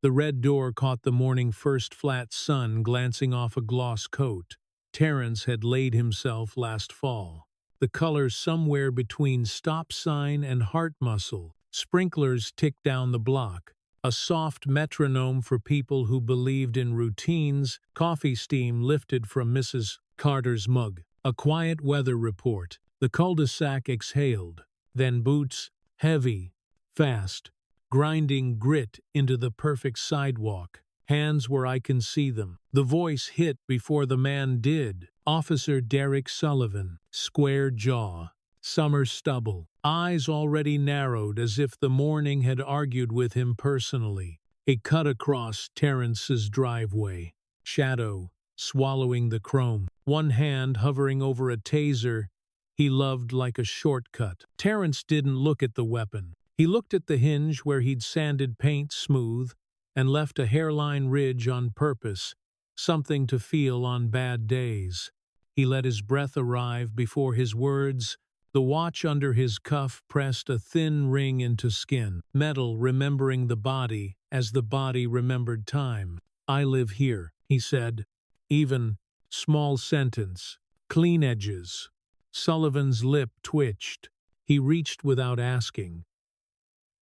The red door caught the morning first flat sun glancing off a gloss coat. Terence had laid himself last fall. The color somewhere between stop sign and heart muscle. Sprinklers ticked down the block. A soft metronome for people who believed in routines. Coffee steam lifted from Mrs. Carter's mug. A quiet weather report. The cul-de-sac exhaled. Then boots, heavy, fast, grinding grit into the perfect sidewalk. Hands where I can see them. The voice hit before the man did. Officer Derek Sullivan, square jaw, summer stubble, eyes already narrowed as if the morning had argued with him personally. It cut across Terence's driveway. Shadow, swallowing the chrome. One hand hovering over a taser he loved like a shortcut. Terence didn't look at the weapon. He looked at the hinge where he'd sanded paint smooth and left a hairline ridge on purpose, something to feel on bad days. He let his breath arrive before his words. The watch under his cuff pressed a thin ring into skin, metal remembering the body as the body remembered time. "I live here," he said. Even, small sentence, clean edges. Sullivan's lip twitched. He reached without asking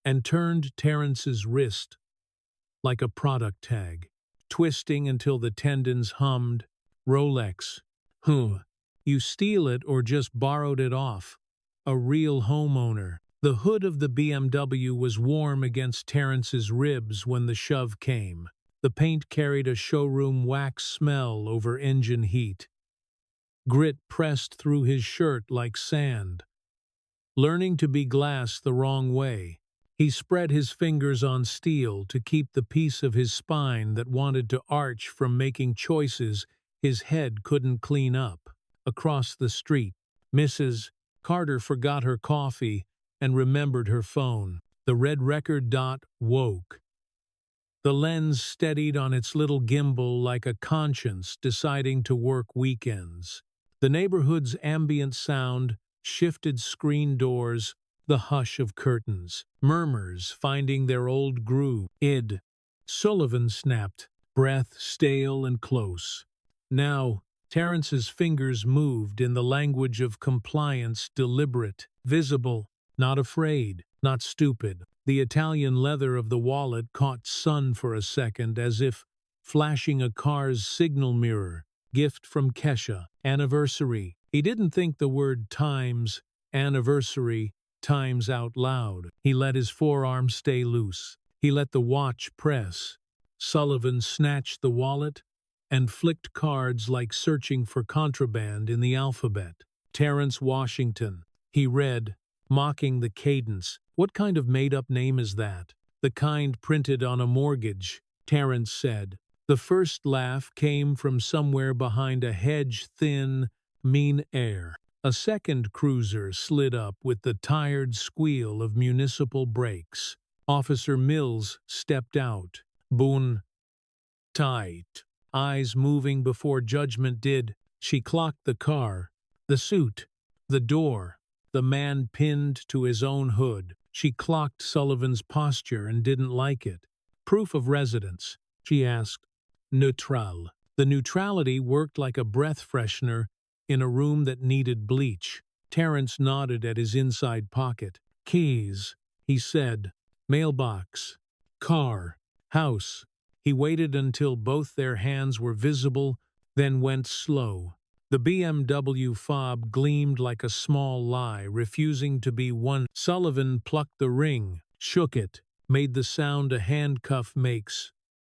and turned Terence's wrist like a product tag, twisting until the tendons hummed. Rolex. You steal it or just borrowed it off. A real homeowner. The hood of the BMW was warm against Terence's ribs when the shove came. The paint carried a showroom wax smell over engine heat. Grit pressed through his shirt like sand. Learning to be glass the wrong way, he spread his fingers on steel to keep the piece of his spine that wanted to arch from making choices his head couldn't clean up. Across the street, Mrs. Carter forgot her coffee and remembered her phone. The red record dot woke. The lens steadied on its little gimbal like a conscience deciding to work weekends. The neighborhood's ambient sound shifted screen doors, the hush of curtains, murmurs finding their old groove. Sullivan snapped, breath stale and close. Now, Terence's fingers moved in the language of compliance, deliberate, visible, not afraid, not stupid. The Italian leather of the wallet caught sun for a second as if flashing a car's signal mirror. Gift from Kesha. Anniversary. He didn't think the word times, anniversary, times out loud. He let his forearm stay loose. He let the watch press. Sullivan snatched the wallet and flicked cards like searching for contraband in the alphabet. Terence Washington. He read, mocking the cadence. What kind of made-up name is that? The kind printed on a mortgage, Terence said. The first laugh came from somewhere behind a hedge-thin, mean air. A second cruiser slid up with the tired squeal of municipal brakes. Officer Mills stepped out. Boone. Tight. Eyes moving before judgment did. She clocked the car, the suit, the door, the man pinned to his own hood. She clocked Sullivan's posture and didn't like it. Proof of residence, she asked. Neutral. The neutrality worked like a breath freshener in a room that needed bleach. Terence nodded at his inside pocket. Keys, he said. Mailbox. Car. House. He waited until both their hands were visible, then went slow. The BMW fob gleamed like a small lie, refusing to be one. Sullivan plucked the ring, shook it, made the sound a handcuff makes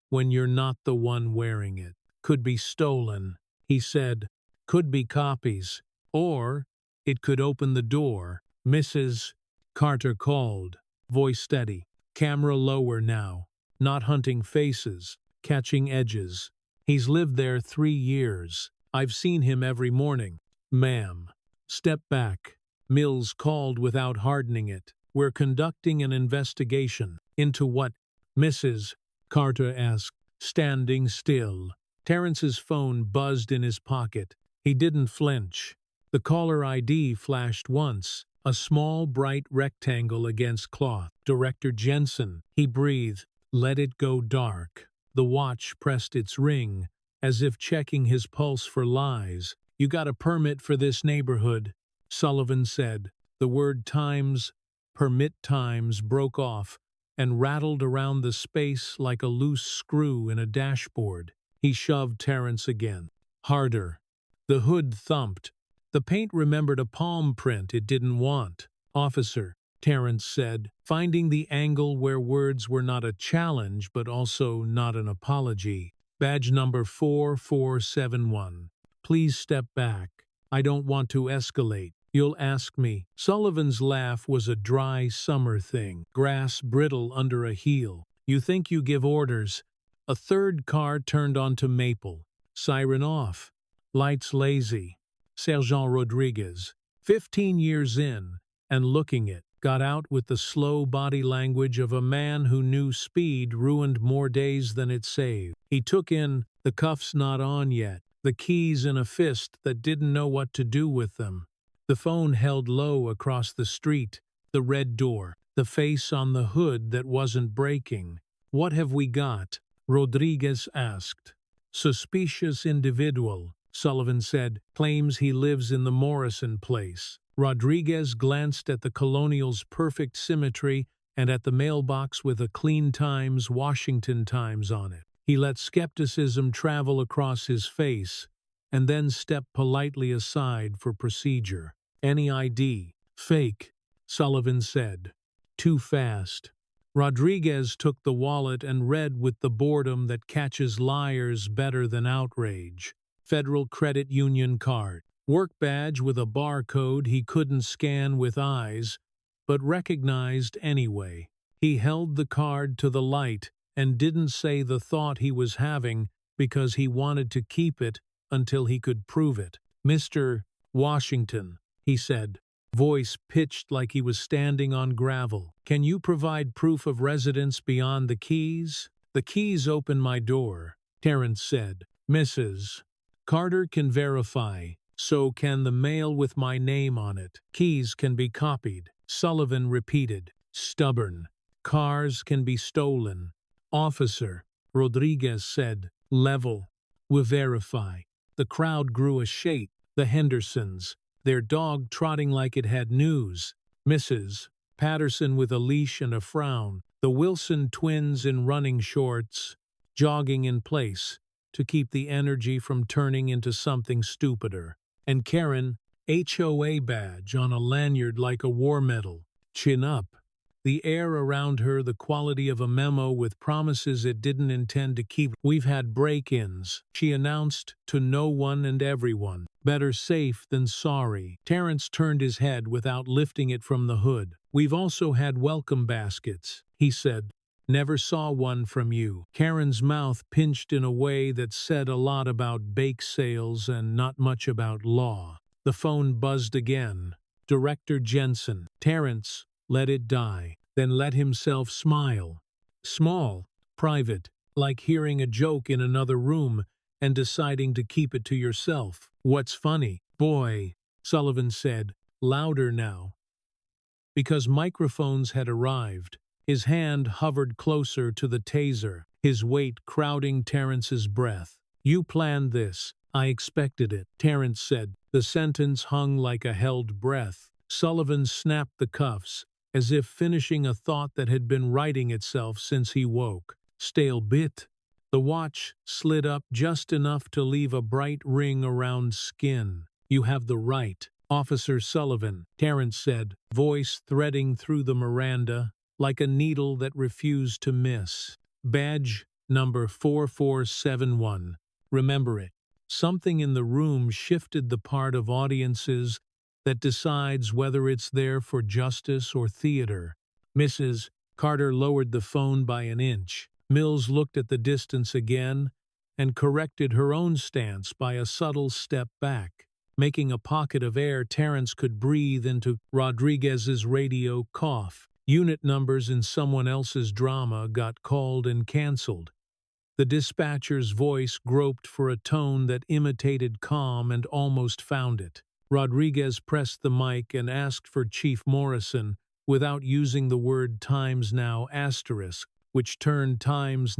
when you're not the one wearing it. Could be stolen, he said. Could be copies. Or it could open the door. Mrs. Carter called, voice steady. Camera lower now. Not hunting faces, catching edges. He's lived there 3 years. I've seen him every morning. Ma'am. Step back. Mills called without hardening it. We're conducting an investigation. Into what? Mrs. Carter asked, standing still. Terence's phone buzzed in his pocket. He didn't flinch. The caller ID flashed once, a small bright rectangle against cloth. Director Jensen, he breathed. Let it go dark. The watch pressed its ring, as if checking his pulse for lies. You got a permit for this neighborhood, Sullivan said. The word times, permit times, broke off and rattled around the space like a loose screw in a dashboard. He shoved Terence again. Harder. The hood thumped. The paint remembered a palm print it didn't want. Officer, Terence said, finding the angle where words were not a challenge but also not an apology. Badge number 4471. Please step back. I don't want to escalate. You'll ask me. Sullivan's laugh was a dry summer thing, grass brittle under a heel. You think you give orders. A third car turned onto Maple. Siren off. Lights lazy. Sergeant Rodriguez, 15 years in, and looking it, got out with the slow body language of a man who knew speed ruined more days than it saved. He took in, the cuffs not on yet, the keys in a fist that didn't know what to do with them. The phone held low across the street, the red door, the face on the hood that wasn't breaking. What have we got? Rodriguez asked. Suspicious individual, Sullivan said, claims he lives in the Morrison place. Rodriguez glanced at the Colonial's perfect symmetry and at the mailbox with a Clean Times, Washington Times on it. He let skepticism travel across his face and then stepped politely aside for procedure. Any ID? Fake, Sullivan said. Too fast. Rodriguez took the wallet and read with the boredom that catches liars better than outrage. Federal Credit Union card. Work badge with a barcode he couldn't scan with eyes, but recognized anyway. He held the card to the light and didn't say the thought he was having because he wanted to keep it until he could prove it. Mr. Washington, he said, voice pitched like he was standing on gravel. Can you provide proof of residence beyond the keys? The keys open my door, Terence said. Mrs. Carter can verify. So can the mail with my name on it. Keys can be copied. Sullivan repeated. Stubborn. Cars can be stolen. Officer, Rodriguez said. Level. We verify. The crowd grew a shape. The Hendersons, their dog trotting like it had news. Mrs. Patterson with a leash and a frown. The Wilson twins in running shorts, jogging in place to keep the energy from turning into something stupider. And Karen, HOA badge on a lanyard like a war medal, chin up. The air around her the quality of a memo with promises it didn't intend to keep. We've had break-ins, she announced to no one and everyone. Better safe than sorry. Terence turned his head without lifting it from the hood. We've also had welcome baskets, he said. Never saw one from you. Karen's mouth pinched in a way that said a lot about bake sales and not much about law. The phone buzzed again. Director Jensen. Terence let it die, then let himself smile. Small, private, like hearing a joke in another room and deciding to keep it to yourself. What's funny? Boy, Sullivan said, louder now. Because microphones had arrived. His hand hovered closer to the taser, his weight crowding Terence's breath. You planned this. I expected it, Terence said. The sentence hung like a held breath. Sullivan snapped the cuffs, as if finishing a thought that had been writing itself since he woke. Stale bit. The watch slid up just enough to leave a bright ring around skin. You have the right, Officer Sullivan, Terence said, voice threading through the Miranda like a needle that refused to miss. Badge number 4471. Remember it. Something in the room shifted the part of audiences that decides whether it's there for justice or theater. Mrs. Carter lowered the phone by an inch. Mills looked at the distance again and corrected her own stance by a subtle step back. Making a pocket of air Terence could breathe into Rodriguez's radio cough. Unit numbers in someone else's drama got called and canceled. The dispatcher's voice groped for a tone that imitated calm and almost found it. Rodriguez pressed the mic and asked for Chief Morrison without using the word times now asterisk. which turned times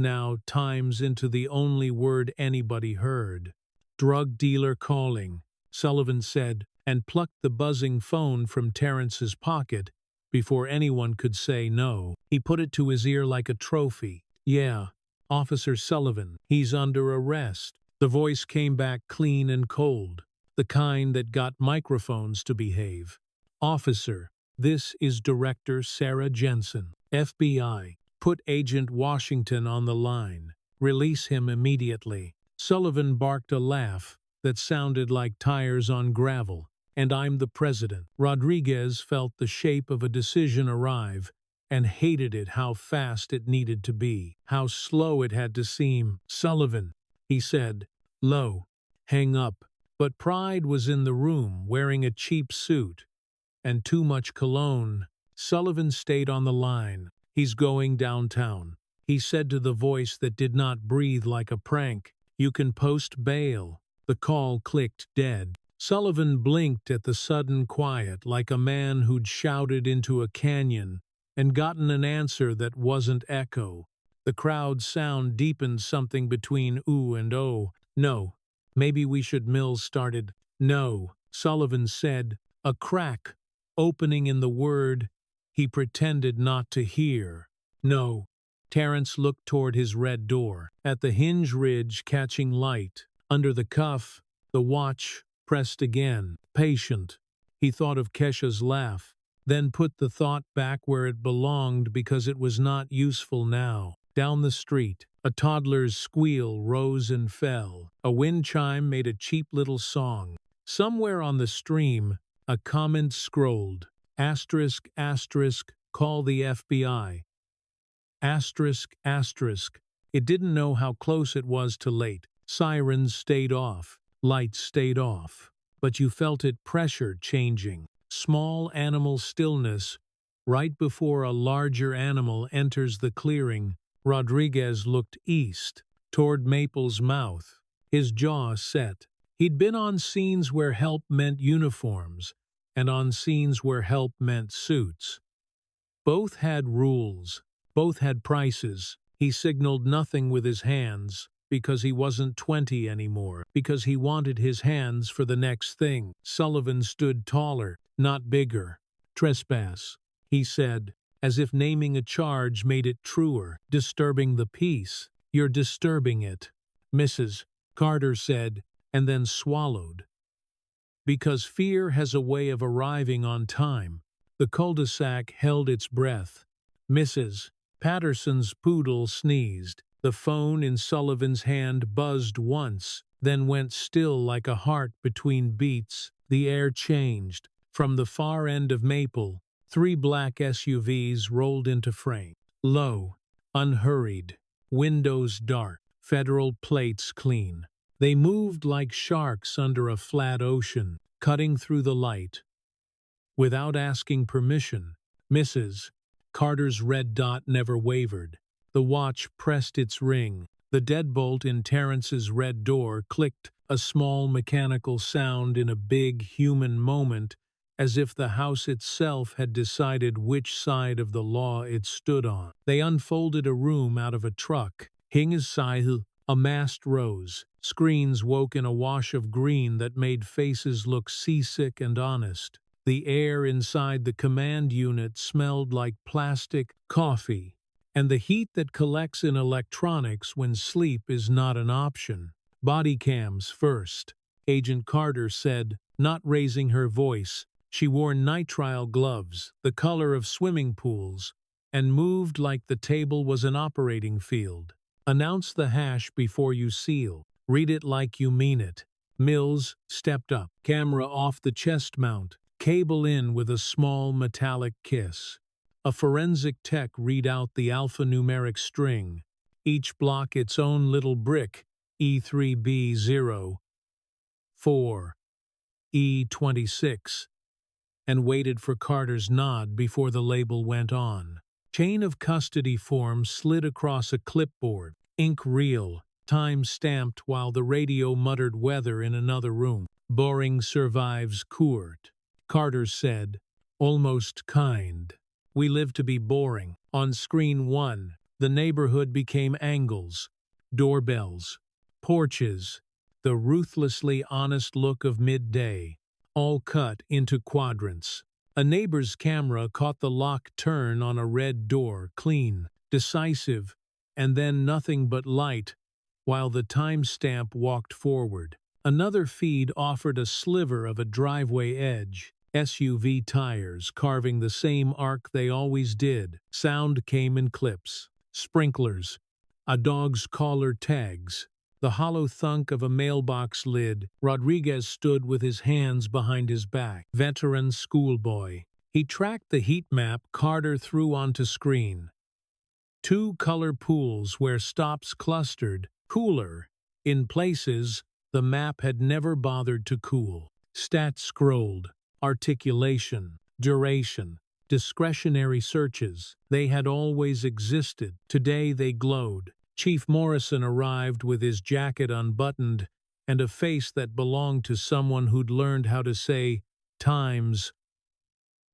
into the only word anybody heard. "Drug dealer calling," Sullivan said, and plucked the buzzing phone from Terrence's pocket before anyone could say no. He put it to his ear like a trophy. "Yeah, Officer Sullivan, he's under arrest." The voice came back clean and cold, the kind that got microphones to behave. "Officer, this is Director Sarah Jensen, FBI. Put Agent Washington on the line. Release him immediately." Sullivan barked a laugh that sounded like tires on gravel. "And I'm the president." Rodriguez felt the shape of a decision arrive and hated it, how fast it needed to be, how slow it had to seem. "Sullivan," he said, low, "hang up." But pride was in the room, wearing a cheap suit and too much cologne. Sullivan stayed on the line. "He's going downtown," he said to the voice that did not breathe, like a prank. "You can post bail." The call clicked dead. Sullivan blinked at the sudden quiet, like a man who'd shouted into a canyon and gotten an answer that wasn't echo. The crowd sound deepened, something between ooh and oh. "No, maybe we should." Mills started. "No," Sullivan said, a crack opening in the word he pretended not to hear. "No." Terrence looked toward his red door. At the hinge ridge catching light, under the cuff, the watch pressed again. Patient. He thought of Kesha's laugh, then put the thought back where it belonged because it was not useful now. Down the street, a toddler's squeal rose and fell. A wind chime made a cheap little song. Somewhere on the stream, a comment scrolled. Asterisk, asterisk, call the FBI. Asterisk, asterisk. It didn't know how close it was to late. Sirens stayed off. Lights stayed off. But you felt it, pressure changing. Small animal stillness. Right before a larger animal enters the clearing, Rodriguez looked east, toward Maple's mouth. His jaw set. He'd been on scenes where help meant uniforms, and on scenes where help meant suits. Both had rules. Both had prices. He signaled nothing with his hands, because he wasn't 20 anymore, because he wanted his hands for the next thing. Sullivan stood taller, not bigger. "Trespass," he said, as if naming a charge made it truer. "Disturbing the peace." "You're disturbing it." "Mrs. Carter said, and then swallowed. Because fear has a way of arriving on time. The cul-de-sac held its breath. Mrs. Patterson's poodle sneezed. The phone in Sullivan's hand buzzed once, then went still like a heart between beats. The air changed. From the far end of Maple, 3 black SUVs rolled into frame. Low, unhurried, windows dark, federal plates clean. They moved like sharks under a flat ocean, cutting through the light. Without asking permission, Mrs. Carter's red dot never wavered. The watch pressed its ring. The deadbolt in Terrence's red door clicked, a small mechanical sound in a big human moment, as if the house itself had decided which side of the law it stood on. They unfolded a room out of a truck. Hingesseil, a mast rose. Screens woke in a wash of green that made faces look seasick and honest. The air inside the command unit smelled like plastic, coffee, and the heat that collects in electronics when sleep is not an option. "Body cams first," Agent Carter said, not raising her voice. She wore nitrile gloves, the color of swimming pools, and moved like the table was an operating field. "Announce the hash before you seal. Read it like you mean it." Mills stepped up, camera off the chest mount, cable in with a small metallic kiss. A forensic tech read out the alphanumeric string, each block its own little brick, E3B0, 4, E26, and waited for Carter's nod before the label went on. Chain of custody form slid across a clipboard, ink real, time stamped while the radio muttered weather in another room. "Boring survives court," Carter said, almost kind. "We live to be boring." On screen 1, The neighborhood became angles, doorbells, porches, the ruthlessly honest look of midday, all cut into quadrants. A neighbor's camera caught the lock turn on a red door, clean, decisive, and then nothing but light, while the timestamp walked forward. Another feed offered a sliver of a driveway edge, SUV tires carving the same arc they always did. Sound came in clips. Sprinklers, a dog's collar tags, the hollow thunk of a mailbox lid. Rodriguez stood with his hands behind his back. Veteran schoolboy. He tracked the heat map Carter threw onto screen. Two color pools where stops clustered, cooler. In places, the map had never bothered to cool. Stats scrolled. Articulation, duration, discretionary searches. They had always existed. Today they glowed. Chief Morrison arrived with his jacket unbuttoned and a face that belonged to someone who'd learned how to say, "Times."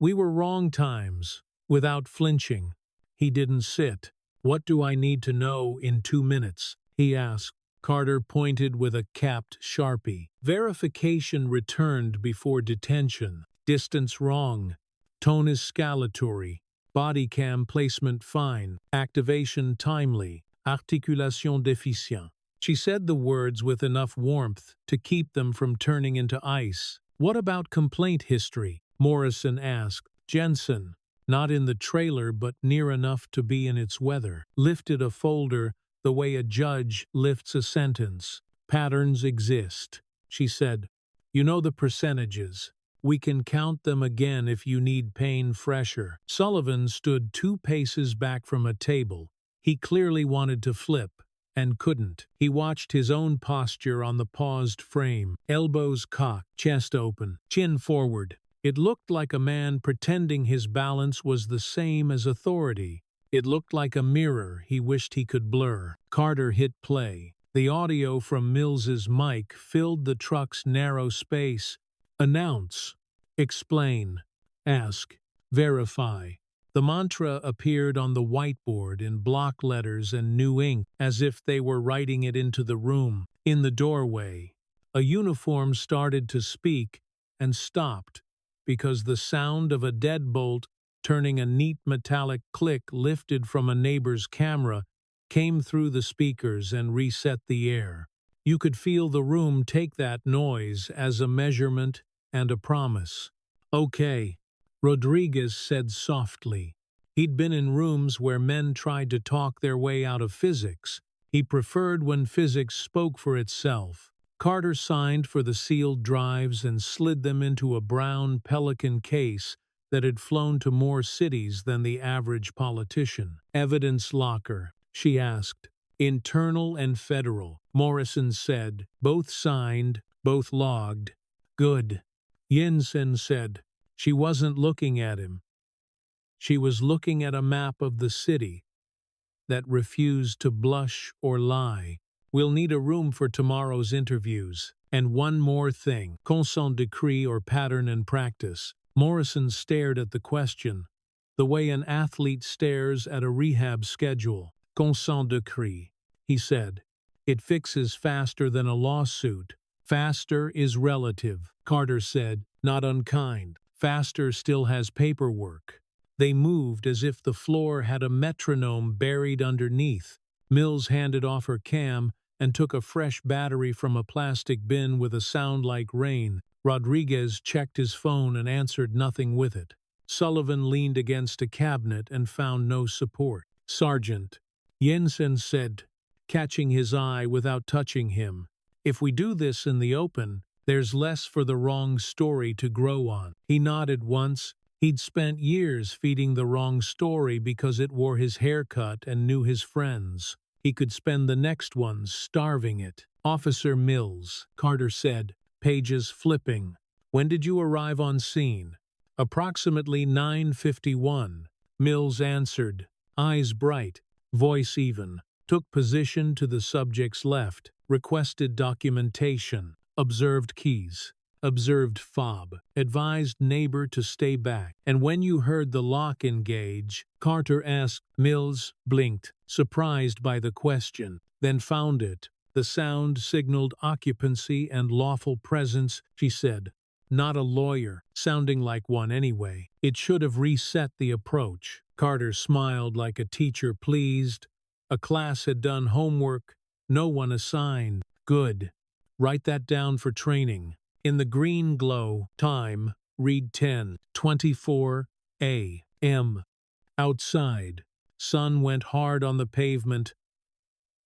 "We were wrong times," without flinching. He didn't sit. "What do I need to know in 2 minutes?" he asked. Carter pointed with a capped Sharpie. Verification returned before detention. Distance wrong. Tone escalatory. Body cam placement fine. Activation timely. Articulation déficient. She said the words with enough warmth to keep them from turning into ice. "What about complaint history?" Morrison asked. Jensen, not in the trailer but near enough to be in its weather, lifted a folder the way a judge lifts a sentence. "Patterns exist," she said. "You know the percentages. We can count them again if you need pain fresher." Sullivan stood 2 paces back from a table. He clearly wanted to flip, and couldn't. He watched his own posture on the paused frame. Elbows cocked, chest open, chin forward. It looked like a man pretending his balance was the same as authority. It looked like a mirror he wished he could blur. Carter hit play. The audio from Mills's mic filled the truck's narrow space. "Announce. Explain. Ask. Verify." The mantra appeared on the whiteboard in block letters and new ink, as if they were writing it into the room. In the doorway, a uniform started to speak and stopped, because the sound of a deadbolt turning a neat metallic click lifted from a neighbor's camera came through the speakers and reset the air. You could feel the room take that noise as a measurement and a promise. "Okay," Rodriguez said softly. He'd been in rooms where men tried to talk their way out of physics. He preferred when physics spoke for itself. Carter signed for the sealed drives and slid them into a brown Pelican case that had flown to more cities than the average politician. "Evidence locker," she asked. "Internal and federal," Morrison said. "Both signed, both logged." "Good," Jensen said. She wasn't looking at him. She was looking at a map of the city that refused to blush or lie. "We'll need a room for tomorrow's interviews. And one more thing, consent decree or pattern and practice." Morrison stared at the question, the way an athlete stares at a rehab schedule. "Consent decree," he said. "It fixes faster than a lawsuit." "Faster is relative," Carter said, not unkind. "Faster still has paperwork." They moved as if the floor had a metronome buried underneath. Mills handed off her cam and took a fresh battery from a plastic bin with a sound like rain. Rodriguez checked his phone and answered nothing with it. Sullivan leaned against a cabinet and found no support. "Sergeant," Jensen said, catching his eye without touching him, "if we do this in the open, there's less for the wrong story to grow on." He nodded once. He'd spent years feeding the wrong story because it wore his haircut and knew his friends. He could spend the next ones starving it. "Officer Mills," Carter said, pages flipping. "When did you arrive on scene?" "Approximately 9:51. Mills answered, eyes bright, voice even. "Took position to the subject's left, requested documentation, observed keys." observed Fob, advised neighbor to stay back. And when you heard the lock engage, Carter asked. Mills blinked, surprised by the question, then found it. The sound signaled occupancy and lawful presence, she said. Not a lawyer, sounding like one anyway. It should have reset the approach. Carter smiled like a teacher pleased. A class had done homework, no one assigned. Good. Write that down for training. In the green glow, time, read 10:24 a.m. Outside, sun went hard on the pavement.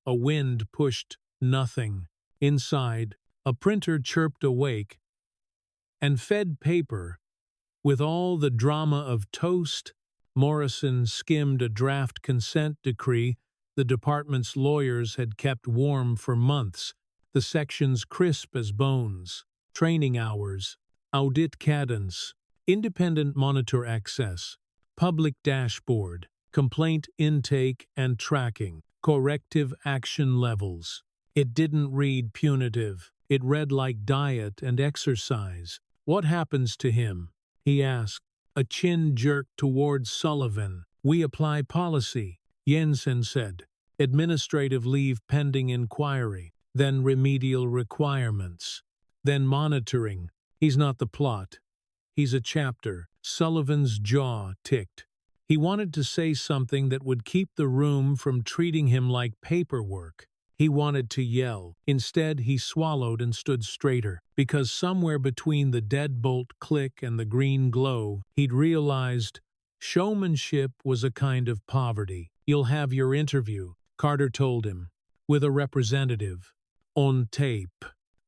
A wind pushed nothing. Inside, a printer chirped awake and fed paper. With all the drama of toast, Morrison skimmed a draft consent decree the department's lawyers had kept warm for months, the sections crisp as bones. Training hours, audit cadence, independent monitor access, public dashboard, complaint intake and tracking, corrective action levels. It didn't read punitive. It read like diet and exercise. What happens to him? He asked, a chin jerk towards Sullivan. We apply policy, Jensen said. Administrative leave pending inquiry, then remedial requirements, then monitoring. He's not the plot. He's a chapter. Sullivan's jaw ticked. He wanted to say something that would keep the room from treating him like paperwork. He wanted to yell. Instead, he swallowed and stood straighter, because somewhere between the deadbolt click and the green glow, he'd realized showmanship was a kind of poverty. You'll have your interview, Carter told him, with a representative, on tape,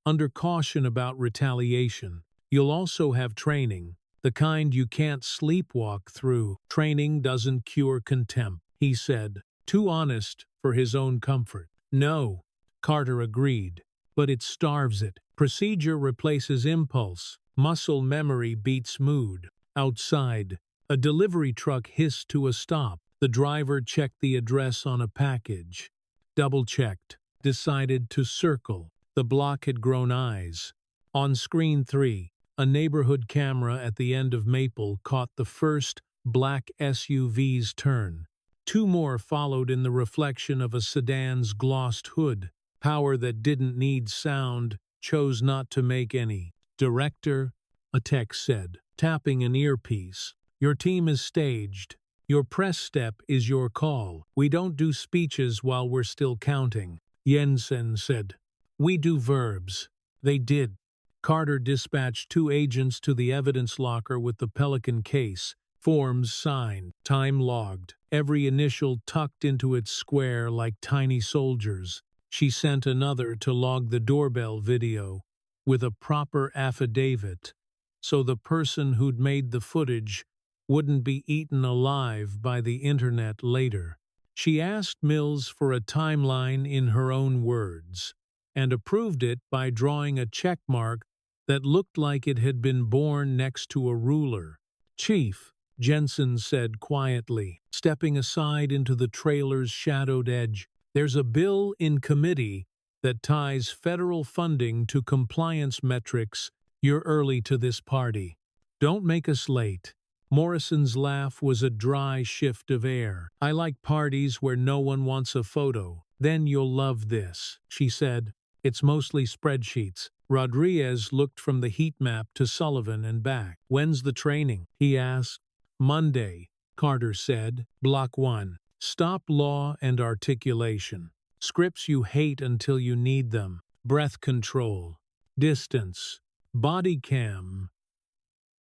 under caution about retaliation. You'll also have training, the kind you can't sleepwalk through. Training doesn't cure contempt, he said, too honest for his own comfort. No, Carter agreed, but it starves it. Procedure replaces impulse. Muscle memory beats mood. Outside, a delivery truck hissed to a stop. The driver checked the address on a package. Double-checked. Decided to circle. The block had grown eyes. On screen 3, a neighborhood camera at the end of Maple caught the first black SUV's turn. 2 more followed in the reflection of a sedan's glossed hood. Power that didn't need sound chose not to make any. Director, a tech said, tapping an earpiece. Your team is staged. Your press step is your call. We don't do speeches while we're still counting. Jensen said. We do verbs. They did. Carter dispatched 2 agents to the evidence locker with the Pelican case. Forms signed, time logged, every initial tucked into its square like tiny soldiers. She sent another to log the doorbell video with a proper affidavit, so the person who'd made the footage wouldn't be eaten alive by the internet later. She asked Mills for a timeline in her own words, and approved it by drawing a check mark that looked like it had been born next to a ruler. Chief, Jensen said quietly, stepping aside into the trailer's shadowed edge, there's a bill in committee that ties federal funding to compliance metrics. You're early to this party. Don't make us late. Morrison's laugh was a dry shift of air. I like parties where no one wants a photo. Then you'll love this, she said. It's mostly spreadsheets. Rodriguez looked from the heat map to Sullivan and back. When's the training? He asked. Monday, Carter said. Block 1. Stop law and articulation. Scripts you hate until you need them. Breath control. Distance. Body cam.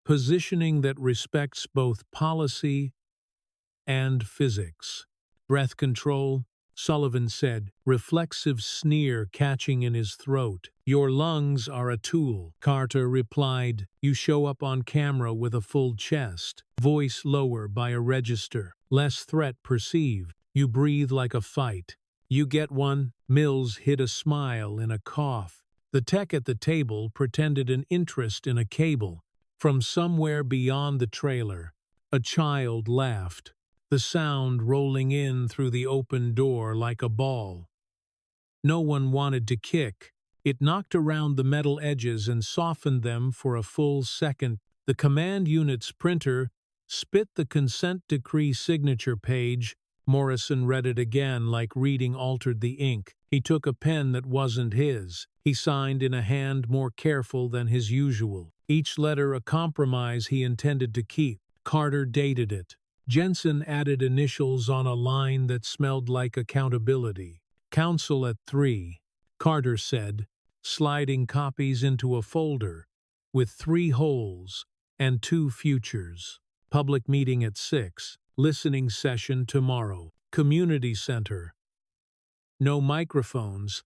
Positioning that respects both policy and physics. Breath control, Sullivan said, reflexive sneer catching in his throat. Your lungs are a tool. Carter replied, you show up on camera with a full chest, voice lower by a register, less threat perceived. You breathe like a fight. You get one? Mills hid a smile in a cough. The tech at the table pretended an interest in a cable. From somewhere beyond the trailer, a child laughed, the sound rolling in through the open door like a ball. No one wanted to kick. It knocked around the metal edges and softened them for a full second. The command unit's printer spit the consent decree signature page. Morrison read it again like reading altered the ink. He took a pen that wasn't his. He signed in a hand more careful than his usual. Each letter a compromise he intended to keep. Carter dated it. Jensen added initials on a line that smelled like accountability. Council at 3, Carter said, sliding copies into a folder with 3 holes and 2 futures. Public meeting at 6. Listening session tomorrow. Community center. No microphones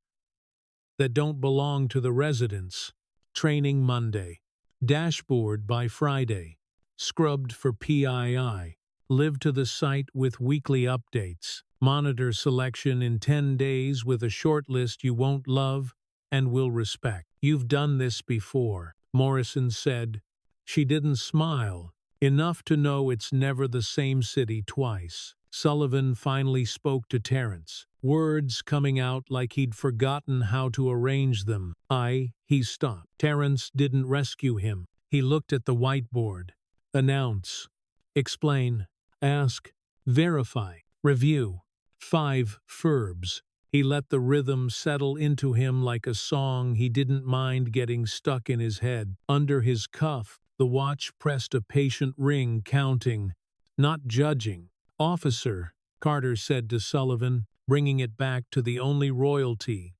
that don't belong to the residents. Training Monday. Dashboard by Friday. Scrubbed for PII. Live to the site with weekly updates. Monitor selection in 10 days with a short list you won't love and will respect. You've done this before, Morrison said. She didn't smile, enough to know it's never the same city twice. Sullivan finally spoke to Terrence, words coming out like he'd forgotten how to arrange them. He stopped. Terrence didn't rescue him. He looked at the whiteboard. Announce. Explain. Ask. Verify. Review. 5 verbs. He let the rhythm settle into him like a song he didn't mind getting stuck in his head. Under his cuff, the watch pressed a patient ring, counting, not judging. Officer, Carter said to Sullivan, bringing it back to the only royalty.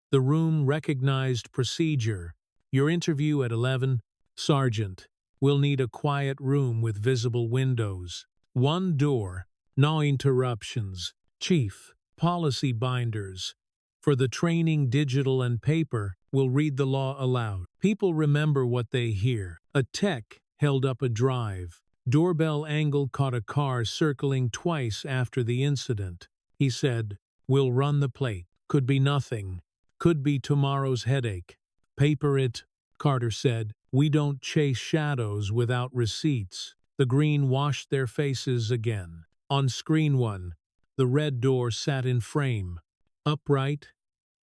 The room recognized procedure. Your interview at 11. Sergeant, we'll need a quiet room with visible windows. 1 door, no interruptions. Chief, policy binders. For the training, digital and paper, we'll read the law aloud. People remember what they hear. A tech held up a drive. Doorbell angle caught a car circling twice after the incident. He said, we'll run the plate. Could be nothing. Could be tomorrow's headache. Paper it, Carter said. We don't chase shadows without receipts. The green washed their faces again. On screen 1, the red door sat in frame, upright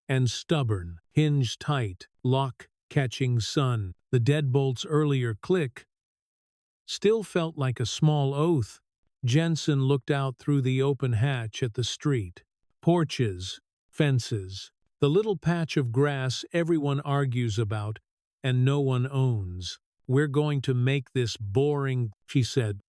and stubborn, hinge tight, lock catching sun. The deadbolt's earlier click still felt like a small oath. Jensen looked out through the open hatch at the street. Porches, fences, the little patch of grass everyone argues about and no one owns. We're going to make this boring, she said.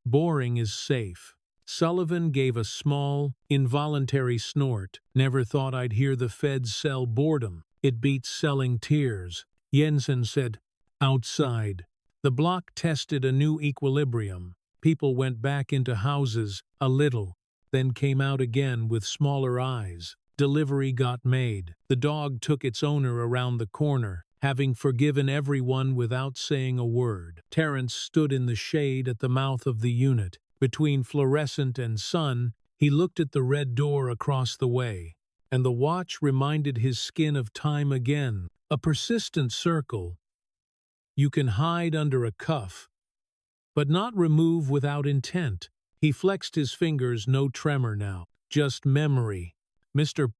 Boring is safe. Sullivan gave a small, involuntary snort. Never thought I'd hear the feds sell boredom. It beats selling tears. Jensen said, outside. The block tested a new equilibrium. People went back into houses, a little, then came out again with smaller eyes. Delivery got made. The dog took its owner around the corner, having forgiven everyone without saying a word. Terrence stood in the shade at the mouth of the unit. Between fluorescent and sun, he looked at the red door across the way, and the watch reminded his skin of time again. A persistent circle. You can hide under a cuff, but not remove without intent. He flexed his fingers, no tremor now, just memory. Mr.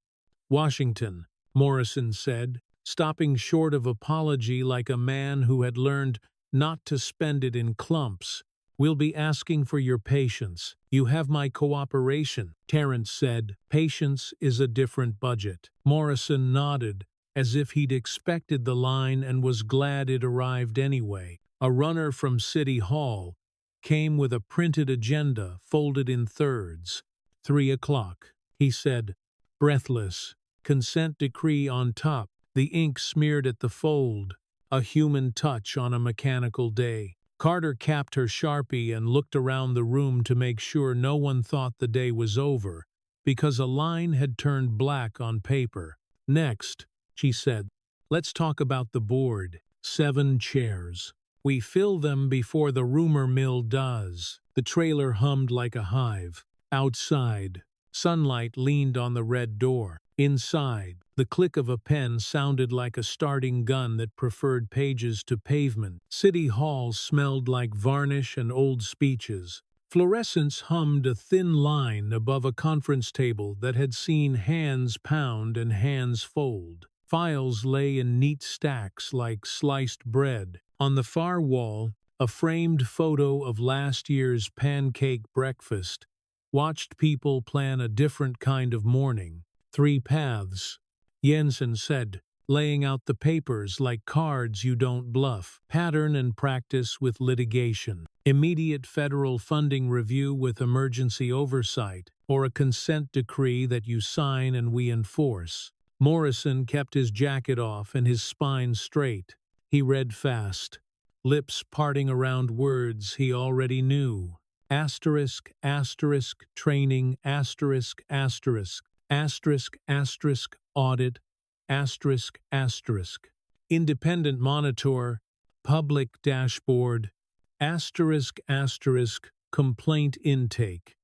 Washington, Morrison said, stopping short of apology like a man who had learned not to spend it in clumps. We'll be asking for your patience. You have my cooperation, Terrence said. Patience is a different budget. Morrison nodded, as if he'd expected the line and was glad it arrived anyway. A runner from City Hall came with a printed agenda folded in thirds. 3 o'clock, he said, breathless. Consent decree on top, the ink smeared at the fold. A human touch on a mechanical day. Carter capped her Sharpie and looked around the room to make sure no one thought the day was over, because a line had turned black on paper. Next, she said, let's talk about the board. 7 chairs. We fill them before the rumor mill does. The trailer hummed like a hive. Outside, sunlight leaned on the red door. Inside, the click of a pen sounded like a starting gun that preferred pages to pavement. City Hall smelled like varnish and old speeches. Fluorescence hummed a thin line above a conference table that had seen hands pound and hands fold. Files lay in neat stacks like sliced bread. On the far wall, a framed photo of last year's pancake breakfast watched people plan a different kind of morning. 3 paths, Jensen said, laying out the papers like cards you don't bluff. Pattern and practice with litigation. Immediate federal funding review with emergency oversight, or a consent decree that you sign and we enforce. Morrison kept his jacket off and his spine straight. He read fast, lips parting around words he already knew. Asterisk, asterisk, training, asterisk, asterisk, asterisk, asterisk, audit, asterisk, asterisk, independent monitor, public dashboard, asterisk, asterisk, complaint intake,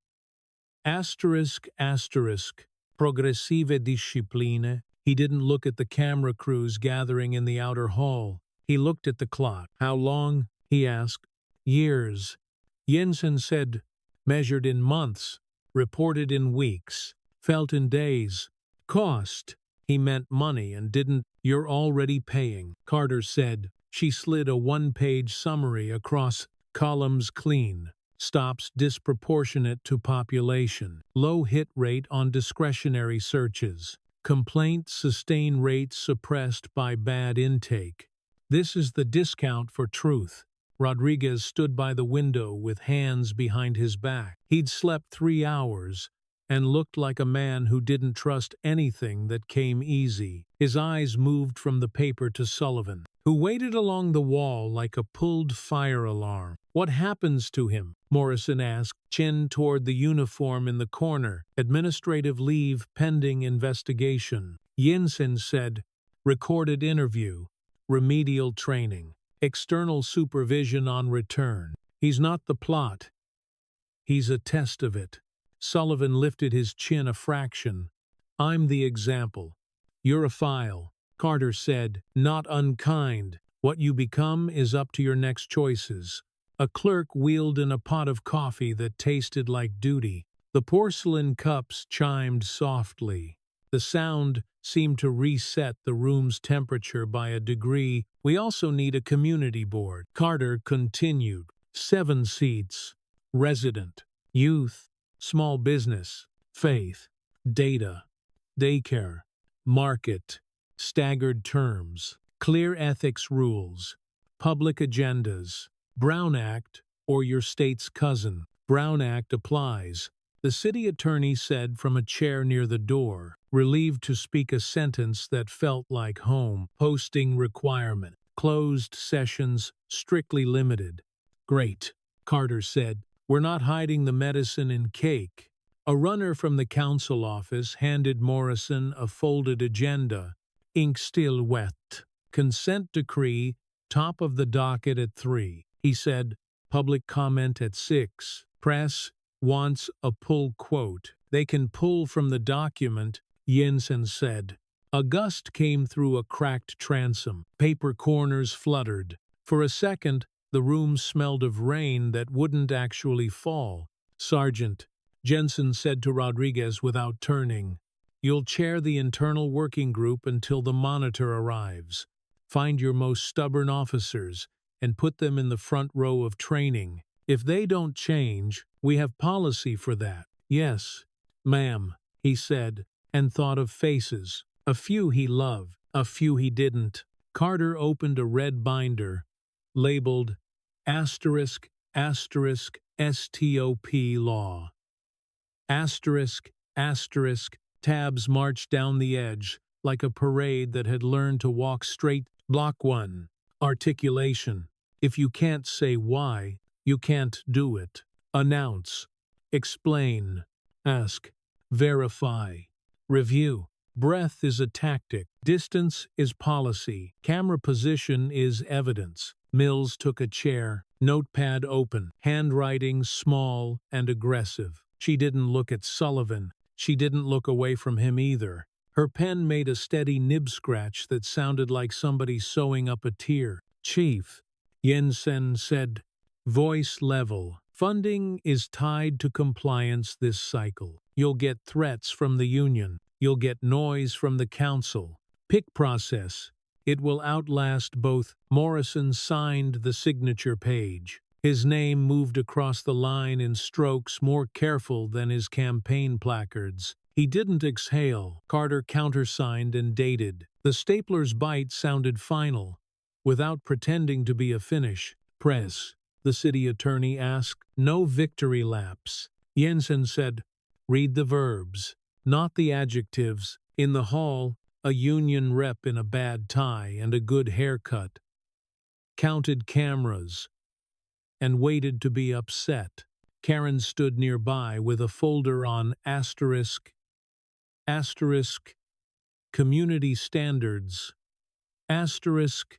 asterisk, asterisk, progressive discipline. He didn't look at the camera crews gathering in the outer hall. He looked at the clock. How long? He asked. Years. Jensen said, measured in months, reported in weeks, felt in days. Cost. He meant money and didn't. You're already paying, Carter said. She slid a 1-page summary across columns clean. Stops disproportionate to population. Low hit rate on discretionary searches. Complaint sustain rates suppressed by bad intake. This is the discount for truth. Rodriguez stood by the window with hands behind his back. He'd slept 3 hours and looked like a man who didn't trust anything that came easy. His eyes moved from the paper to Sullivan, who waited along the wall like a pulled fire alarm. What happens to him? Morrison asked, chin toward the uniform in the corner. Administrative leave pending investigation. Jensen said, recorded interview, remedial training, external supervision on return. He's not the plot. He's a test of it. Sullivan lifted his chin a fraction. I'm the example. You're a file. Carter said, not unkind. What you become is up to your next choices. A clerk wheeled in a pot of coffee that tasted like duty. The porcelain cups chimed softly. The sound seemed to reset the room's temperature by a degree. We also need a community board. Carter continued. 7 seats. Resident. Youth. Small business. Faith. Data. Daycare. Market. Staggered terms. Clear ethics rules. Public agendas. Brown Act, or your state's cousin. Brown Act applies. The city attorney said from a chair near the door, relieved to speak a sentence that felt like home. Posting requirement. Closed sessions, strictly limited. Great, Carter said. We're not hiding the medicine in cake. A runner from the council office handed Morrison a folded agenda. Ink still wet. Consent decree, top of the docket at 3. He said, public comment at 6. Press wants a pull quote. They can pull from the document, Jensen said. A gust came through a cracked transom. Paper corners fluttered. For a second, the room smelled of rain that wouldn't actually fall. Sergeant, Jensen said to Rodriguez without turning, you'll chair the internal working group until the monitor arrives. Find your most stubborn officers and put them in the front row of training. If they don't change, we have policy for that. Yes, ma'am, he said, and thought of faces. A few he loved, a few he didn't. Carter opened a red binder, labeled asterisk, asterisk, STOP law. Asterisk, asterisk, tabs marched down the edge, like a parade that had learned to walk straight. Block 1. Articulation. If you can't say why, you can't do it. Announce. Explain. Ask. Verify. Review. Breath is a tactic. Distance is policy. Camera position is evidence. Mills took a chair, notepad open, handwriting small and aggressive. She didn't look at Sullivan. She didn't look away from him either. Her pen made a steady nib scratch that sounded like somebody sewing up a tear. Chief, Jensen said, voice level. Funding is tied to compliance this cycle. You'll get threats from the union. You'll get noise from the council. Pick process. It will outlast both. Morrison signed the signature page. His name moved across the line in strokes more careful than his campaign placards. He didn't exhale. Carter countersigned and dated. The stapler's bite sounded final, without pretending to be a finish. Press, the city attorney asked. No victory laps. Jensen said, read the verbs, not the adjectives. In the hall, a union rep in a bad tie and a good haircut counted cameras and waited to be upset. Karen stood nearby with a folder on asterisk, community standards, asterisk,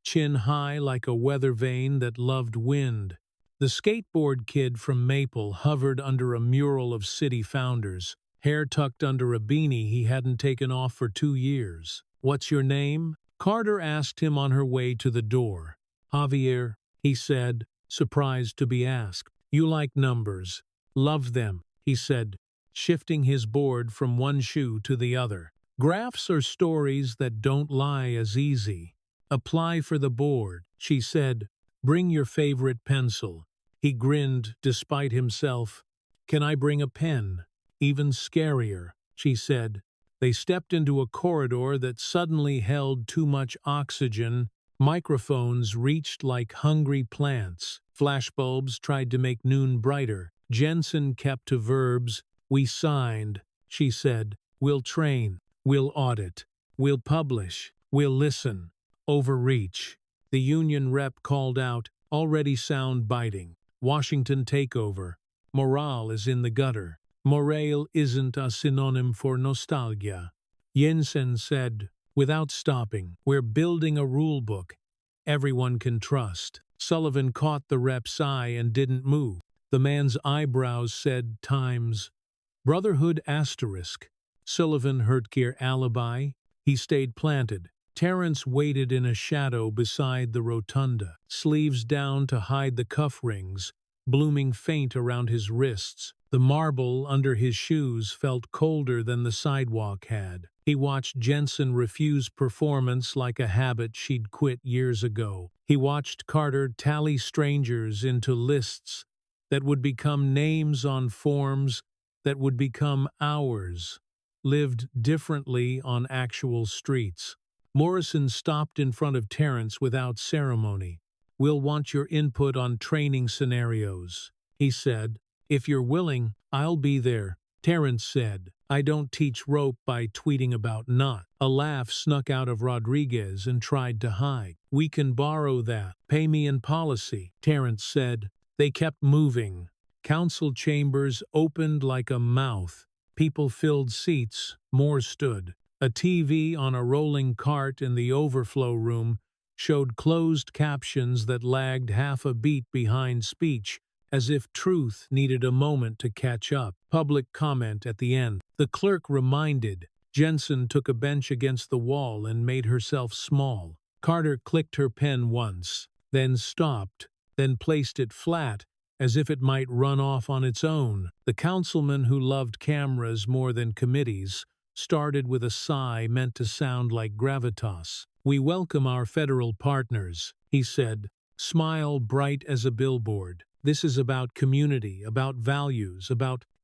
chin high like a weather vane that loved wind. The skateboard kid from Maple hovered under a mural of city founders, hair tucked under a beanie he hadn't taken off for 2 years. What's your name? Carter asked him on her way to the door. Javier, he said, surprised to be asked. You like numbers. Love them, he said, shifting his board from one shoe to the other. Graphs are stories that don't lie as easy. Apply for the board, she said. Bring your favorite pencil. He grinned despite himself. Can I bring a pen? Even scarier, she said. They stepped into a corridor that suddenly held too much oxygen. Microphones reached like hungry plants. Flashbulbs tried to make noon brighter. Jensen kept to verbs. We signed, she said. We'll train. We'll audit. We'll publish. We'll listen. Overreach. The union rep called out, already sound biting. Washington takeover. Morale is in the gutter. Morale isn't a synonym for nostalgia. Jensen said, without stopping, we're building a rule book everyone can trust. Sullivan caught the rep's eye and didn't move. The man's eyebrows said times. Brotherhood asterisk. Sullivan Hurtgear alibi. He stayed planted. Terence waited in a shadow beside the rotunda, sleeves down to hide the cuff rings, blooming faint around his wrists. The marble under his shoes felt colder than the sidewalk had. He watched Jensen refuse performance like a habit she'd quit years ago. He watched Carter tally strangers into lists that would become names on forms that would become ours, lived differently on actual streets. Morrison stopped in front of Terence without ceremony. We'll want your input on training scenarios, he said. If you're willing, I'll be there. Terence said, I don't teach rope by tweeting about not. A laugh snuck out of Rodriguez and tried to hide. We can borrow that. Pay me in policy, Terence said. They kept moving. Council chambers opened like a mouth. People filled seats. More stood. A TV on a rolling cart in the overflow room showed closed captions that lagged half a beat behind speech, as if truth needed a moment to catch up. Public comment at the end. The clerk reminded. Jensen took a bench against the wall and made herself small. Carter clicked her pen once, then stopped, then placed it flat, as if it might run off on its own. The councilman who loved cameras more than committees started with a sigh meant to sound like gravitas. We welcome our federal partners, he said, smile bright as a billboard. This is about community, about values,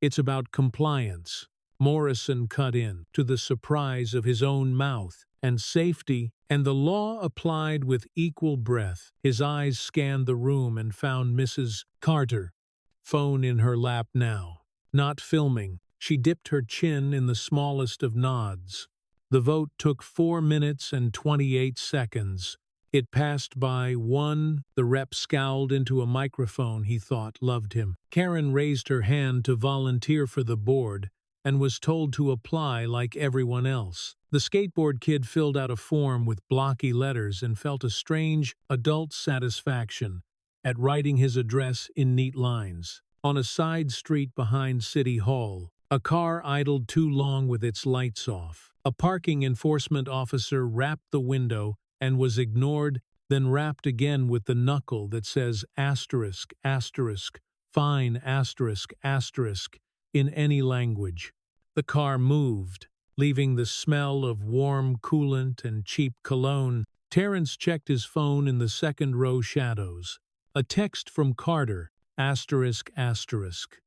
it's about compliance. Morrison cut in, to the surprise of his own mouth, and safety, and the law applied with equal breath. His eyes scanned the room and found Mrs. Carter, phone in her lap now. Not filming, she dipped her chin in the smallest of nods. The vote took 4 minutes and 28 seconds. It passed by one. The rep scowled into a microphone he thought loved him. Karen raised her hand to volunteer for the board and was told to apply like everyone else. The skateboard kid filled out a form with blocky letters and felt a strange, adult satisfaction at writing his address in neat lines. On a side street behind City Hall, a car idled too long with its lights off. A parking enforcement officer rapped the window and was ignored, then rapped again with the knuckle that says asterisk, fine asterisk, in any language. The car moved. leaving the smell of warm coolant and cheap cologne. Terrence checked his phone in the second row shadows. A text from Carter, asterisk asterisk.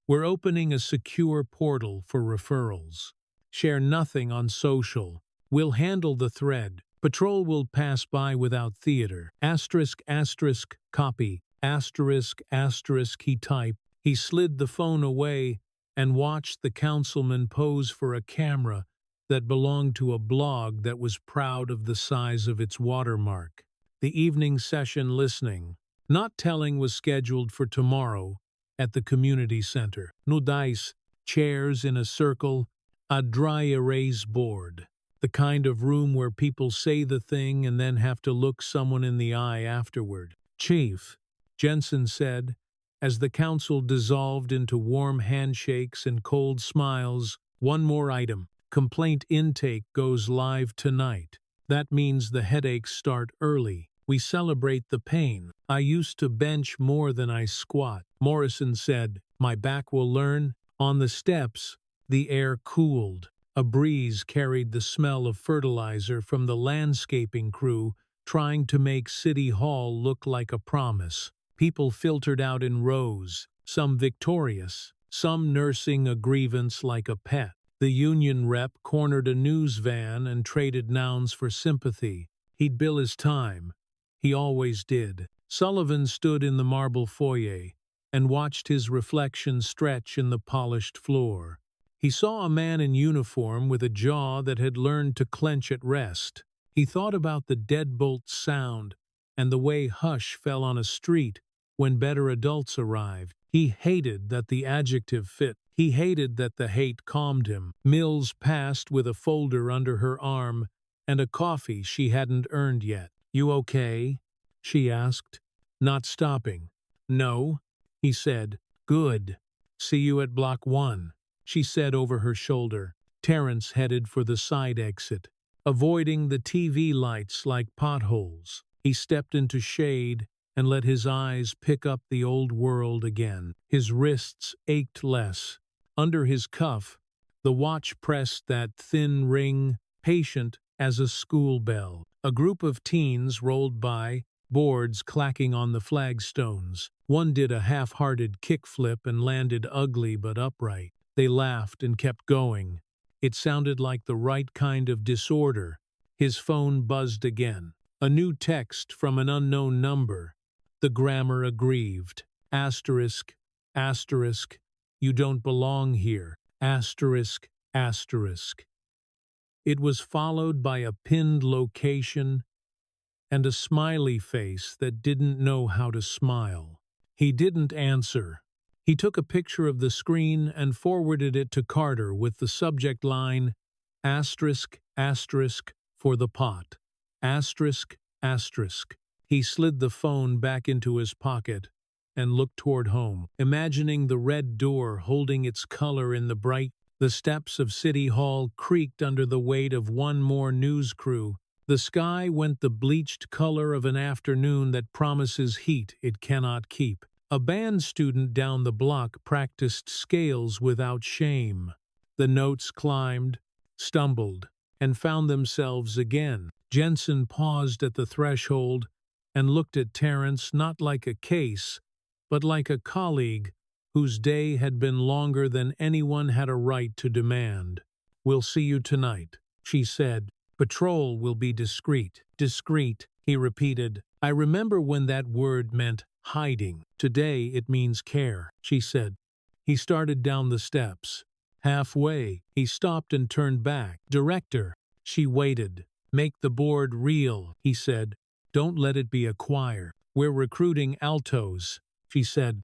We're opening a secure portal for referrals. Share nothing on social. We'll handle the thread. Patrol will pass by without theater. Asterisk asterisk copy. Asterisk asterisk he typed. He slid the phone away and watched the councilman pose for a camera that belonged to a blog that was proud of the size of its watermark. The evening session listening, not telling, was scheduled for tomorrow at the community center. No dice, chairs in a circle, a dry erase board. The kind of room where people say the thing and then have to look someone in the eye afterward. Chief, Jensen said, as the council dissolved into warm handshakes and cold smiles, one more item. Complaint intake goes live tonight. That means the headaches start early. We celebrate the pain. I used to bench more than I squat. Morrison said, my back will learn. On the steps, the air cooled. A breeze carried the smell of fertilizer from the landscaping crew trying to make City Hall look like a promise. People filtered out in rows, some victorious, some nursing a grievance like a pet. The union rep cornered a news van and traded nouns for sympathy. He'd bill his time. He always did. Sullivan stood in the marble foyer and watched his reflection stretch in the polished floor. He saw a man in uniform with a jaw that had learned to clench at rest. He thought about the deadbolt sound and the way hush fell on a street when better adults arrived. He hated that the adjective fit. He hated that the hate calmed him. Mills passed with a folder under her arm and a coffee she hadn't earned yet. You okay? She asked, not stopping. No, he said. Good. See you at block 1, she said over her shoulder. Terrence headed for the side exit, avoiding the TV lights like potholes. He stepped into shade and let his eyes pick up the old world again. His wrists ached less. Under his cuff, the watch pressed that thin ring, patient as a school bell. A group of teens rolled by, boards clacking on the flagstones. One did a half-hearted kickflip and landed ugly but upright. They laughed and kept going. It sounded like the right kind of disorder. His phone buzzed again. A new text from an unknown number. The grammar aggrieved. Asterisk, asterisk, you don't belong here. Asterisk, asterisk. It was followed by a pinned location and a smiley face that didn't know how to smile. He didn't answer. He took a picture of the screen and forwarded it to Carter with the subject line, asterisk, asterisk, for the pot. Asterisk, asterisk. He slid the phone back into his pocket and looked toward home, imagining the red door holding its color in the bright. The steps of City Hall creaked under the weight of one more news crew. The sky went the bleached color of an afternoon that promises heat it cannot keep. A band student down the block practiced scales without shame. The notes climbed, stumbled, and found themselves again. Jensen paused at the threshold and looked at Terrence not like a case, but like a colleague whose day had been longer than anyone had a right to demand. We'll see you tonight, she said. Patrol will be discreet. Discreet, he repeated. I remember when that word meant hiding. Today it means care, she said. He started down the steps. Halfway, he stopped and turned back. Director, she waited. Make the board real, he said. Don't let it be a choir. We're recruiting altos, she said,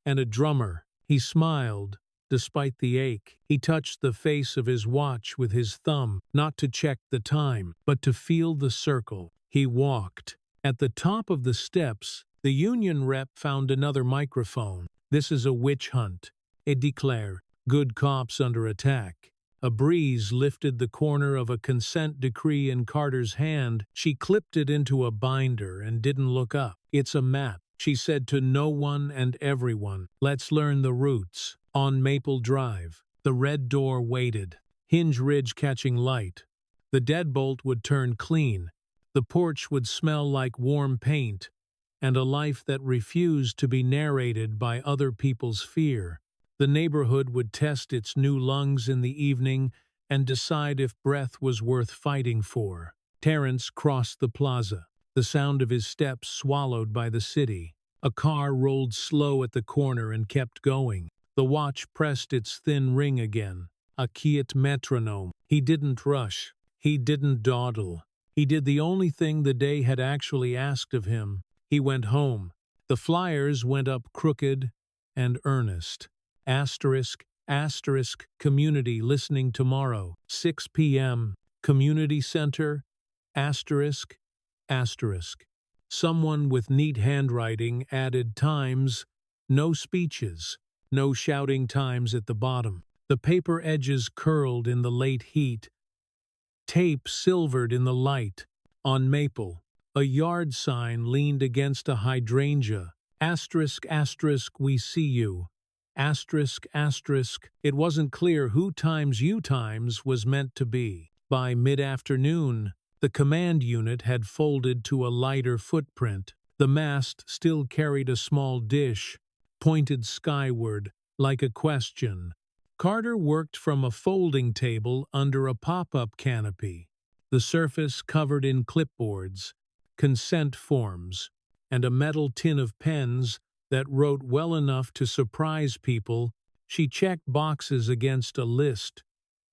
and a drummer. He smiled, despite the ache. He touched the face of his watch with his thumb, not to check the time, but to feel the circle. He walked. At the top of the steps, the union rep found another microphone. This is a witch hunt, it declared. Good cops under attack. A breeze lifted the corner of a consent decree in Carter's hand. She clipped it into a binder and didn't look up. It's a map, she said to no one and everyone. Let's learn the routes. On Maple Drive, the red door waited. hinge ridge catching light. The deadbolt would turn clean. The porch would smell like warm paint, and a life that refused to be narrated by other people's fear. The neighborhood would test its new lungs in the evening and decide if breath was worth fighting for. Terence crossed the plaza, the sound of his steps swallowed by the city. A car rolled slow at the corner and kept going. The watch pressed its thin ring again, a quiet metronome. He didn't rush. He didn't dawdle. He did the only thing the day had actually asked of him. He went home. The flyers went up crooked and earnest. Asterisk, asterisk, community listening tomorrow, 6 p.m., community center, asterisk, asterisk. Someone with neat handwriting added times, no speeches, no shouting times at the bottom. The paper edges curled in the late heat. Tape silvered in the light. On maple, a yard sign leaned against a hydrangea. Asterisk, asterisk, we see you. Asterisk, asterisk. It wasn't clear who times you times was meant to be. By mid-afternoon, the command unit had folded to a lighter footprint. The mast still carried a small dish, pointed skyward, like a question. Carter worked from a folding table under a pop-up canopy, the surface covered in clipboards, consent forms, and a metal tin of pens that wrote well enough to surprise people. She checked boxes against a list.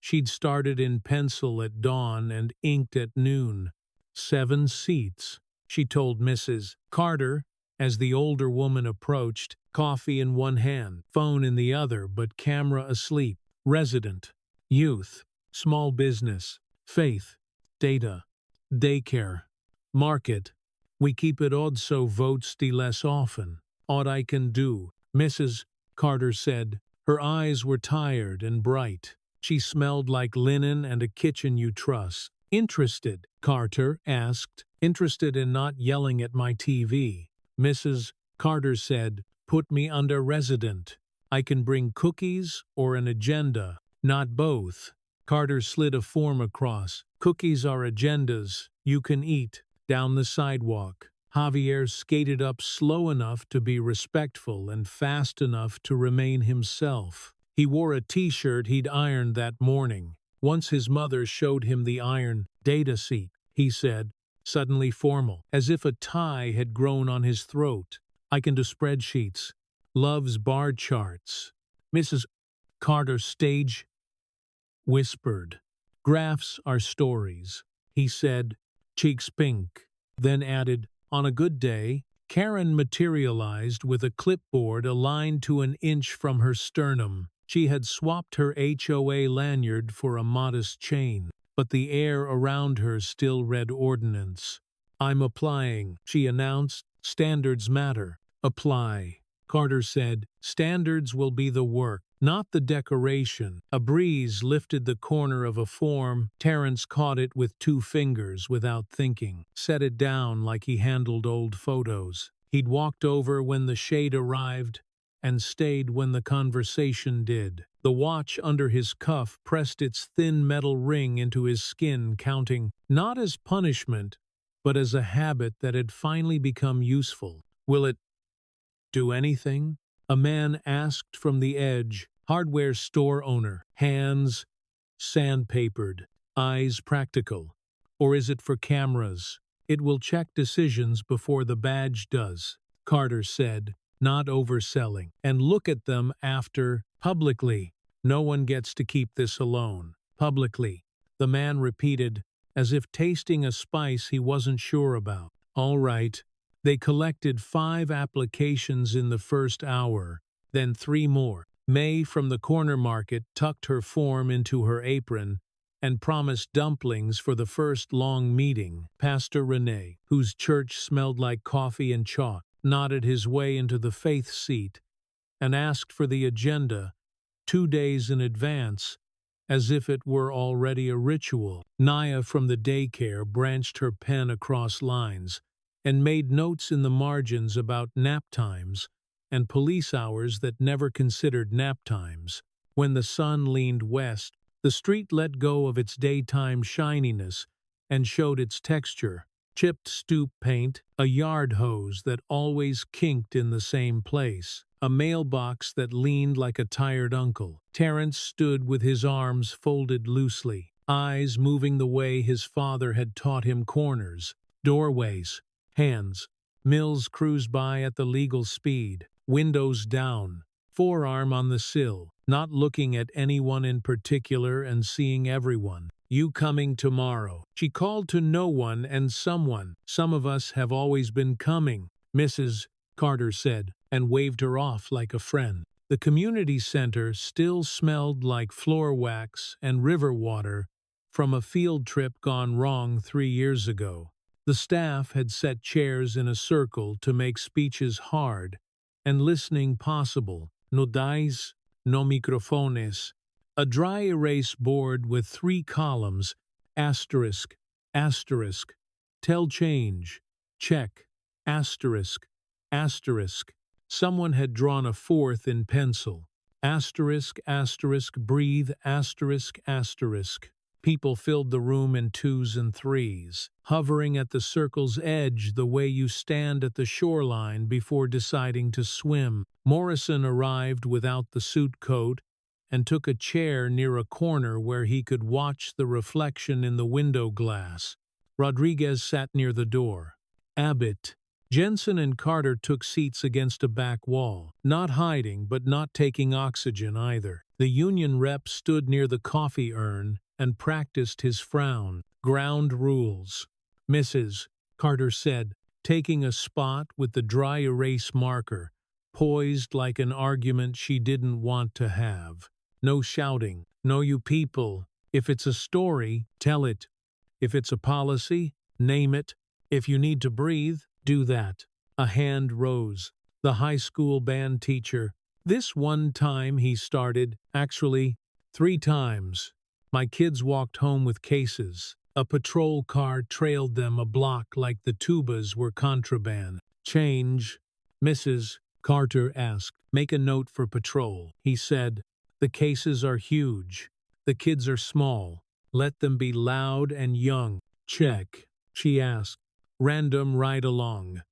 She'd started in pencil at dawn and inked at noon. 7 seats, she told Mrs. Carter, as the older woman approached, coffee in one hand, phone in the other, but camera asleep. Resident, youth, small business, faith, data, daycare, market. We keep it odd so votes de less often. Odd I can do, Mrs. Carter said. Her eyes were tired and bright. She smelled like linen and a kitchen you trust. Interested? Carter asked. Interested in not yelling at my TV. Mrs. Carter said, put me under resident. I can bring cookies or an agenda, not both. Carter slid a form across. Cookies are agendas. You can eat. Down the sidewalk, Javier skated up slow enough to be respectful and fast enough to remain himself. He wore a t-shirt he'd ironed that morning. Once his mother showed him the iron data sheet, he said, suddenly formal, as if a tie had grown on his throat. I can do spreadsheets. Loves bar charts. Mrs. Carter stage whispered. Graphs are stories, he said, cheeks pink, then added, on a good day, Karen materialized with a clipboard aligned to an inch from her sternum. She had swapped her HOA lanyard for a modest chain, but the air around her still read ordnance. I'm applying, she announced. Standards matter. Apply. Carter said, standards will be the work, not the decoration. A breeze lifted the corner of a form. Terence caught it with 2 fingers without thinking, set it down like he handled old photos. He'd walked over when the shade arrived and stayed when the conversation did. The watch under his cuff pressed its thin metal ring into his skin, counting, not as punishment, but as a habit that had finally become useful. Will it do anything? A man asked from the edge, hardware store owner, hands sandpapered, eyes practical. Or is it for cameras? It will check decisions before the badge does, Carter said, not overselling. And look at them after, publicly. No one gets to keep this alone. Publicly, the man repeated, as if tasting a spice he wasn't sure about. All right. They collected 5 applications in the first hour, then 3 more. May from the corner market tucked her form into her apron and promised dumplings for the first long meeting. Pastor Rene, whose church smelled like coffee and chalk, nodded his way into the faith seat and asked for the agenda 2 days in advance, as if it were already a ritual. Naya from the daycare branched her pen across lines and made notes in the margins about nap times and police hours that never considered nap times. When the sun leaned west, The street let go of its daytime shininess and showed its texture. Chipped stoop paint, a yard hose that always kinked in the same place, a mailbox that leaned like a tired uncle. Terence stood with his arms folded loosely, eyes moving the way his father had taught him: corners, doorways, hands. Mills cruised by at the legal speed, windows down, forearm on the sill, not looking at anyone in particular and seeing everyone. "You coming tomorrow?" She called to no one and someone. "Some of us have always been coming," Mrs. Carter said, and waved her off like a friend. The community center still smelled like floor wax and river water from a field trip gone wrong 3 years ago. The staff had set chairs in a circle to make speeches hard and listening possible. No dice, no microfones. A dry erase board with 3 columns, asterisk, asterisk, tell change, check, asterisk, asterisk. Someone had drawn a 4th in pencil. Asterisk, asterisk, breathe, asterisk, asterisk. People filled the room in 2s and 3s, hovering at the circle's edge the way you stand at the shoreline before deciding to swim. Morrison arrived without the suit coat and took a chair near a corner where he could watch the reflection in the window glass. Rodriguez sat near the door. Abbott. Jensen and Carter took seats against a back wall, not hiding but not taking oxygen either. The union rep stood near the coffee urn and practiced his frown. "Ground rules," Mrs. Carter said, taking a spot with the dry erase marker, poised like an argument she didn't want to have. "No shouting. No, you people. If it's a story, tell it. If it's a policy, name it. If you need to breathe, do that." A hand rose. The high school band teacher. "This one time," he started. "Actually, 3 times. My kids walked home with cases. A patrol car trailed them a block like the tubas were contraband." "Change?" Mrs. Carter asked. "Make a note for patrol," he said. "The cases are huge. The kids are small. Let them be loud and young." "Check," she asked. "Random ride-along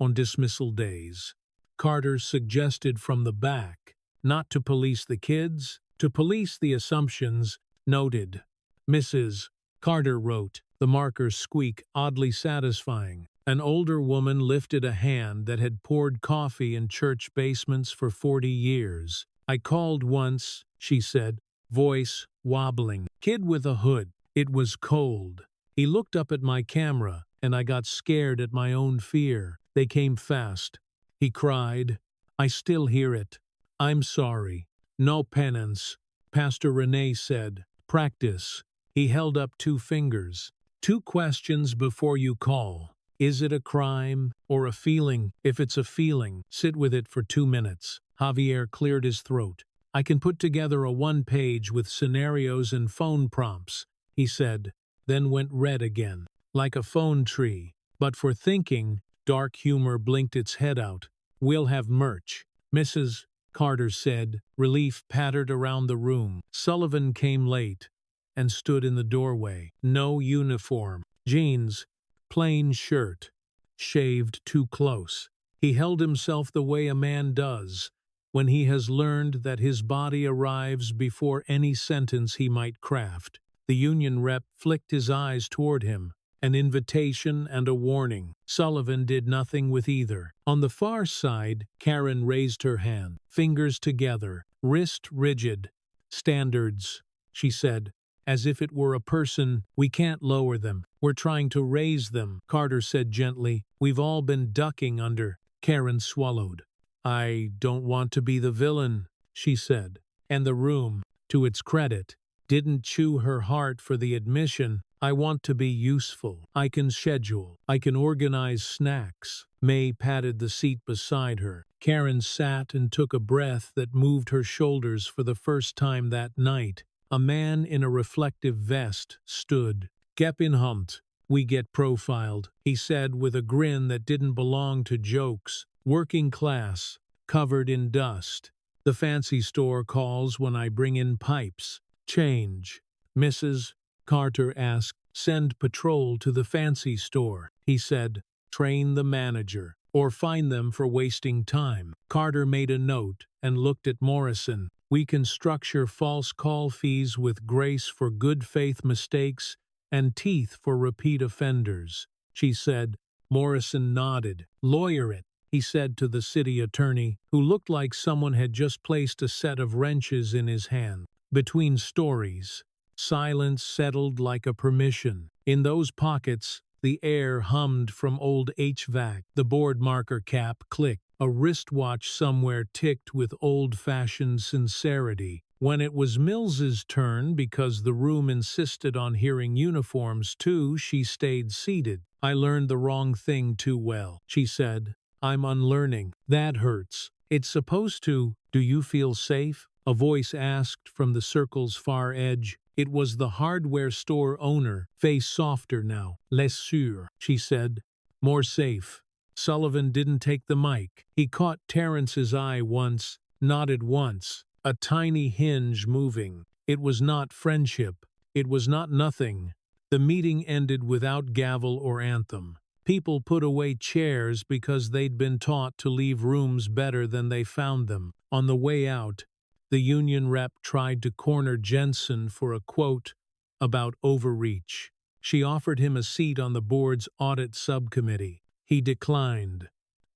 on dismissal days." Carter suggested from the back, "Not to police the kids, to police the assumptions." "Noted." Mrs. Carter wrote. The marker's squeak oddly satisfying. An older woman lifted a hand that had poured coffee in church basements for 40 years. "I called once," she said, voice wobbling. "Kid with a hood. It was cold. He looked up at my camera, and I got scared at my own fear. They came fast." He cried. "I still hear it. I'm sorry." "No penance," Pastor Renee said. "Practice." He held up 2 fingers. "2 questions before you call. Is it a crime or a feeling? If it's a feeling, sit with it for 2 minutes." Javier cleared his throat. "I can put together a 1-page with scenarios and phone prompts," he said, then went red again, like a phone tree. "But for thinking," dark humor blinked its head out, "we'll have merch." Mrs. Carter said. Relief pattered around the room. Sullivan came late and stood in the doorway. No uniform. Jeans, plain shirt, shaved too close. He held himself the way a man does when he has learned that his body arrives before any sentence he might craft. The union rep flicked his eyes toward him, an invitation and a warning. Sullivan did nothing with either. On the far side, Karen raised her hand, fingers together, wrist rigid. "Standards," she said, as if it were a person. "We can't lower them. We're trying to raise them," Carter said gently. "We've all been ducking under." Karen swallowed. "I don't want to be the villain," she said. And the room, to its credit, didn't chew her heart for the admission. "I want to be useful. I can schedule. I can organize snacks." May patted the seat beside her. Karen sat and took a breath that moved her shoulders for the first time that night. A man in a reflective vest stood. "Geppinhumt, we get profiled," he said with a grin that didn't belong to jokes. "Working class, covered in dust. The fancy store calls when I bring in pipes. Change. Mrs. Carter asked. Send patrol to the fancy store. He said, train the manager, or fine them for wasting time. Carter made a note and looked at Morrison. We can structure false call fees with grace for good faith mistakes and teeth for repeat offenders, she said. Morrison nodded. Lawyer it, he said to the city attorney, who looked like someone had just placed a set of wrenches in his hand. Between stories, silence settled like a permission. In those pockets, the air hummed from old HVAC. The board marker cap clicked. A wristwatch somewhere ticked with old-fashioned sincerity. When it was Mills's turn, because the room insisted on hearing uniforms too, she stayed seated. I learned the wrong thing too well, she said. I'm unlearning. That hurts. It's supposed to. Do you feel safe? A voice asked from the circle's far edge. It was the hardware store owner, face softer now. Les sûr, she said. More safe. Sullivan didn't take the mic. He caught Terrence's eye once, nodded once. A tiny hinge moving. It was not friendship. It was not nothing. The meeting ended without gavel or anthem. People put away chairs because they'd been taught to leave rooms better than they found them. On the way out, the union rep tried to corner Jensen for a quote about overreach. She offered him a seat on the board's audit subcommittee. He declined.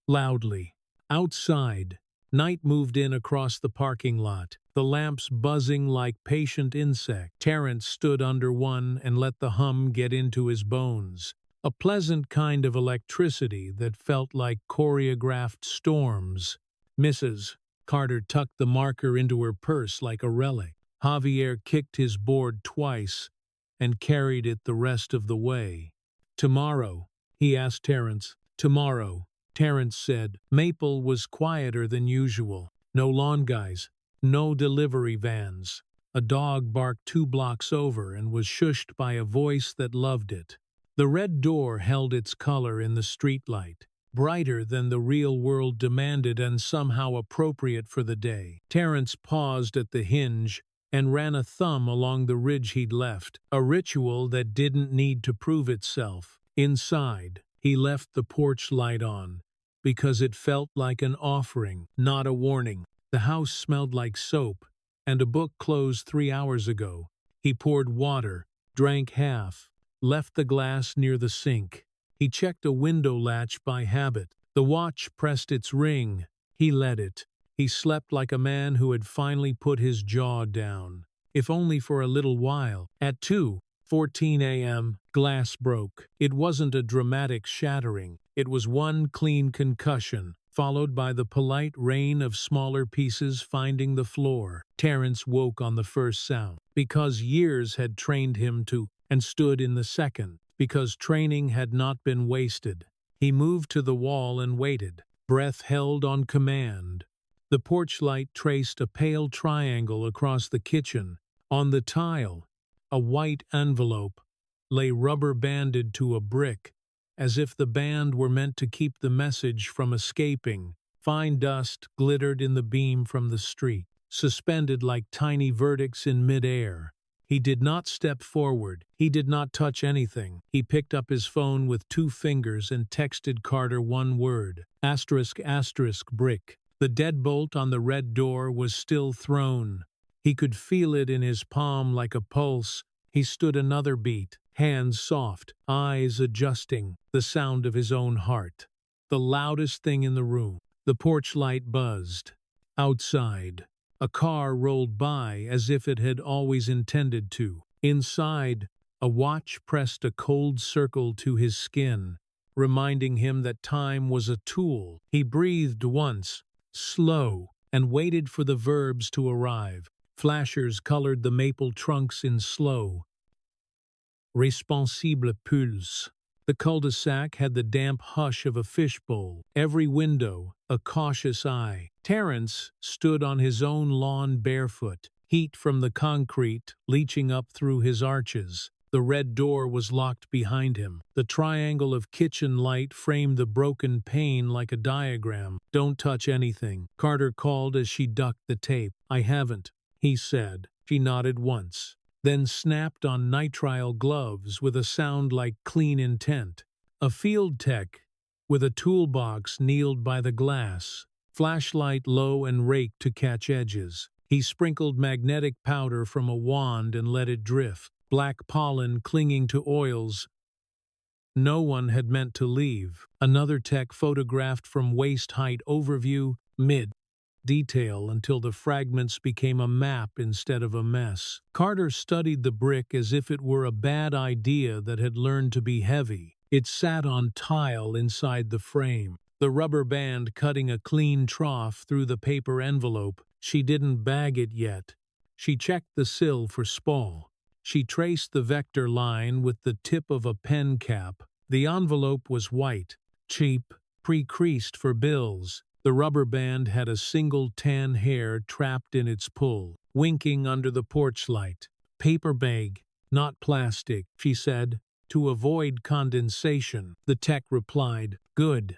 Loudly. Outside, night moved in across the parking lot, the lamps buzzing like patient insects. Terrence stood under one and let the hum get into his bones. A pleasant kind of electricity that felt like choreographed storms. Mrs. Carter tucked the marker into her purse like a relic. Javier kicked his board twice and carried it the rest of the way. Tomorrow, he asked Terrence. Tomorrow, Terrence said. Maple was quieter than usual. No lawn guys, no delivery vans. A dog barked 2 blocks over and was shushed by a voice that loved it. The red door held its color in the streetlight, brighter than the real world demanded and somehow appropriate for the day. Terrence paused at the hinge and ran a thumb along the ridge he'd left, a ritual that didn't need to prove itself. Inside, he left the porch light on, because it felt like an offering, not a warning. The house smelled like soap, and a book closed 3 hours ago. He poured water, drank half, left the glass near the sink. He checked a window latch by habit. The watch pressed its ring. He let it. He slept like a man who had finally put his jaw down, if only for a little while. At 2:14 a.m., glass broke. It wasn't a dramatic shattering. It was one clean concussion, followed by the polite rain of smaller pieces finding the floor. Terrence woke on the first sound, because years had trained him to, and stood in the second, because training had not been wasted. He moved to the wall and waited, breath held on command. The porch light traced a pale triangle across the kitchen. On the tile, a white envelope lay rubber-banded to a brick, as if the band were meant to keep the message from escaping. Fine dust glittered in the beam from the street, suspended like tiny verdicts in midair. He did not step forward. He did not touch anything. He picked up his phone with 2 fingers and texted Carter one word, ***, brick. The deadbolt on the red door was still thrown. He could feel it in his palm like a pulse. He stood another beat, hands soft, eyes adjusting, the sound of his own heart. The loudest thing in the room. The porch light buzzed. Outside, a car rolled by as if it had always intended to. Inside, a watch pressed a cold circle to his skin, reminding him that time was a tool. He breathed once, slow, and waited for the verbs to arrive. Flashers colored the maple trunks in slow, responsible pulse. The cul-de-sac had the damp hush of a fishbowl. Every window, a cautious eye. Terrence stood on his own lawn barefoot, heat from the concrete leaching up through his arches. The red door was locked behind him. The triangle of kitchen light framed the broken pane like a diagram. "Don't touch anything," Carter called as she ducked the tape. "I haven't," he said. She nodded once, then snapped on nitrile gloves with a sound like clean intent. A field tech, with a toolbox, kneeled by the glass, flashlight low and rake to catch edges. He sprinkled magnetic powder from a wand and let it drift, black pollen clinging to oils no one had meant to leave. Another tech photographed from waist-height overview, mid-detail until the fragments became a map instead of a mess. Carter studied the brick as if it were a bad idea that had learned to be heavy. It sat on tile inside the frame, the rubber band cutting a clean trough through the paper envelope. She didn't bag it yet. She checked the sill for spall. She traced the vector line with the tip of a pen cap. The envelope was white, cheap, pre-creased for bills. The rubber band had a single tan hair trapped in its pull, winking under the porch light. Paper bag, not plastic, she said, to avoid condensation. The tech replied, "Good.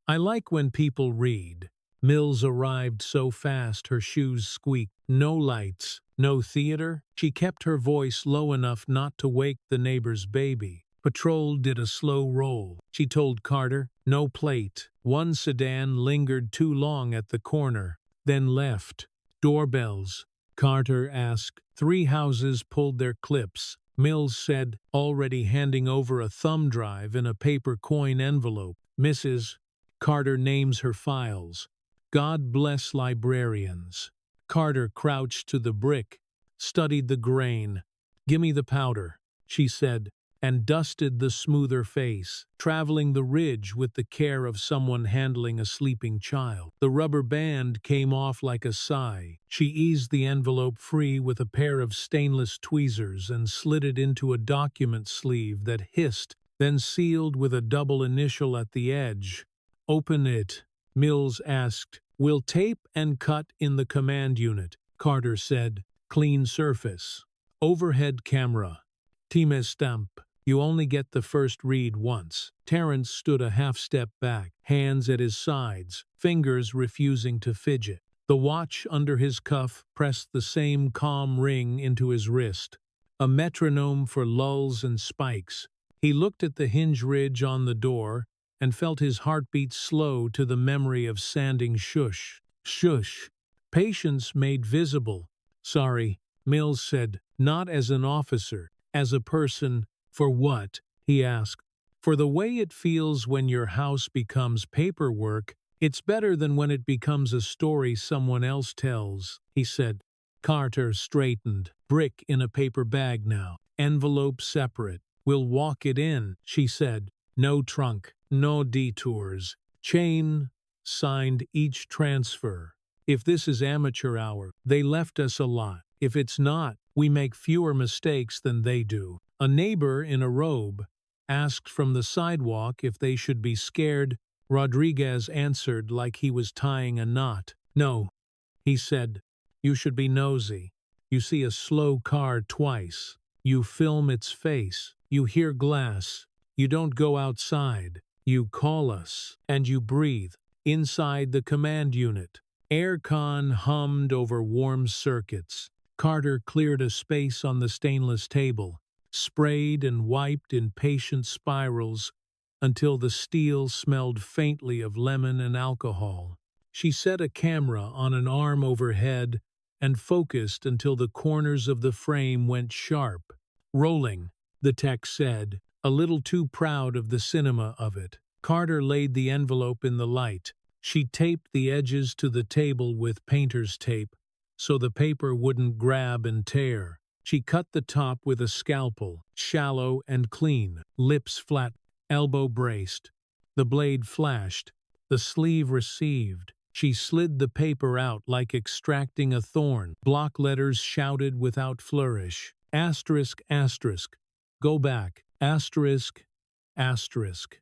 I like when people read." Mills arrived so fast her shoes squeaked. No lights, no theater. She kept her voice low enough not to wake the neighbor's baby. Patrol did a slow roll. She told Carter, no plate. One sedan lingered too long at the corner, then left. Doorbells. Carter asked. 3 houses pulled their clips. Mills said, already handing over a thumb drive in a paper coin envelope. Mrs. Carter names her files. God bless librarians. Carter crouched to the brick, studied the grain. Gimme the powder, she said, and dusted the smoother face, traveling the ridge with the care of someone handling a sleeping child. The rubber band came off like a sigh. She eased the envelope free with a pair of stainless tweezers and slid it into a document sleeve that hissed, then sealed with a double initial at the edge. Open it, Mills asked. We'll tape and cut in the command unit, Carter said. Clean surface. Overhead camera. Time stamp. You only get the first read once. Terrence stood a half step back, hands at his sides, fingers refusing to fidget. The watch under his cuff pressed the same calm ring into his wrist, a metronome for lulls and spikes. He looked at the hinge ridge on the door and felt his heartbeat slow to the memory of sanding shush. Shush. Patience made visible. Sorry, Mills said, not as an officer, as a person. For what? He asked. For the way it feels when your house becomes paperwork. It's better than when it becomes a story someone else tells, he said. Carter straightened. Brick in a paper bag now. Envelope separate. We'll walk it in, she said. No trunk, no detours. Chain signed each transfer. If this is amateur hour, they left us a lot. If it's not, we make fewer mistakes than they do. A neighbor in a robe asked from the sidewalk if they should be scared. Rodriguez answered like he was tying a knot. No, he said. You should be nosy. You see a slow car twice. You film its face. You hear glass. You don't go outside. You call us. And you breathe. Inside the command unit. Aircon hummed over warm circuits. Carter cleared a space on the stainless table, sprayed and wiped in patient spirals until the steel smelled faintly of lemon and alcohol. She set a camera on an arm overhead and focused until the corners of the frame went sharp. Rolling, the tech said, a little too proud of the cinema of it. Carter laid the envelope in the light. She taped the edges to the table with painter's tape so the paper wouldn't grab and tear. She cut the top with a scalpel, shallow and clean, lips flat, elbow braced. The blade flashed. The sleeve received. She slid the paper out like extracting a thorn. Block letters shouted without flourish. Asterisk, asterisk. Go back. Asterisk, asterisk.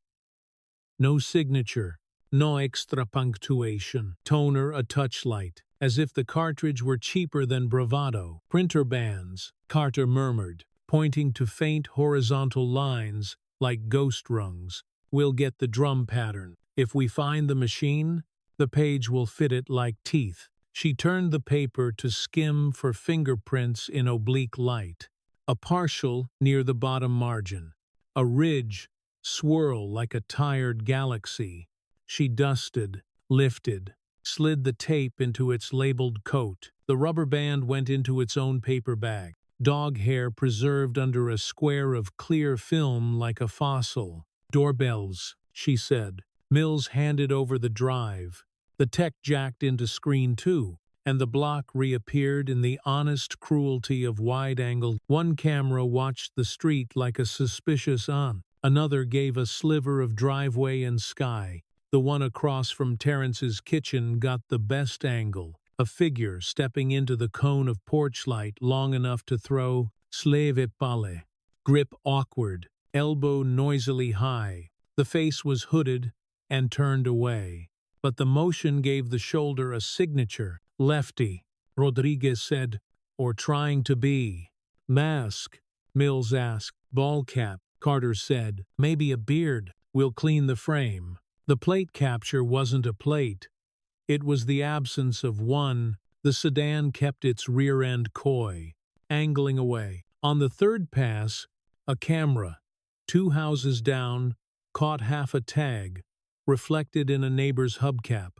No signature. No extra punctuation. Toner a touchlight. As if the cartridge were cheaper than bravado. Printer bands, Carter murmured, pointing to faint horizontal lines like ghost rungs. We'll get the drum pattern. If we find the machine, the page will fit it like teeth. She turned the paper to skim for fingerprints in oblique light. A partial near the bottom margin. A ridge, swirl like a tired galaxy. She dusted, lifted, slid the tape into its labeled coat. The rubber band went into its own paper bag. Dog hair preserved under a square of clear film like a fossil. Doorbells, she said. Mills handed over the drive. The tech jacked into screen 2, and the block reappeared in the honest cruelty of wide-angle. One camera watched the street like a suspicious aunt. Another gave a sliver of driveway and sky. The one across from Terrence's kitchen got the best angle. A figure stepping into the cone of porch light long enough to throw sleve pale. Grip awkward, elbow noisily high. The face was hooded and turned away. But the motion gave the shoulder a signature. Lefty, Rodriguez said, or trying to be. Mask, Mills asked. Ball cap, Carter said. Maybe a beard. We'll clean the frame. The plate capture wasn't a plate. It was the absence of one. The sedan kept its rear end coy, angling away. On the third pass, a camera, 2 houses down, caught half a tag, reflected in a neighbor's hubcap.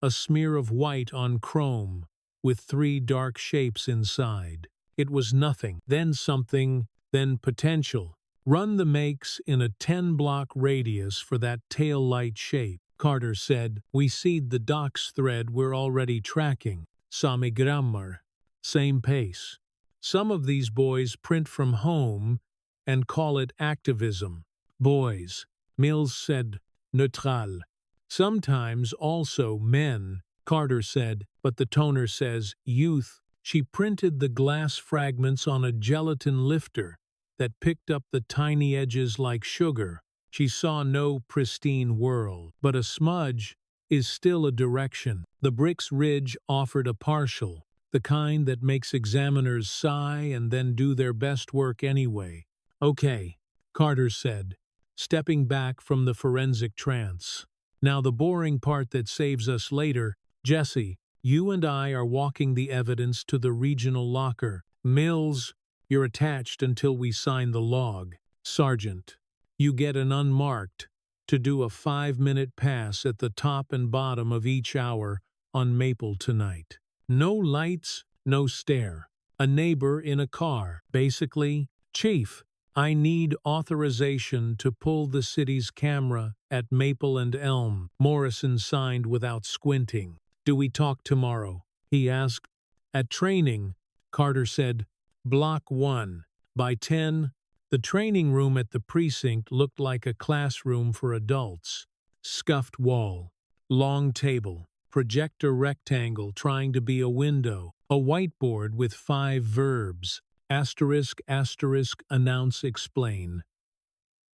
A smear of white on chrome, with 3 dark shapes inside. It was nothing, then something, then potential. Run the makes in a 10-block radius for that tail light shape. Carter said, we seed the docs thread we're already tracking. Same grammar. Same pace. Some of these boys print from home and call it activism. Boys, Mills said, neutral. Sometimes also men, Carter said, but the toner says youth. She printed the glass fragments on a gelatin lifter that picked up the tiny edges like sugar. She saw no pristine whirl, but a smudge is still a direction. The brick's ridge offered a partial, the kind that makes examiners sigh and then do their best work anyway. Okay, Carter said, stepping back from the forensic trance. Now the boring part that saves us later. Jesse, you and I are walking the evidence to the regional locker. Mills, you're attached until we sign the log. Sergeant, you get an unmarked to do a 5-minute pass at the top and bottom of each hour on Maple tonight. No lights, no stare. A neighbor in a car. Basically, Chief, I need authorization to pull the city's camera at Maple and Elm. Morrison signed without squinting. Do we talk tomorrow? He asked. At training, Carter said, Block 1. By 10, the training room at the precinct looked like a classroom for adults. Scuffed wall, long table, projector rectangle trying to be a window, a whiteboard with 5 verbs. Asterisk, asterisk, announce, explain.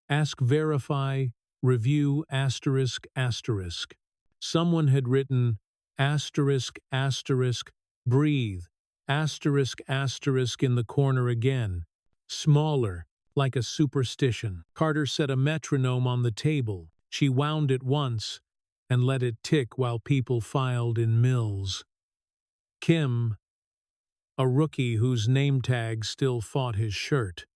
Ask, verify, review, asterisk, asterisk. Someone had written, asterisk, asterisk, breathe, asterisk, asterisk in the corner again. Smaller, like a superstition. Carter set a metronome on the table. She wound it once and let it tick while people filed in Mills. Kim, a rookie whose name tag still fought his shirt.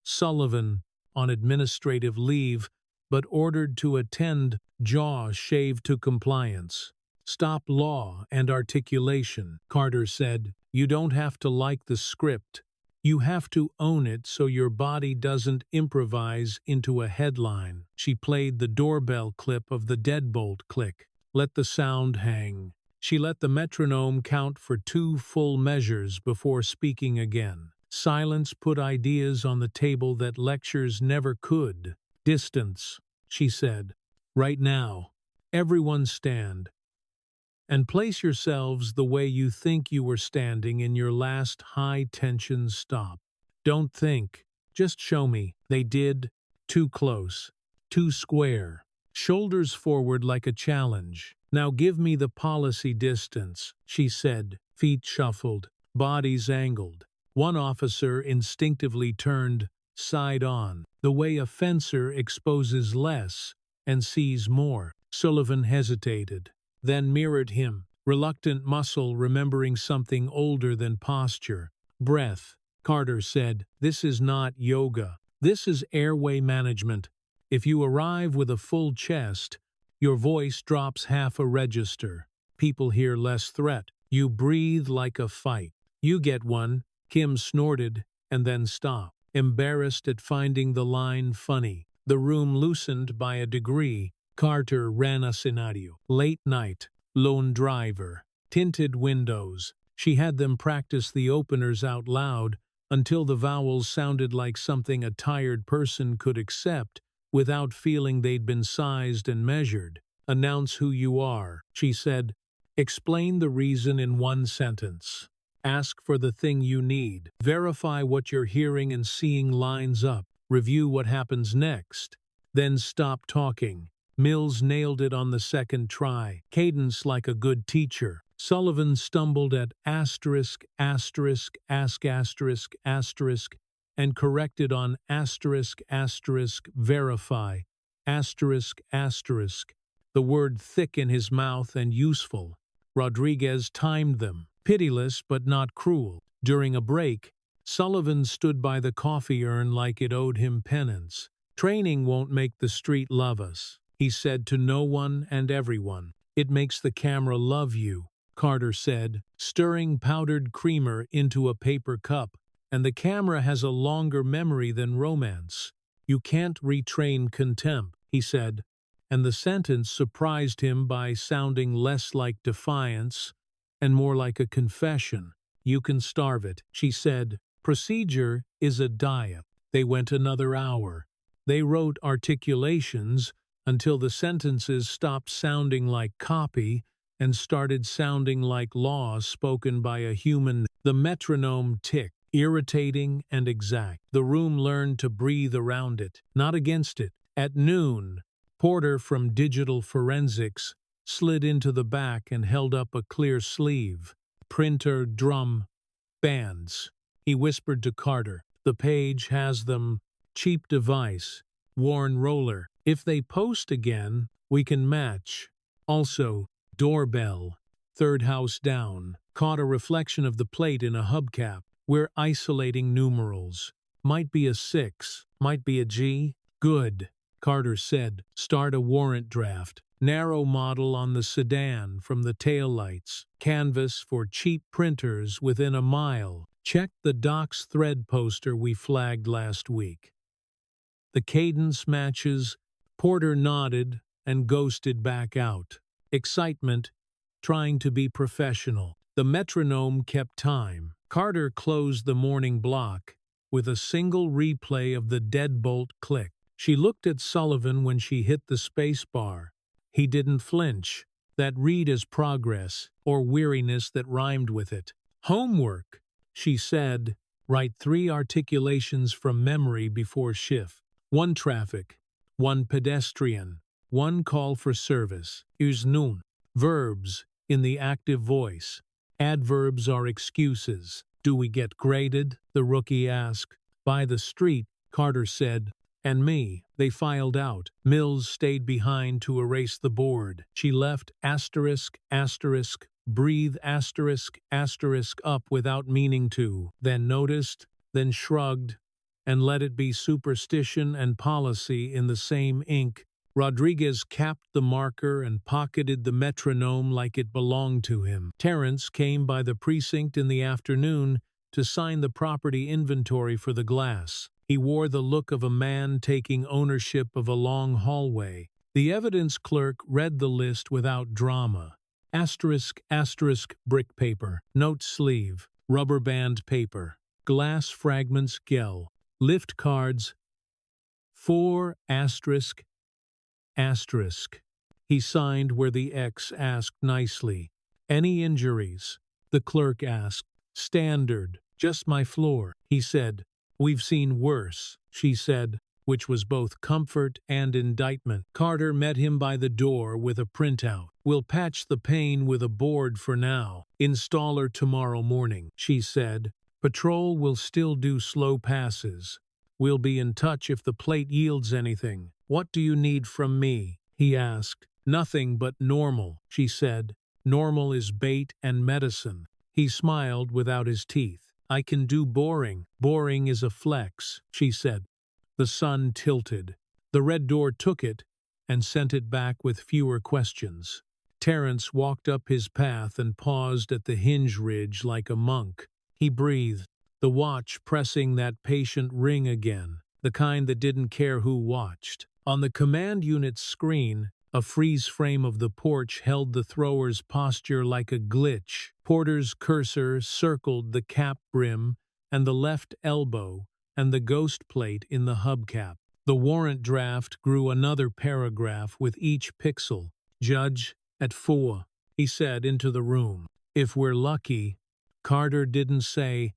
Sullivan, on administrative leave, but ordered to attend, jaw shaved to compliance. Stop law and articulation, Carter said. You don't have to like the script. You have to own it so your body doesn't improvise into a headline. She played the doorbell clip of the deadbolt click. Let the sound hang. She let the metronome count for 2 full measures before speaking again. Silence put ideas on the table that lectures never could. Distance, she said. Right now, everyone stand. And place yourselves the way you think you were standing in your last high-tension stop. Don't think, just show me. They did. Too close. Too square. Shoulders forward like a challenge. Now give me the policy distance, she said. Feet shuffled, bodies angled. One officer instinctively turned side on, the way a fencer exposes less and sees more. Sullivan hesitated, then mirrored him. reluctant muscle remembering something older than posture. Breath. Carter said, "This is not yoga. This is airway management. If you arrive with a full chest, your voice drops half a register. People hear less threat. You breathe like a fight." "You get one," Kim snorted, and then stopped, embarrassed at finding the line funny. The room loosened by a degree. Carter ran a scenario. Late night, lone driver, tinted windows. She had them practice the openers out loud until the vowels sounded like something a tired person could accept without feeling they'd been sized and measured. "Announce who you are," she said. "Explain the reason in one sentence. Ask for the thing you need. Verify what you're hearing and seeing lines up. Review what happens next. Then stop talking." Mills nailed it on the second try, cadence like a good teacher. Sullivan stumbled at asterisk, asterisk, ask asterisk, asterisk, and corrected on asterisk, asterisk, verify, asterisk, asterisk, the word thick in his mouth and useful. Rodriguez timed them, pitiless but not cruel. During a break, Sullivan stood by the coffee urn like it owed him penance. "Training won't make the street love us," he said to no one and everyone. "It makes the camera love you," Carter said, stirring powdered creamer into a paper cup. "And the camera has a longer memory than romance. You can't retrain contempt," he said, and the sentence surprised him by sounding less like defiance and more like a confession. "You can starve it," she said. "Procedure is a diet." They went another hour. They wrote articulations until the sentences stopped sounding like copy and started sounding like laws spoken by a human. The metronome ticked, irritating and exact. The room learned to breathe around it, not against it. At noon, Porter from Digital Forensics slid into the back and held up a clear sleeve. "Printer, drum, bands," he whispered to Carter. "The page has them. Cheap device, worn roller. If they post again, we can match. Also, doorbell, third house down." Caught a reflection of the plate in a hubcap. "We're isolating numerals. Might be a 6, might be a G." "Good," Carter said. "Start a warrant draft. Narrow model on the sedan from the taillights. Canvas for cheap printers within a mile. Check the Docs thread poster we flagged last week. The cadence matches." Porter nodded and ghosted back out. Excitement, trying to be professional. The metronome kept time. Carter closed the morning block with a single replay of the deadbolt click. She looked at Sullivan when she hit the space bar. He didn't flinch. That read as progress, or weariness that rhymed with it. "Homework," she said. "Write 3 articulations from memory before shift. 1 traffic, 1 pedestrian, 1 call for service. Use nun. Verbs, in the active voice. Adverbs are excuses." "Do we get graded?" the rookie asked. "By the street," Carter said. "And me." They filed out. Mills stayed behind to erase the board. She left asterisk, asterisk, breathe asterisk, asterisk up without meaning to, then noticed, then shrugged, and let it be superstition and policy in the same ink. Rodriguez capped the marker and pocketed the metronome like it belonged to him. Terrence came by the precinct in the afternoon to sign the property inventory for the glass. He wore the look of a man taking ownership of a long hallway. The evidence clerk read the list without drama. Asterisk, asterisk, brick paper, note sleeve, rubber band paper, glass fragments gel, lift cards, 4 asterisk, asterisk. He signed where the X asked nicely. "Any injuries?" the clerk asked. "Standard, just my floor," he said. "We've seen worse," she said, which was both comfort and indictment. Carter met him by the door with a printout. "We'll patch the pane with a board for now. Installer tomorrow morning," she said. "Patrol will still do slow passes. We'll be in touch if the plate yields anything." "What do you need from me?" he asked. "Nothing but normal," she said. Normal is bait and medicine. He smiled without his teeth. I can do boring. Boring is a flex, she said. The sun tilted. The red door took it and sent it back with fewer questions. Terence walked up his path and paused at the hinge ridge like a monk. He breathed, the watch pressing that patient ring again, the kind that didn't care who watched. On the command unit's screen, a freeze frame of the porch held the thrower's posture like a glitch. Porter's cursor circled the cap brim and the left elbow and the ghost plate in the hubcap. The warrant draft grew another paragraph with each pixel. Judge, at 4, he said into the room. If we're lucky. Carter didn't say,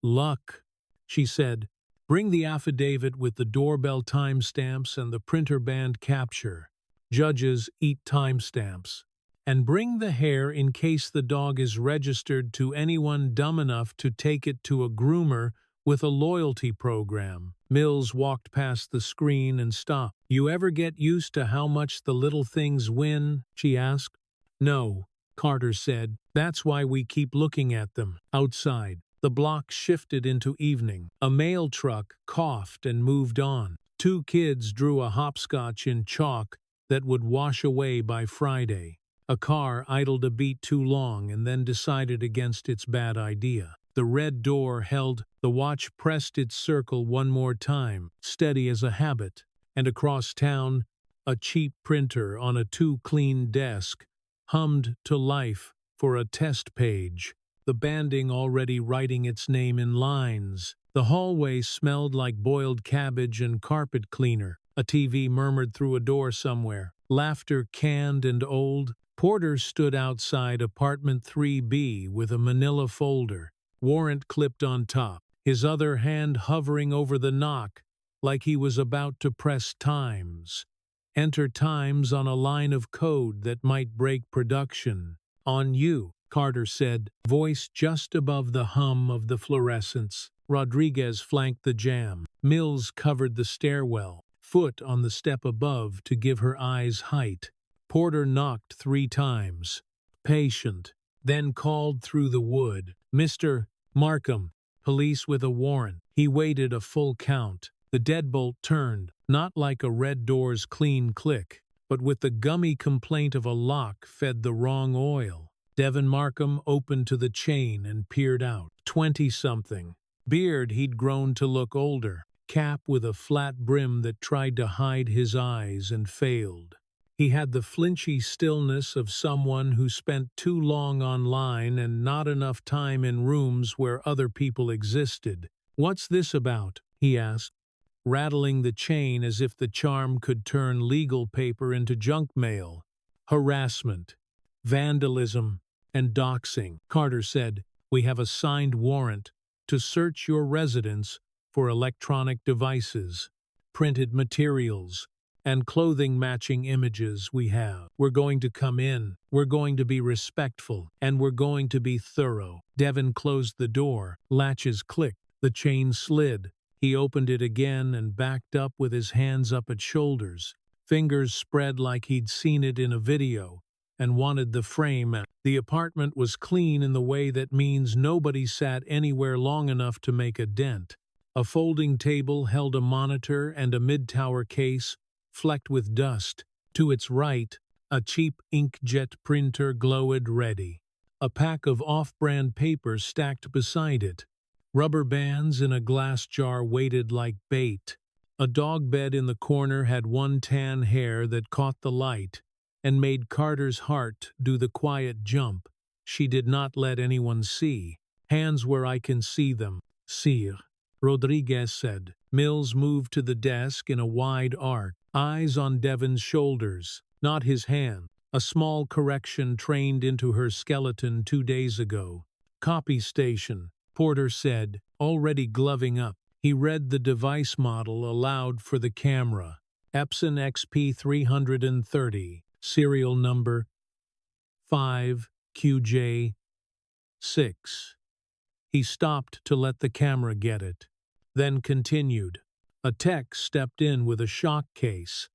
luck, she said. Bring the affidavit with the doorbell timestamps and the printer band capture. Judges eat timestamps. And bring the hair in case the dog is registered to anyone dumb enough to take it to a groomer with a loyalty program. Mills walked past the screen and stopped. You ever get used to how much the little things win? She asked. No, Carter said. That's why we keep looking at them. Outside, the block shifted into evening. A mail truck coughed and moved on. 2 kids drew a hopscotch in chalk that would wash away by Friday. A car idled a beat too long and then decided against its bad idea. The red door held, the watch pressed its circle one more time, steady as a habit, and across town, a cheap printer on a too-clean desk hummed to life for a test page, the banding already writing its name in lines. The hallway smelled like boiled cabbage and carpet cleaner. A TV murmured through a door somewhere. Laughter canned and old. Porter stood outside apartment 3B with a manila folder, warrant clipped on top, his other hand hovering over the knock like he was about to press times. Enter times on a line of code that might break production. On you, Carter said, voice just above the hum of the fluorescents. Rodriguez flanked the jam. Mills covered the stairwell, foot on the step above to give her eyes height. Porter knocked 3 times. Patient. Then called through the wood. Mr. Markham, police with a warrant. He waited a full count. The deadbolt turned, not like a red door's clean click, but with the gummy complaint of a lock fed the wrong oil. Devin Markham opened to the chain and peered out. 20-something. Beard he'd grown to look older. Cap with a flat brim that tried to hide his eyes and failed. He had the flinchy stillness of someone who spent too long online and not enough time in rooms where other people existed. What's this about? He asked, rattling the chain as if the charm could turn legal paper into junk mail. Harassment, vandalism, and doxing. Carter said, we have a signed warrant to search your residence for electronic devices, printed materials, and clothing matching images we have. We're going to come in, we're going to be respectful, and we're going to be thorough. Devin closed the door, latches clicked, the chain slid. He opened it again and backed up with his hands up at shoulders, fingers spread like he'd seen it in a video, and wanted the frame. The apartment was clean in the way that means nobody sat anywhere long enough to make a dent. A folding table held a monitor and a mid-tower case, flecked with dust. To its right, a cheap inkjet printer glowed ready. A pack of off-brand papers stacked beside it. Rubber bands in a glass jar waited like bait. A dog bed in the corner had one tan hair that caught the light and made Carter's heart do the quiet jump she did not let anyone see. Hands where I can see them, sire, Rodriguez said. Mills moved to the desk in a wide arc, eyes on Devin's shoulders, not his hand. A small correction trained into her skeleton 2 days ago. Copy station, Porter said, already gloving up. He read the device model aloud for the camera. Epson XP330, serial number 5QJ6. He stopped to let the camera get it, then continued. A tech stepped in with a shock case.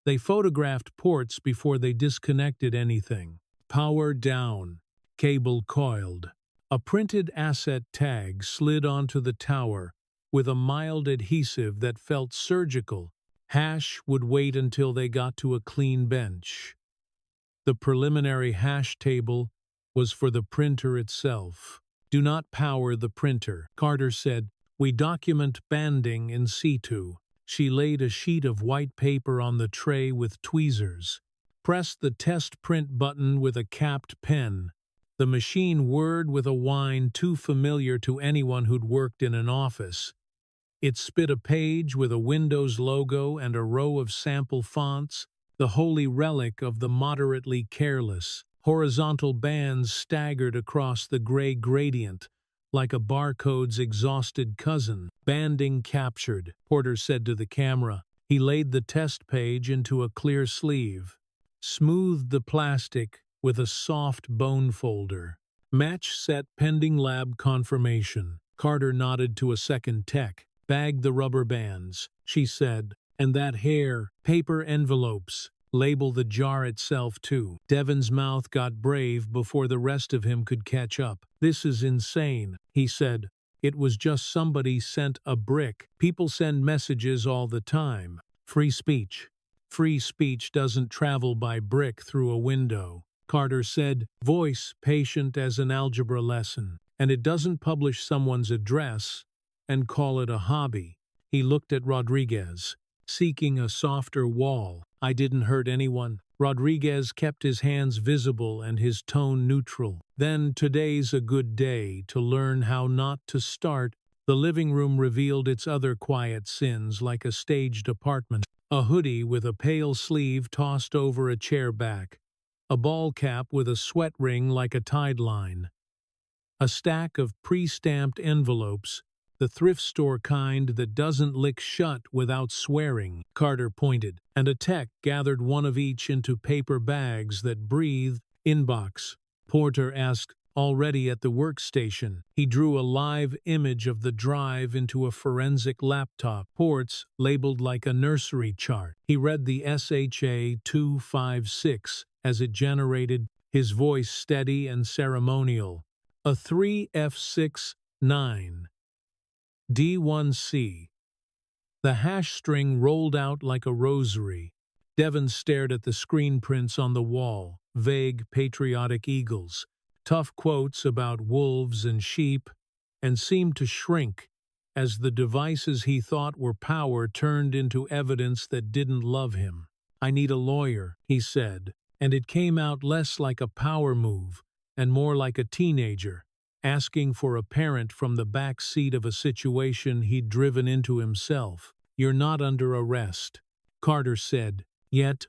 They photographed ports before they disconnected anything. Power down. Cable coiled. A printed asset tag slid onto the tower with a mild adhesive that felt surgical. Hash would wait until they got to a clean bench. The preliminary hash table was for the printer itself. Do not power the printer, Carter said. We document banding in situ. She laid a sheet of white paper on the tray with tweezers. Press the test print button with a capped pen. The machine whirred with a whine too familiar to anyone who'd worked in an office. It spit a page with a Windows logo and a row of sample fonts, the holy relic of the moderately careless. Horizontal bands staggered across the gray gradient, like a barcode's exhausted cousin. Banding captured, Porter said to the camera. He laid the test page into a clear sleeve, smoothed the plastic with a soft bone folder. Match set pending lab confirmation. Carter nodded to a second tech. Bag the rubber bands, she said, and that hair, paper envelopes. Label the jar itself too. Devon's mouth got brave before the rest of him could catch up. This is insane, he said. It was just somebody sent a brick. People send messages all the time. Free speech. Free speech doesn't travel by brick through a window, Carter said, voice patient as an algebra lesson. And it doesn't publish someone's address and call it a hobby. He looked at Rodriguez, seeking a softer wall. I didn't hurt anyone. Rodriguez kept his hands visible and his tone neutral. Then today's a good day to learn how not to start. The living room revealed its other quiet sins like a staged apartment. A hoodie with a pale sleeve tossed over a chair back. A ball cap with a sweat ring like a tide line. A stack of pre-stamped envelopes, the thrift store kind that doesn't lick shut without swearing, Carter pointed, and a tech gathered one of each into paper bags that breathed. Inbox, Porter asked, already at the workstation. He drew a live image of the drive into a forensic laptop, ports labeled like a nursery chart. He read the SHA 256 as it generated, his voice steady and ceremonial. A 3F69. D1C. The hash string rolled out like a rosary. Devon stared at the screen prints on the wall, vague patriotic eagles, tough quotes about wolves and sheep, and seemed to shrink as the devices he thought were power turned into evidence that didn't love him. I need a lawyer, he said, and it came out less like a power move and more like a teenager asking for a parent from the back seat of a situation he'd driven into himself. You're not under arrest, Carter said, yet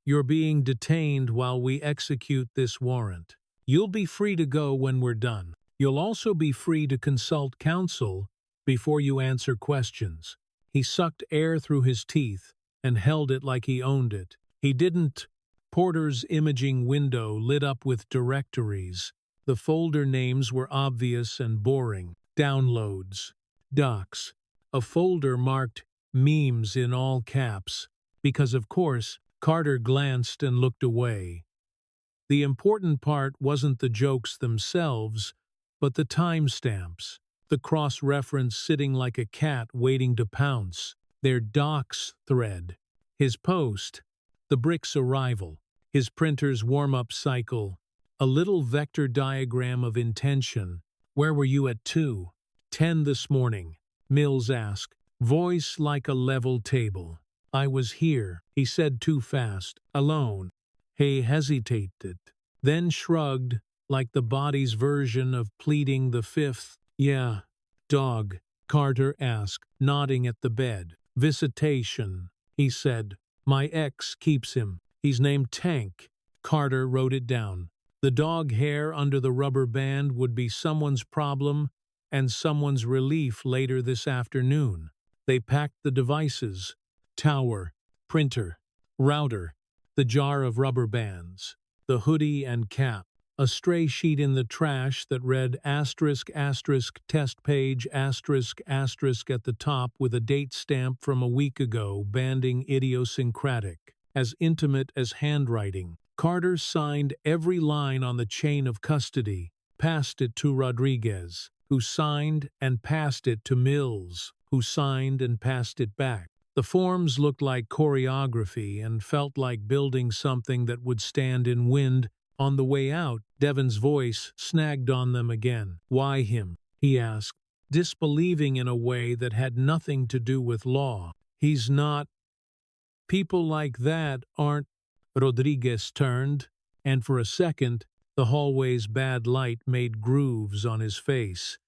you're being detained while we execute this warrant. You'll be free to go when we're done. You'll also be free to consult counsel before you answer questions. He sucked air through his teeth and held it like he owned it. He didn't. Porter's imaging window lit up with directories. The folder names were obvious and boring. Downloads. Docs. A folder marked memes in all caps. Because of course, Carter glanced and looked away. The important part wasn't the jokes themselves, but the timestamps. The cross-reference sitting like a cat waiting to pounce. Their docs thread. His post. The brick's arrival. His printer's warm-up cycle. A little vector diagram of intention. Where were you at 2:10 this morning? Mills asked, voice like a level table. I was here, he said too fast, alone. He hesitated, then shrugged, like the body's version of pleading the fifth. Yeah, dog, Carter asked, nodding at the bed. Visitation, he said. My ex keeps him. He's named Tank. Carter wrote it down. The dog hair under the rubber band would be someone's problem and someone's relief later this afternoon. They packed the devices, tower, printer, router, the jar of rubber bands, the hoodie and cap, a stray sheet in the trash that read asterisk asterisk test page asterisk asterisk at the top with a date stamp from a week ago, banding idiosyncratic, as intimate as handwriting. Carter signed every line on the chain of custody, passed it to Rodriguez, who signed and passed it to Mills, who signed and passed it back. The forms looked like choreography and felt like building something that would stand in wind. On the way out, Devon's voice snagged on them again. "Why him?" he asked, disbelieving in a way that had nothing to do with law. "He's not. People like that aren't." Rodriguez turned, and for a second, the hallway's bad light made grooves on his face.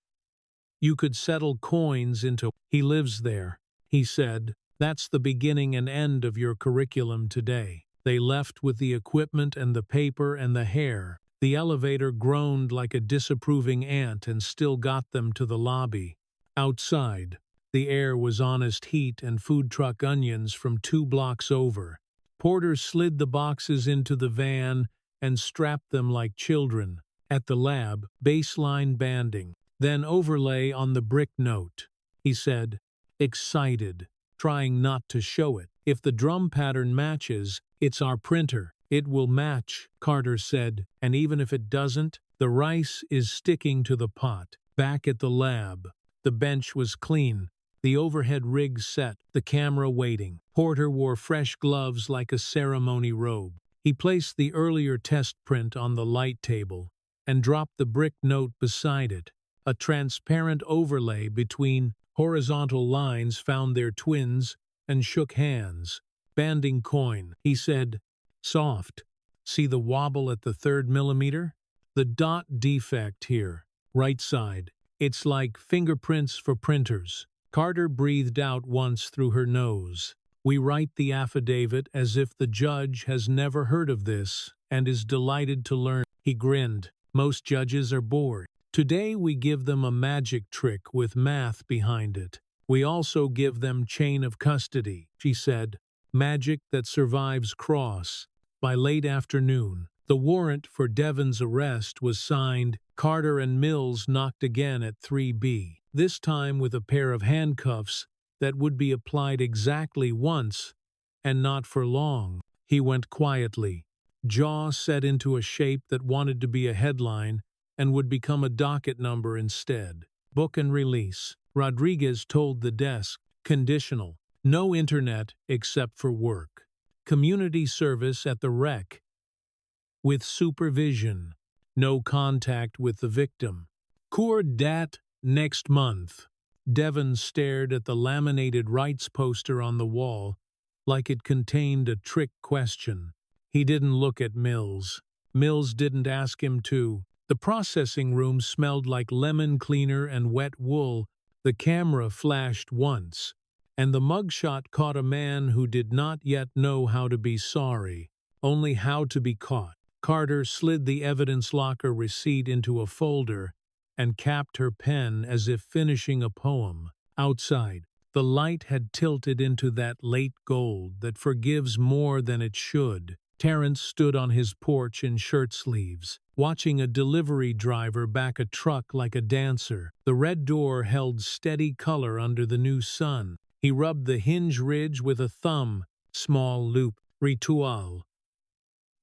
"You could settle coins into—" "He lives there," he said. "That's the beginning and end of your curriculum today." They left with the equipment and the paper and the hair. The elevator groaned like a disapproving ant and still got them to the lobby. Outside, the air was honest heat and food truck onions from 2 blocks over. Porter slid the boxes into the van and strapped them like children. At the lab, baseline banding, then overlay on the brick note, he said, excited, trying not to show it. "If the drum pattern matches, it's our printer." "It will match," Carter said, "and even if it doesn't, the rice is sticking to the pot." Back at the lab, the bench was clean, the overhead rig set, the camera waiting. Porter wore fresh gloves like a ceremony robe. He placed the earlier test print on the light table and dropped the brick note beside it. A transparent overlay between horizontal lines found their twins and shook hands. "Banding coin," he said. "Soft. See the wobble at the 3rd millimeter? The dot defect here, right side. It's like fingerprints for printers." Carter breathed out once through her nose. "We write the affidavit as if the judge has never heard of this and is delighted to learn." He grinned. "Most judges are bored. Today we give them a magic trick with math behind it. We also give them chain of custody," she said. "Magic that survives cross." By late afternoon, the warrant for Devon's arrest was signed. Carter and Mills knocked again at 3B, this time with a pair of handcuffs that would be applied exactly once, and not for long. He went quietly, jaw set into a shape that wanted to be a headline and would become a docket number instead. "Book and release," Rodriguez told the desk. "Conditional. No internet except for work. Community service at the wreck with supervision. No contact with the victim. Cour date next month." Devon stared at the laminated rights poster on the wall like it contained a trick question. He didn't look at Mills. Mills didn't ask him to. The processing room smelled like lemon cleaner and wet wool. The camera flashed once, and the mugshot caught a man who did not yet know how to be sorry, only how to be caught. Carter slid the evidence locker receipt into a folder and capped her pen as if finishing a poem. Outside, the light had tilted into that late gold that forgives more than it should. Terrence stood on his porch in shirt sleeves, watching a delivery driver back a truck like a dancer. The red door held steady color under the new sun. He rubbed the hinge ridge with a thumb, small loop, ritual.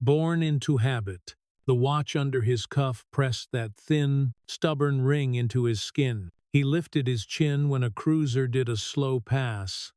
Born into habit. The watch under his cuff pressed that thin, stubborn ring into his skin. He lifted his chin when a cruiser did a slow pass,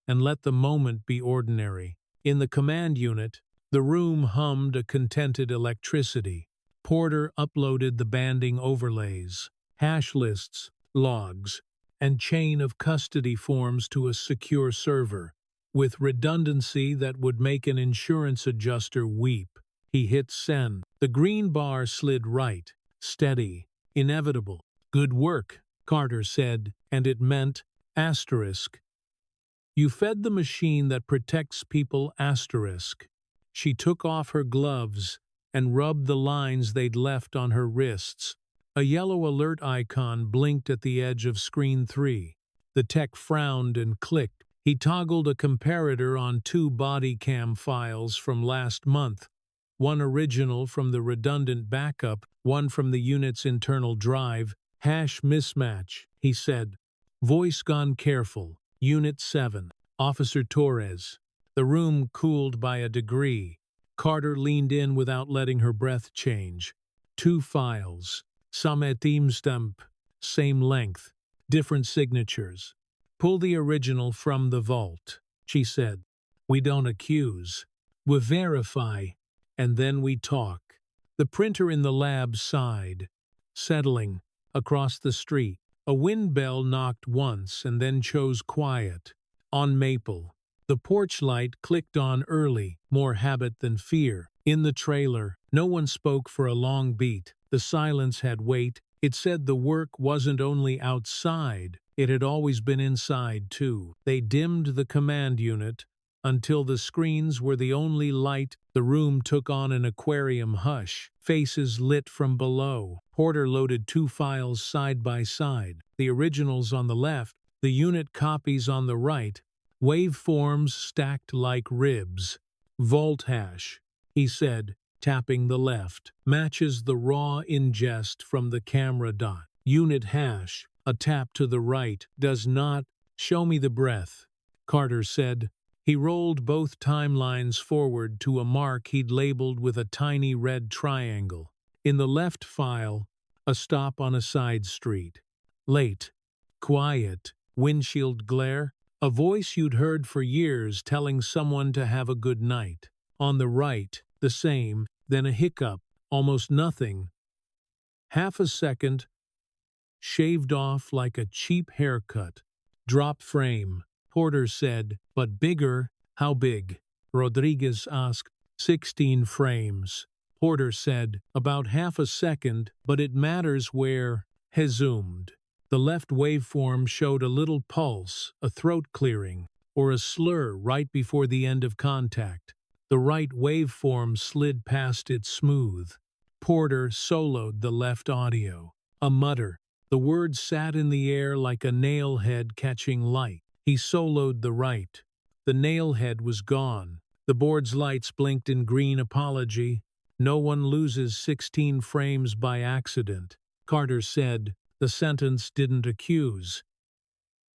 and let the moment be ordinary. In the command unit, the room hummed a contented electricity. Porter uploaded the banding overlays, hash lists, logs, and chain of custody forms to a secure server, with redundancy that would make an insurance adjuster weep. He hit send. The green bar slid right, steady, inevitable. "Good work," Carter said, and it meant asterisk. "You fed the machine that protects people asterisk." She took off her gloves and rubbed the lines they'd left on her wrists. A yellow alert icon blinked at the edge of screen 3. The tech frowned and clicked. He toggled a comparator on 2 body cam files from last month, one original from the redundant backup, one from the unit's internal drive. "Hash mismatch," he said. "Voice gone careful. Unit 7. Officer Torres." The room cooled by a degree. Carter leaned in without letting her breath change. 2 files. Same stamp. Same length. Different signatures. Pull the original from the vault, she said. We don't accuse. We verify. And then we talk. The printer in the lab sighed, settling across the street. A wind bell knocked once and then chose quiet. On Maple. The porch light clicked on early, more habit than fear. In the trailer, no one spoke for a long beat. The silence had weight. It said the work wasn't only outside, it had always been inside too. They dimmed the command unit until the screens were the only light. The room took on an aquarium hush. Faces lit from below. Porter loaded 2 files side by side, the originals on the left, the unit copies on the right, waveforms stacked like ribs. Vault hash, he said, tapping the left, matches the raw ingest from the camera dot. Unit hash, a tap to the right, does not. Show me the breath, Carter said. He rolled both timelines forward to a mark he'd labeled with a tiny red triangle. In the left file, a stop on a side street. Late. Quiet. Windshield glare. A voice you'd heard for years telling someone to have a good night. On the right, the same, then a hiccup. Almost nothing. Half a second. Shaved off like a cheap haircut. Drop frame. Porter said, but bigger. How big? Rodriguez asked. 16 frames. Porter said, about half a second, but it matters where. He zoomed. The left waveform showed a little pulse, a throat clearing, or a slur right before the end of contact. The right waveform slid past it smooth. Porter soloed the left audio. A mutter. The words sat in the air like a nail head catching light. He soloed the right. The nail head was gone. The board's lights blinked in green apology. No one loses 16 frames by accident, Carter said. The sentence didn't accuse.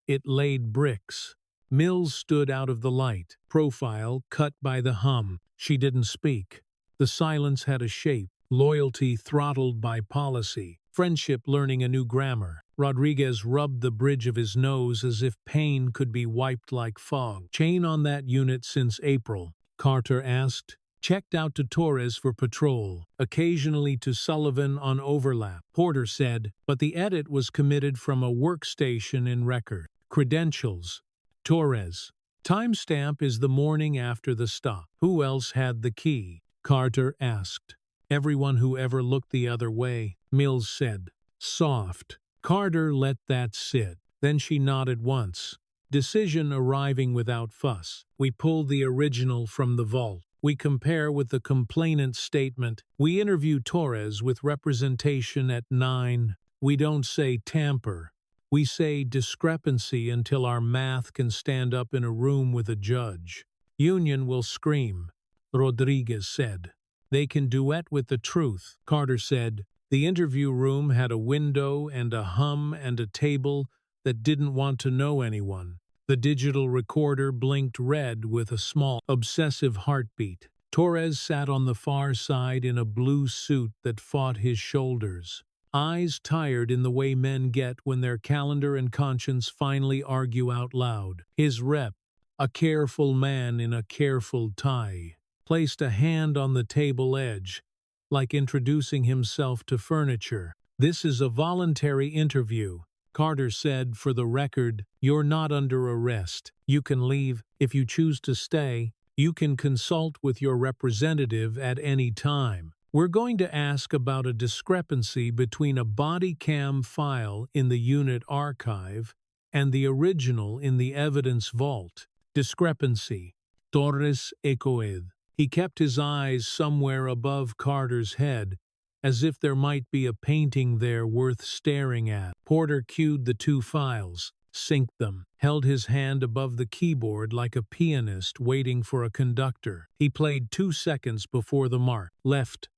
It laid bricks. Mills stood out of the light, profile cut by the hum. She didn't speak. The silence had a shape, loyalty throttled by policy, friendship learning a new grammar. Rodriguez rubbed the bridge of his nose as if pain could be wiped like fog. Chain on that unit since April, Carter asked. Checked out to Torres for patrol, occasionally to Sullivan on overlap, Porter said, but the edit was committed from a workstation in record. Credentials. Torres. Timestamp is the morning after the stop. Who else had the key? Carter asked. Everyone who ever looked the other way, Mills said. Soft. Carter let that sit. Then she nodded once. Decision arriving without fuss. We pull the original from the vault. We compare with the complainant's statement. We interview Torres with representation at 9. We don't say tamper. We say discrepancy until our math can stand up in a room with a judge. Union will scream, Rodriguez said. They can duet with the truth, Carter said. The interview room had a window and a hum and a table that didn't want to know anyone. The digital recorder blinked red with a small, obsessive heartbeat. Torres sat on the far side in a blue suit that fought his shoulders. Eyes tired in the way men get when their calendar and conscience finally argue out loud. His rep, a careful man in a careful tie, placed a hand on the table edge, like introducing himself to furniture. This is a voluntary interview, Carter said. For the record, you're not under arrest. You can leave. If you choose to stay, you can consult with your representative at any time. We're going to ask about a discrepancy between a body cam file in the unit archive and the original in the evidence vault. Discrepancy. Torres echoed. He kept his eyes somewhere above Carter's head, as if there might be a painting there worth staring at. Porter cued the 2 files, synced them, held his hand above the keyboard like a pianist waiting for a conductor. He played 2 seconds before the mark. Left.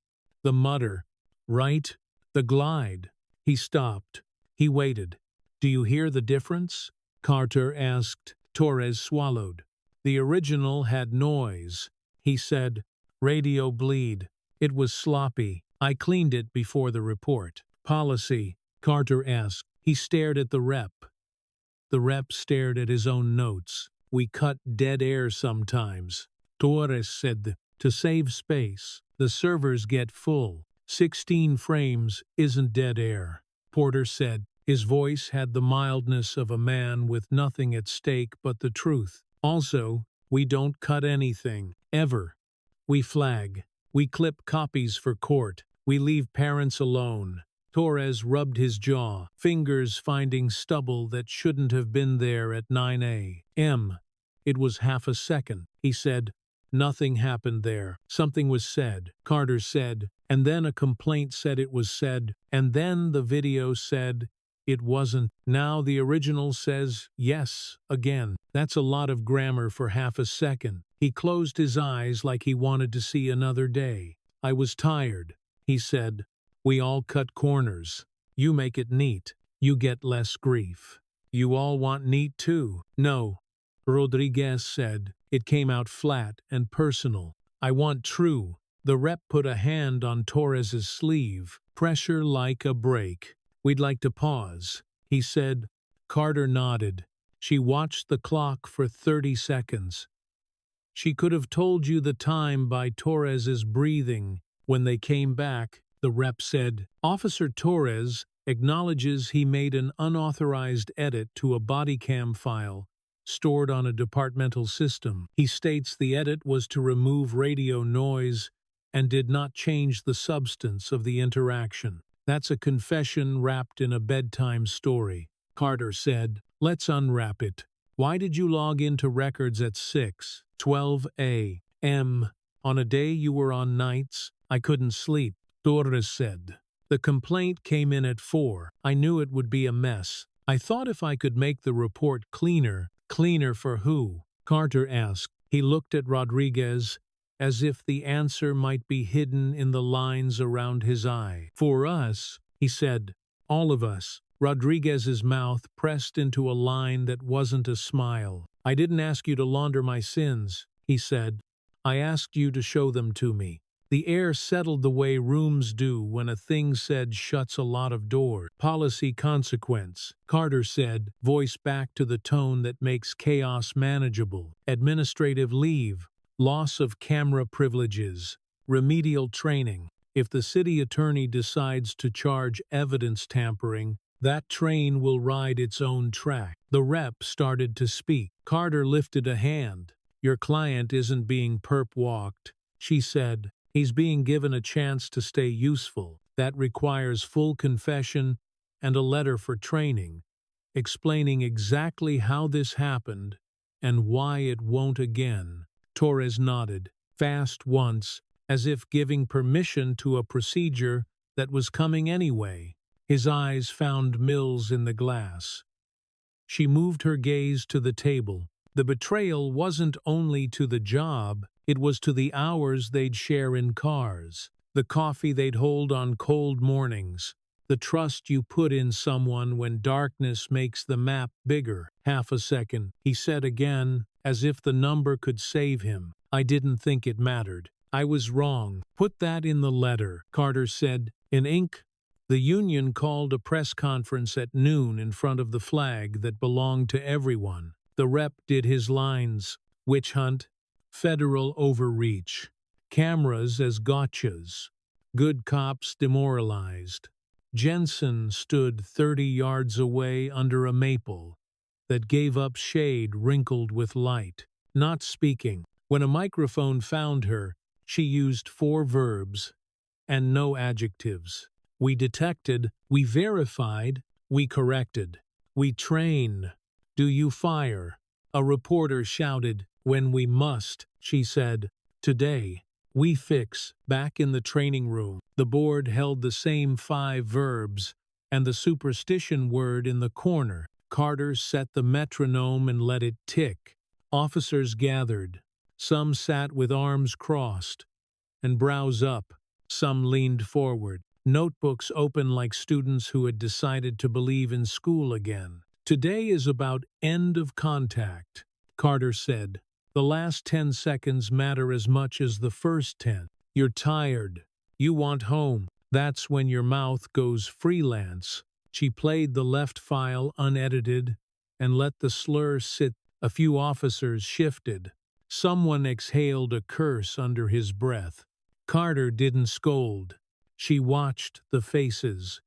The mutter. Right. The glide. He stopped. He waited. Do you hear the difference? Carter asked. Torres swallowed. The original had noise, he said. Radio bleed. It was sloppy. I cleaned it before the report. Policy, Carter asked. He stared at the rep. The rep stared at his own notes. We cut dead air sometimes. Torres said, to save space. The servers get full. 16 frames isn't dead air. Porter said. His voice had the mildness of a man with nothing at stake but the truth. Also, we don't cut anything, ever. We flag. We clip copies for court. We leave parents alone. Torres rubbed his jaw, fingers finding stubble that shouldn't have been there at 9 a.m. It was half a second. He said, nothing happened there. Something was said, Carter said, and then a complaint said it was said, and then the video said it wasn't. Now the original says yes, again. That's a lot of grammar for half a second. He closed his eyes like he wanted to see another day. I was tired, he said. We all cut corners. You make it neat. You get less grief. You all want neat too. No, Rodriguez said. It came out flat and personal. I want true. The rep put a hand on Torres's sleeve, pressure like a brake. We'd like to pause, he said. Carter nodded. She watched the clock for 30 seconds. She could have told you the time by Torres's breathing. When they came back, the rep said, Officer Torres acknowledges he made an unauthorized edit to a body cam file stored on a departmental system. He states the edit was to remove radio noise and did not change the substance of the interaction. That's a confession wrapped in a bedtime story. Carter said, let's unwrap it. Why did you log into records at 6:12 a.m. on a day you were on nights? I couldn't sleep, Torres said. The complaint came in at 4. I knew it would be a mess. I thought if I could make the report cleaner. Cleaner for who? Carter asked. He looked at Rodriguez as if the answer might be hidden in the lines around his eye. For us, he said. All of us. Rodriguez's mouth pressed into a line that wasn't a smile. I didn't ask you to launder my sins, he said. I asked you to show them to me. The air settled the way rooms do when a thing said shuts a lot of doors. Policy consequence, Carter said, voice back to the tone that makes chaos manageable. Administrative leave, loss of camera privileges, remedial training. If the city attorney decides to charge evidence tampering, that train will ride its own track. The rep started to speak. Carter lifted a hand. Your client isn't being perp-walked, she said. He's being given a chance to stay useful. That requires full confession and a letter for training, explaining exactly how this happened and why it won't again. Torres nodded, fast once, as if giving permission to a procedure that was coming anyway. His eyes found Mills in the glass. She moved her gaze to the table. The betrayal wasn't only to the job, it was to the hours they'd share in cars, the coffee they'd hold on cold mornings, the trust you put in someone when darkness makes the map bigger. Half a second, he said again, as if the number could save him. I didn't think it mattered. I was wrong. Put that in the letter, Carter said, in ink. The union called a press conference at noon in front of the flag that belonged to everyone. The rep did his lines. Witch hunt. Federal overreach. Cameras as gotchas. Good cops demoralized. Jensen stood 30 yards away under a maple that gave up shade wrinkled with light, not speaking. When a microphone found her, she used 4 verbs and no adjectives. We detected, we verified, we corrected. We train. Do you fire? A reporter shouted. When we must, she said. Today, we fix. Back in the training room, the board held the same 5 verbs and the superstition word in the corner. Carter set the metronome and let it tick. Officers gathered. Some sat with arms crossed and brows up. Some leaned forward, notebooks open like students who had decided to believe in school again. Today is about end of contact, Carter said. The last 10 seconds matter as much as the first 10. You're tired. You want home. That's when your mouth goes freelance. She played the left file unedited and let the slur sit. A few officers shifted. Someone exhaled a curse under his breath. Carter didn't scold. She watched the faces,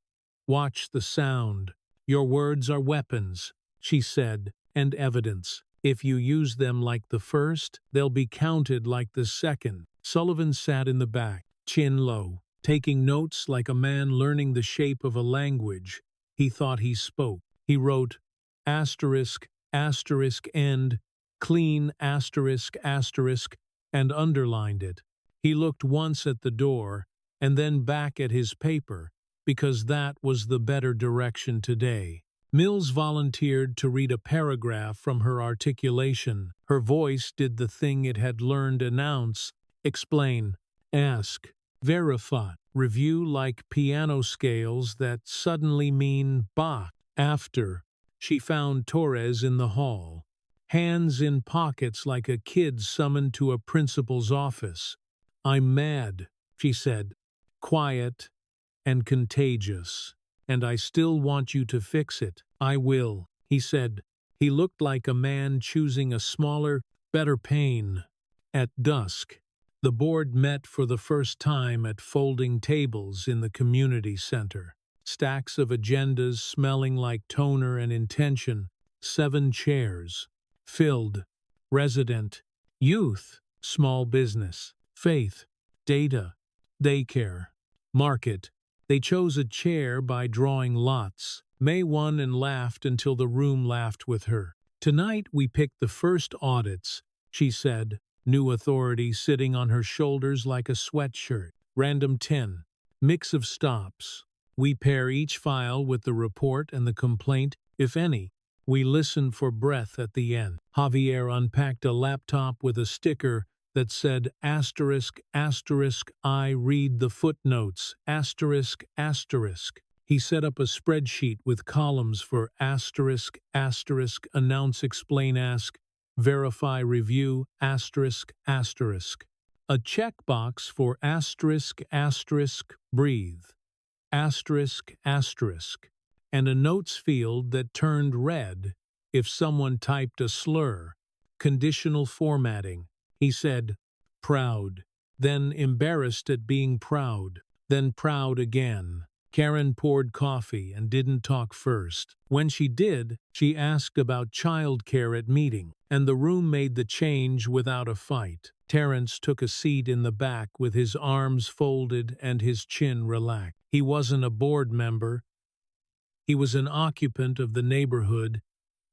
watched the sound. Your words are weapons, she said, and evidence. If you use them like the first, they'll be counted like the second. Sullivan sat in the back, chin low, taking notes like a man learning the shape of a language. He thought he spoke. He wrote, asterisk, asterisk, end, clean, asterisk, asterisk, and underlined it. He looked once at the door and then back at his paper, because that was the better direction today. Mills volunteered to read a paragraph from her articulation. Her voice did the thing it had learned: announce, explain, ask, verify, review, like piano scales that suddenly mean Bach. After, she found Torres in the hall, hands in pockets like a kid summoned to a principal's office. I'm mad, she said, quiet and contagious, and I still want you to fix it. I will, he said. He looked like a man choosing a smaller, better pain. At dusk, the board met for the first time at folding tables in the community center. Stacks of agendas smelling like toner and intention, 7 chairs, filled, resident, youth, small business, faith, data, daycare, market. They chose a chair by drawing lots. May won and laughed until the room laughed with her. Tonight we picked the first audits, she said, new authority sitting on her shoulders like a sweatshirt. Random 10. Mix of stops. We pair each file with the report and the complaint, if any. We listen for breath at the end. Javier unpacked a laptop with a sticker that said asterisk, asterisk, I read the footnotes, asterisk, asterisk. He set up a spreadsheet with columns for asterisk, asterisk, announce, explain, ask, verify, review, asterisk, asterisk. A checkbox for asterisk, asterisk, breathe, asterisk, asterisk, and a notes field that turned red if someone typed a slur. Conditional formatting. He said, proud, then embarrassed at being proud, then proud again. Karen poured coffee and didn't talk first. When she did, she asked about childcare at meeting, and the room made the change without a fight. Terence took a seat in the back with his arms folded and his chin relaxed. He wasn't a board member. He was an occupant of the neighborhood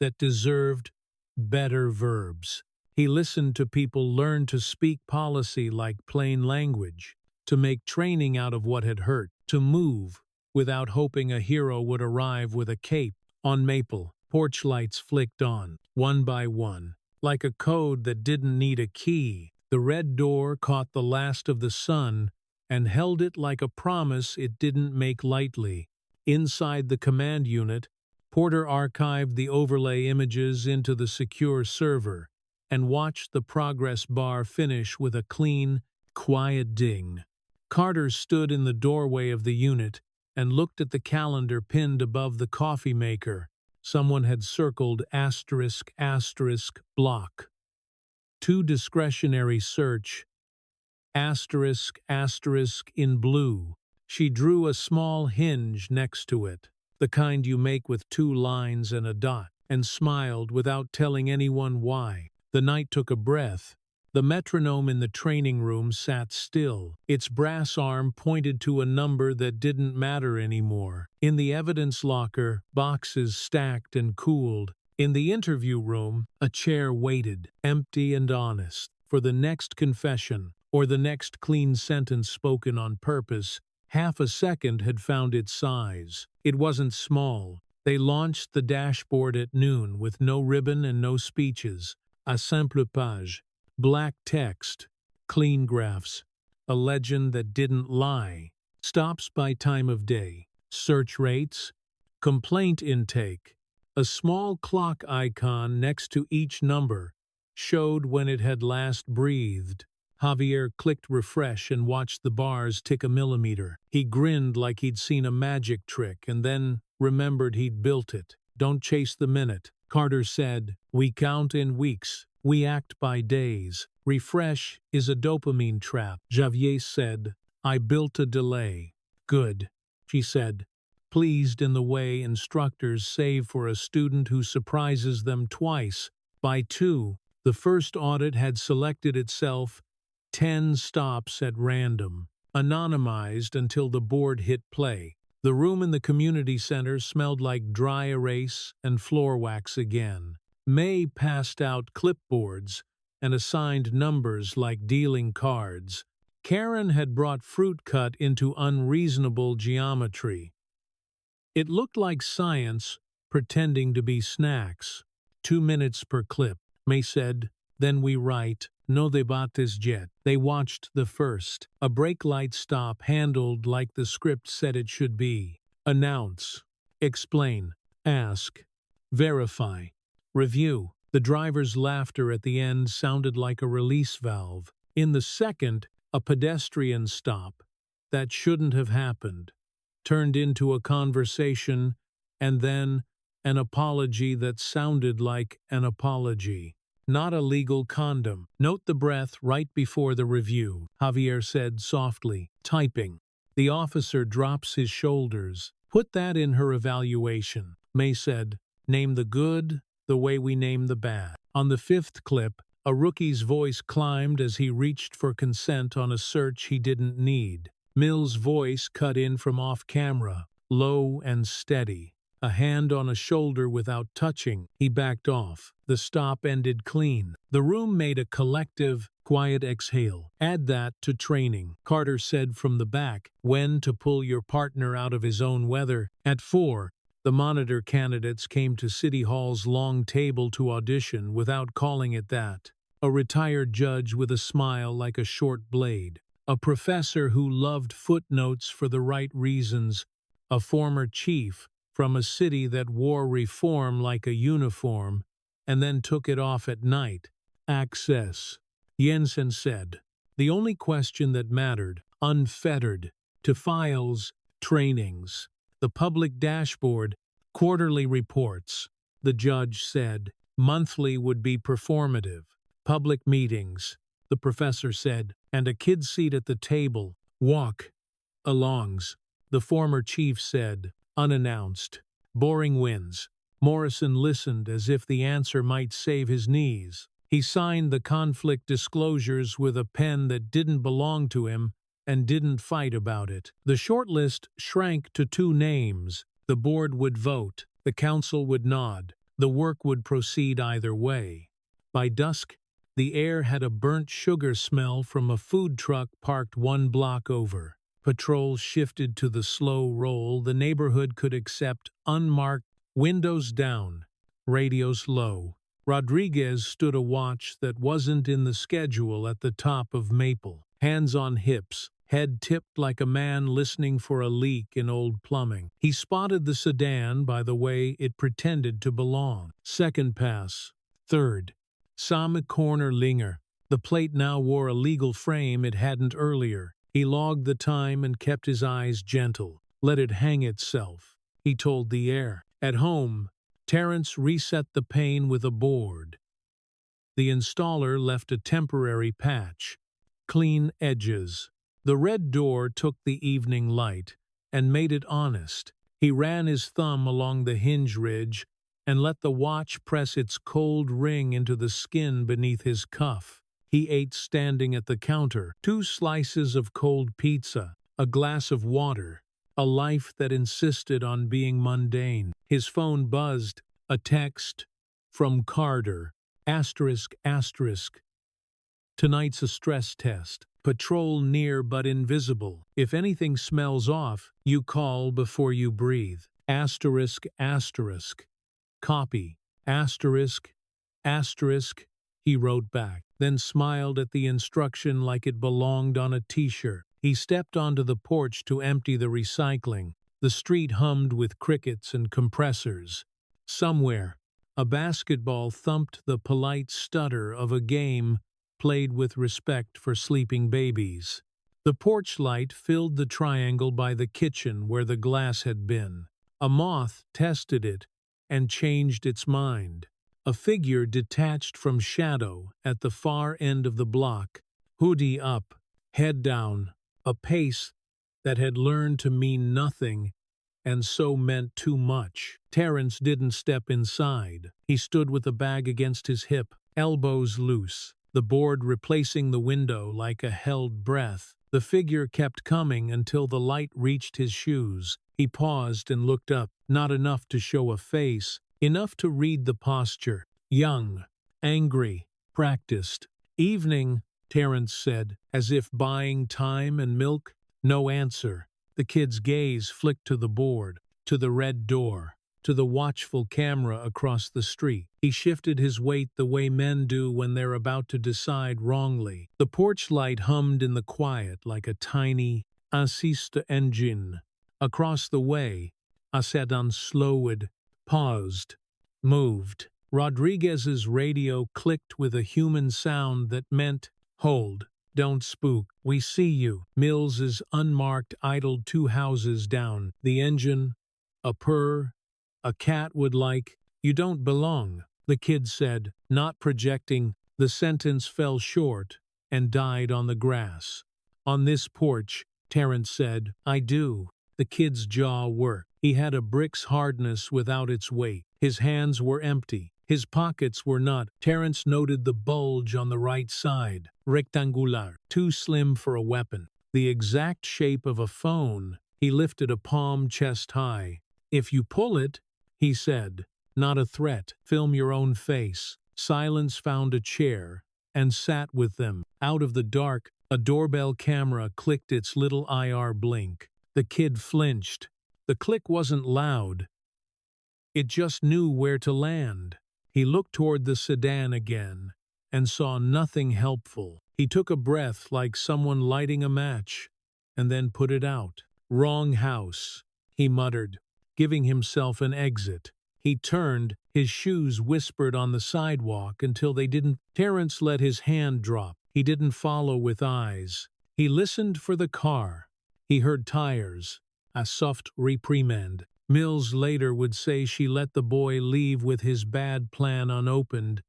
that deserved better verbs. He listened to people learn to speak policy like plain language, to make training out of what had hurt, to move without hoping a hero would arrive with a cape. On Maple, porch lights flicked on, one by one, like a code that didn't need a key. The red door caught the last of the sun and held it like a promise it didn't make lightly. Inside the command unit, Porter archived the overlay images into the secure server and watched the progress bar finish with a clean, quiet ding. Carter stood in the doorway of the unit and looked at the calendar pinned above the coffee maker. Someone had circled asterisk, asterisk, block. To discretionary search, asterisk, asterisk in blue. She drew a small hinge next to it, the kind you make with 2 lines and a dot, and smiled without telling anyone why. The night took a breath. The metronome in the training room sat still. Its brass arm pointed to a number that didn't matter anymore. In the evidence locker, boxes stacked and cooled. In the interview room, a chair waited, empty and honest, for the next confession or the next clean sentence spoken on purpose. Half a second had found its size. It wasn't small. They launched the dashboard at noon with no ribbon and no speeches. A simple page. Black text, clean graphs, a legend that didn't lie, stops by time of day, search rates, complaint intake, a small clock icon next to each number, showed when it had last breathed. Javier clicked refresh and watched the bars tick a millimeter. He grinned like he'd seen a magic trick and then remembered he'd built it. Don't chase the minute, Carter said. We count in weeks. We act by days. Refresh is a dopamine trap, Javier said. I built a delay. Good, she said, pleased in the way instructors save for a student who surprises them twice. By 2, the first audit had selected itself 10 stops at random, anonymized until the board hit play. The room in the community center smelled like dry erase and floor wax again. May passed out clipboards and assigned numbers like dealing cards. Karen had brought fruit cut into unreasonable geometry. It looked like science pretending to be snacks. 2 minutes per clip, May said. Then we write, no debates yet. They watched the first. A brake light stop handled like the script said it should be. Announce. Explain. Ask. Verify. Review. The driver's laughter at the end sounded like a release valve. In the second, a pedestrian stop that shouldn't have happened turned into a conversation and then an apology that sounded like an apology. Not a legal condom. Note the breath right before the review, Javier said softly, typing. The officer drops his shoulders. Put that in her evaluation, May said. Name the good the way we name the bad. On the 5th clip, a rookie's voice climbed as he reached for consent on a search he didn't need. Mill's voice cut in from off-camera, low and steady. A hand on a shoulder without touching, he backed off. The stop ended clean. The room made a collective, quiet exhale. Add that to training, Carter said from the back, when to pull your partner out of his own weather. At 4, the monitor candidates came to City Hall's long table to audition without calling it that. A retired judge with a smile like a short blade. A professor who loved footnotes for the right reasons. A former chief from a city that wore reform like a uniform and then took it off at night. Access, Jensen said. The only question that mattered, unfettered, to files, trainings, the public dashboard, quarterly reports. The judge said monthly would be performative. Public meetings, the professor said, and a kid's seat at the table. Walk alongs, the former chief said, unannounced. Boring wins. Morrison listened as if the answer might save his knees. He signed the conflict disclosures with a pen that didn't belong to him and didn't fight about it. The shortlist shrank to 2 names. The board would vote. The council would nod. The work would proceed either way. By dusk, the air had a burnt sugar smell from a food truck parked 1 block over. Patrol shifted to the slow roll the neighborhood could accept, unmarked, windows down, radios low. Rodriguez stood a watch that wasn't in the schedule at the top of Maple. Hands on hips, head tipped like a man listening for a leak in old plumbing. He spotted the sedan by the way it pretended to belong. Second pass. Third. Same corner Linger. The plate now wore a legal frame it hadn't earlier. He logged the time and kept his eyes gentle. Let it hang itself, he told the air. At home, Terrence reset the pane with a board. The installer left a temporary patch. Clean edges. The red door took the evening light and made it honest. He ran his thumb along the hinge ridge and let the watch press its cold ring into the skin beneath his cuff. He ate standing at the counter, 2 slices of cold pizza, a glass of water, a life that insisted on being mundane. His phone buzzed, a text from Carter, asterisk, asterisk. Tonight's a stress test. Patrol near but invisible. If anything smells off, you call before you breathe. Asterisk, asterisk. Copy, asterisk, asterisk, he wrote back, then smiled at the instruction like it belonged on a t-shirt. He stepped onto the porch to empty the recycling. The street hummed with crickets and compressors. Somewhere, A basketball thumped the polite stutter of a game played with respect for sleeping babies. The porch light filled the triangle by the kitchen where the glass had been. A moth tested it and changed its mind. A figure detached from shadow at the far end of the block, hoodie up, head down, a pace that had learned to mean nothing and so meant too much. Terence didn't step inside. He stood with a bag against his hip, elbows loose, the board replacing the window like a held breath. The figure kept coming until the light reached his shoes. He paused and looked up, not enough to show a face, enough to read the posture. Young, angry, practiced. Evening, Terence said, as if buying time and milk. No answer. The kid's gaze flicked to the board, to the red door, to the watchful camera across the street. He shifted his weight the way men do when they're about to decide wrongly. The porch light hummed in the quiet like a tiny assist engine. Across the way, a sedan slowed, paused, moved. Rodriguez's radio clicked with a human sound that meant, "Hold. Don't spook. We see you." Mills's unmarked idled 2 houses down. The engine, a purr, a cat would like. "You don't belong," the kid said, not projecting. The sentence fell short and died on the grass. "On this porch," Terence said. "I do." The kid's jaw worked. He had a brick's hardness without its weight. His hands were empty. His pockets were not. Terence noted the bulge on the right side, rectangular, too slim for a weapon, the exact shape of a phone. He lifted a palm chest high. "If you pull it," he said, not a threat, "film your own face." Silence found a chair and sat with them. Out of the dark, a doorbell camera clicked its little IR blink. The kid flinched. The click wasn't loud. It just knew where to land. He looked toward the sedan again and saw nothing helpful. He took a breath like someone lighting a match and then put it out. "Wrong house," he muttered, giving himself an exit. He turned, his shoes whispered on the sidewalk until they didn't. Terence let his hand drop. He didn't follow with eyes. He listened for the car. He heard tires, a soft reprimand. Mills later would say she let the boy leave with his bad plan unopened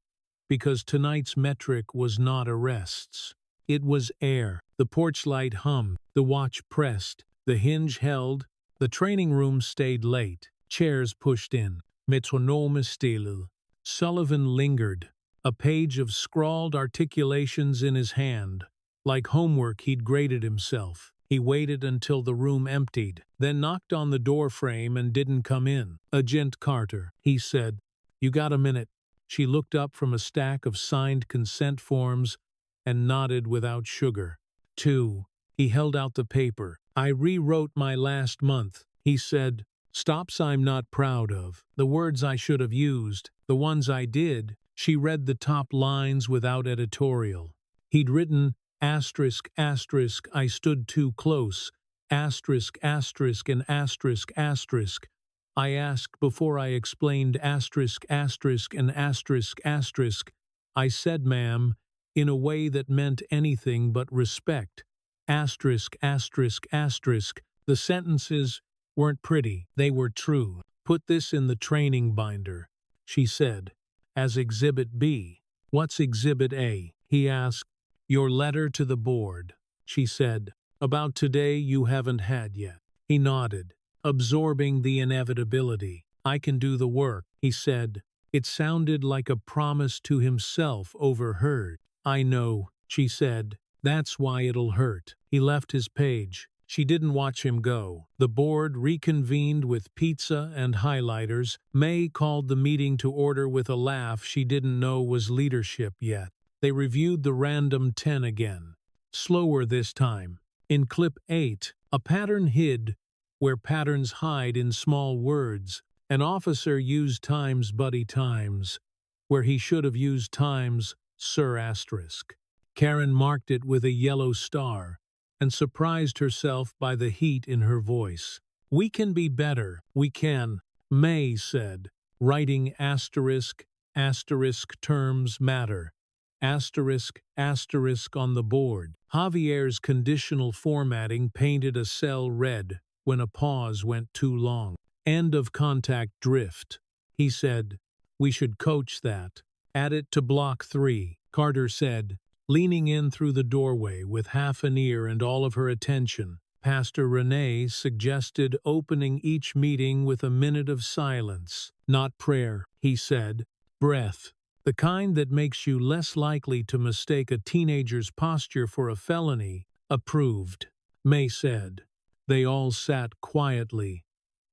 because tonight's metric was not arrests. It was air. The porch light hummed, the watch pressed, the hinge held, the training room stayed late, chairs pushed in. Metronome stille. Sullivan lingered, a page of scrawled articulations in his hand. Like homework, he'd graded himself. He waited until the room emptied, then knocked on the door frame and didn't come in. "Agent Carter," he said. "You got a minute?" She looked up from a stack of signed consent forms and nodded without sugar. "2." He held out the paper. "I rewrote my last month," he said. "Stops I'm not proud of. The words I should have used. The ones I did." She read the top lines without editorial. He'd written, asterisk, asterisk, "I stood too close, asterisk, asterisk, and asterisk, asterisk. I asked before I explained, asterisk, asterisk, and asterisk, asterisk. I said, ma'am, in a way that meant anything but respect. Asterisk, asterisk, asterisk." The sentences weren't pretty, they were true. "Put this in the training binder," she said, "as Exhibit B." "What's Exhibit A?" he asked. "Your letter to the board," she said. "About today you haven't had yet." He nodded, absorbing the inevitability. "I can do the work," he said. It sounded like a promise to himself overheard. "I know," she said. "That's why it'll hurt." He left his page. She didn't watch him go. The board reconvened with pizza and highlighters. May called the meeting to order with a laugh she didn't know was leadership yet. They reviewed the random 10 again. Slower this time. In clip 8, a pattern hid where patterns hide in small words. An officer used times buddy times, where he should have used times Sir asterisk. Karen marked it with a yellow star and surprised herself by the heat in her voice. "We can be better, we can," May said. writing asterisk, asterisk terms matter, asterisk, asterisk on the board. Javier's conditional formatting painted a cell red when a pause went too long. End of contact drift. He said, "We should coach that. Add it to block 3, Carter said, leaning in through the doorway with half an ear and all of her attention. Pastor Renee suggested opening each meeting with a minute of silence. Not prayer, he said. Breath. The kind that makes you less likely to mistake a teenager's posture for a felony. Approved. May said. They all sat quietly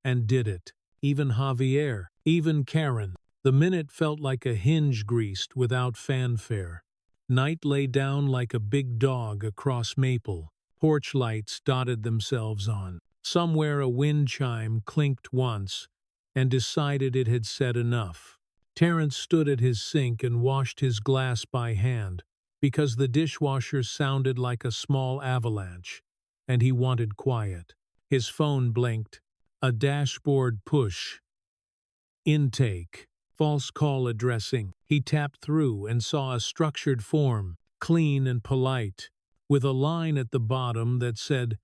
and did it. Even Javier, even Karen. The minute felt like a hinge greased without fanfare. Night lay down like a big dog across Maple. Porch lights dotted themselves on. Somewhere a wind chime clinked once and decided it had said enough. Terence stood at his sink and washed his glass by hand because the dishwasher sounded like a small avalanche, and he wanted quiet. His phone blinked. A dashboard push. Intake. False call addressing. He tapped through and saw a structured form, clean and polite, with a line at the bottom that said,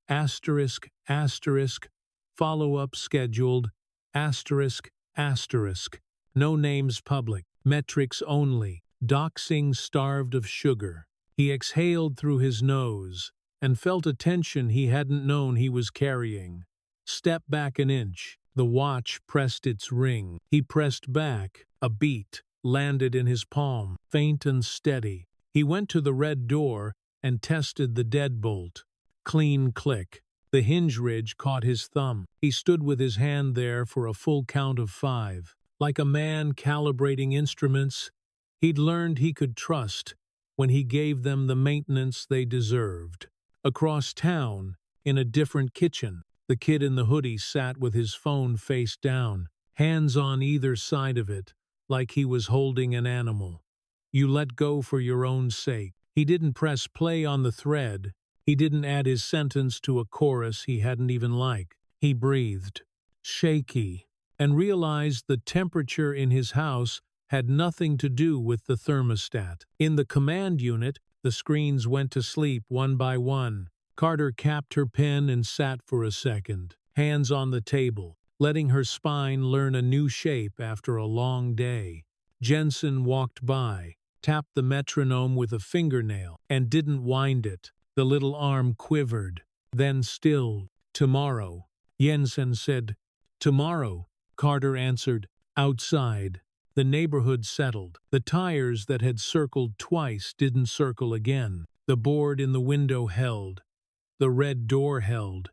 asterisk, asterisk, follow-up scheduled, asterisk, asterisk, no names public, metrics only, doxing starved of sugar. He exhaled through his nose and felt a tension he hadn't known he was carrying. Step back an inch. The watch pressed its ring. He pressed back. A beat landed in his palm, faint and steady. He went to the red door and tested the deadbolt. Clean click. The hinge ridge caught his thumb. He stood with his hand there for a full count of 5. Like a man calibrating instruments he'd learned he could trust when he gave them the maintenance they deserved. Across town, in a different kitchen, the kid in the hoodie sat with his phone face down, hands on either side of it, like he was holding an animal. You let go for your own sake. He didn't press play on the thread. He didn't add his sentence to a chorus he hadn't even liked. He breathed, shaky, and realized the temperature in his house had nothing to do with the thermostat. In the command unit, the screens went to sleep one by one. Carter capped her pen and sat for a second, hands on the table, letting her spine learn a new shape after a long day. Jensen walked by, tapped the metronome with a fingernail, and didn't wind it. The little arm quivered, then stilled. Tomorrow, Jensen said. Tomorrow, Carter answered. Outside. The neighborhood settled. The tires that had circled twice didn't circle again. The board in the window held. The red door held.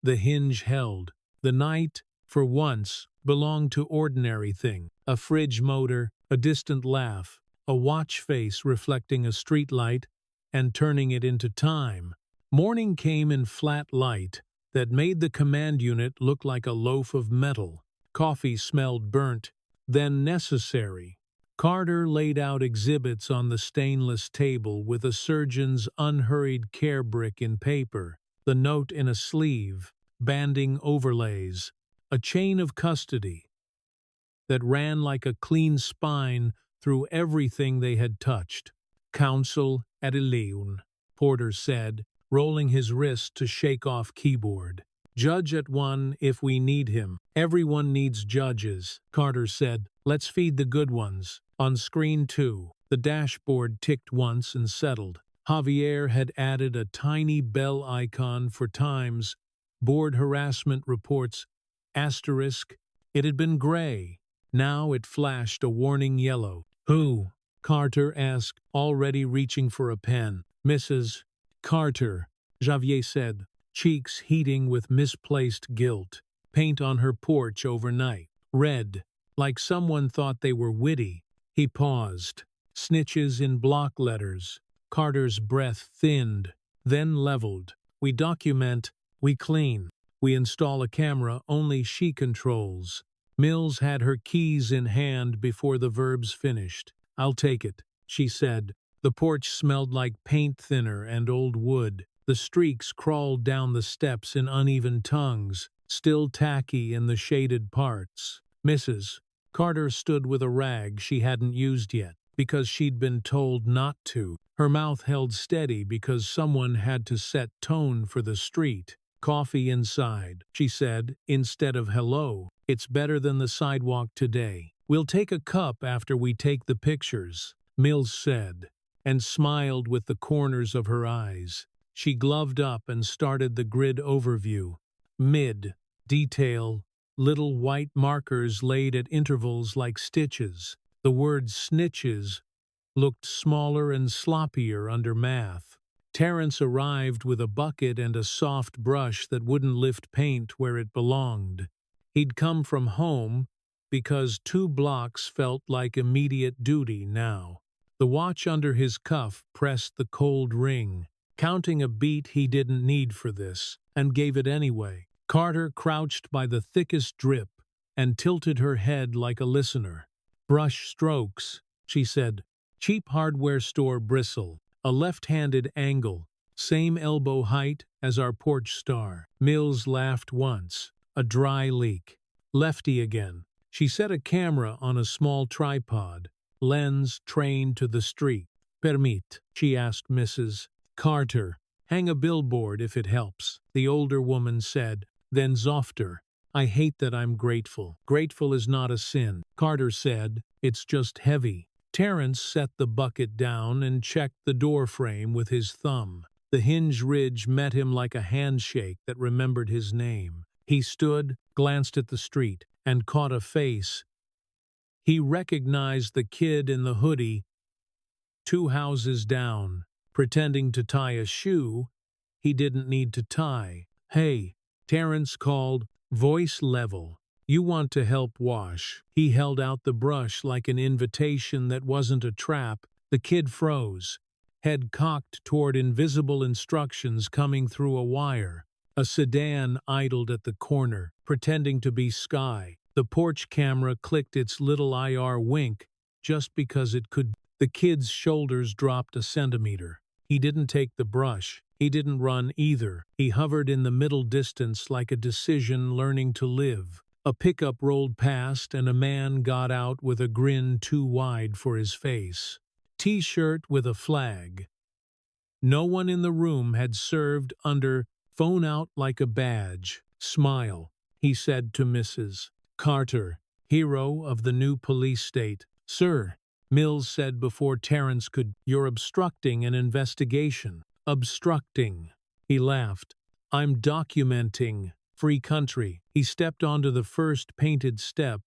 The hinge held. The night, for once, belonged to ordinary thing. A fridge motor, a distant laugh, a watch face reflecting a streetlight and turning it into time. Morning came in flat light that made the command unit look like a loaf of metal. Coffee smelled burnt, then necessary. Carter laid out exhibits on the stainless table with a surgeon's unhurried care brick in paper, the note in a sleeve, banding overlays, a chain of custody that ran like a clean spine through everything they had touched. Counsel at Eleun, Porter said, rolling his wrist to shake off keyboard. Judge at 1 if we need him. Everyone needs judges, Carter said. Let's feed the good ones. On screen 2, the dashboard ticked once and settled. Javier had added a tiny bell icon for times, board harassment reports, asterisk. It had been gray. Now it flashed a warning yellow. Who? Carter asked, already reaching for a pen. Mrs. Carter, Javier said, cheeks heating with misplaced guilt. Paint on her porch overnight. Red, like someone thought they were witty. He paused. Snitches in block letters. Carter's breath thinned, then leveled. We document, we clean. We install a camera only she controls. Mills had her keys in hand before the verbs finished. I'll take it, she said. The porch smelled like paint thinner and old wood. The streaks crawled down the steps in uneven tongues, still tacky in the shaded parts. Mrs. Carter stood with a rag she hadn't used yet, because she'd been told not to. Her mouth held steady because someone had to set tone for the street. "Coffee inside," she said, instead of hello. "It's better than the sidewalk today. We'll take a cup after we take the pictures," Mills said, and smiled with the corners of her eyes. She gloved up and started the grid overview. Mid, detail, little white markers laid at intervals like stitches. The word snitches looked smaller and sloppier under math. Terence arrived with a bucket and a soft brush that wouldn't lift paint where it belonged. He'd come from home because 2 blocks felt like immediate duty now. The watch under his cuff pressed the cold ring, counting a beat he didn't need for this, and gave it anyway. Carter crouched by the thickest drip and tilted her head like a listener. "Brush strokes," she said. "Cheap hardware store bristle. A left-handed angle. Same elbow height as our porch star." Mills laughed once. A dry leak. Lefty again. She set a camera on a small tripod, lens trained to the street. "Permit," she asked Mrs. Carter. "Hang a billboard if it helps," the older woman said, then softer. "I hate that I'm grateful." "Grateful is not a sin," Carter said. "It's just heavy." Terence set the bucket down and checked the door frame with his thumb. The hinge ridge met him like a handshake that remembered his name. He stood, glanced at the street, and caught a face. He recognized the kid in the hoodie, 2 houses down, pretending to tie a shoe he didn't need to tie. "Hey," Terence called, voice level. "You want to help wash?" He held out the brush like an invitation that wasn't a trap. The kid froze, head cocked toward invisible instructions coming through a wire. A sedan idled at the corner, pretending to be Sky. The porch camera clicked its little IR wink just because it could. The kid's shoulders dropped a centimeter. He didn't take the brush. He didn't run either. He hovered in the middle distance like a decision learning to live. A pickup rolled past and a man got out with a grin too wide for his face. T-shirt with a flag. No one in the room had served under "phone out like a badge." "Smile," he said to Mrs. Carter, hero of the new police state. "Sir," Mills said before Terence could. "You're obstructing an investigation." "Obstructing," he laughed. "I'm documenting. Free country." He stepped onto the first painted step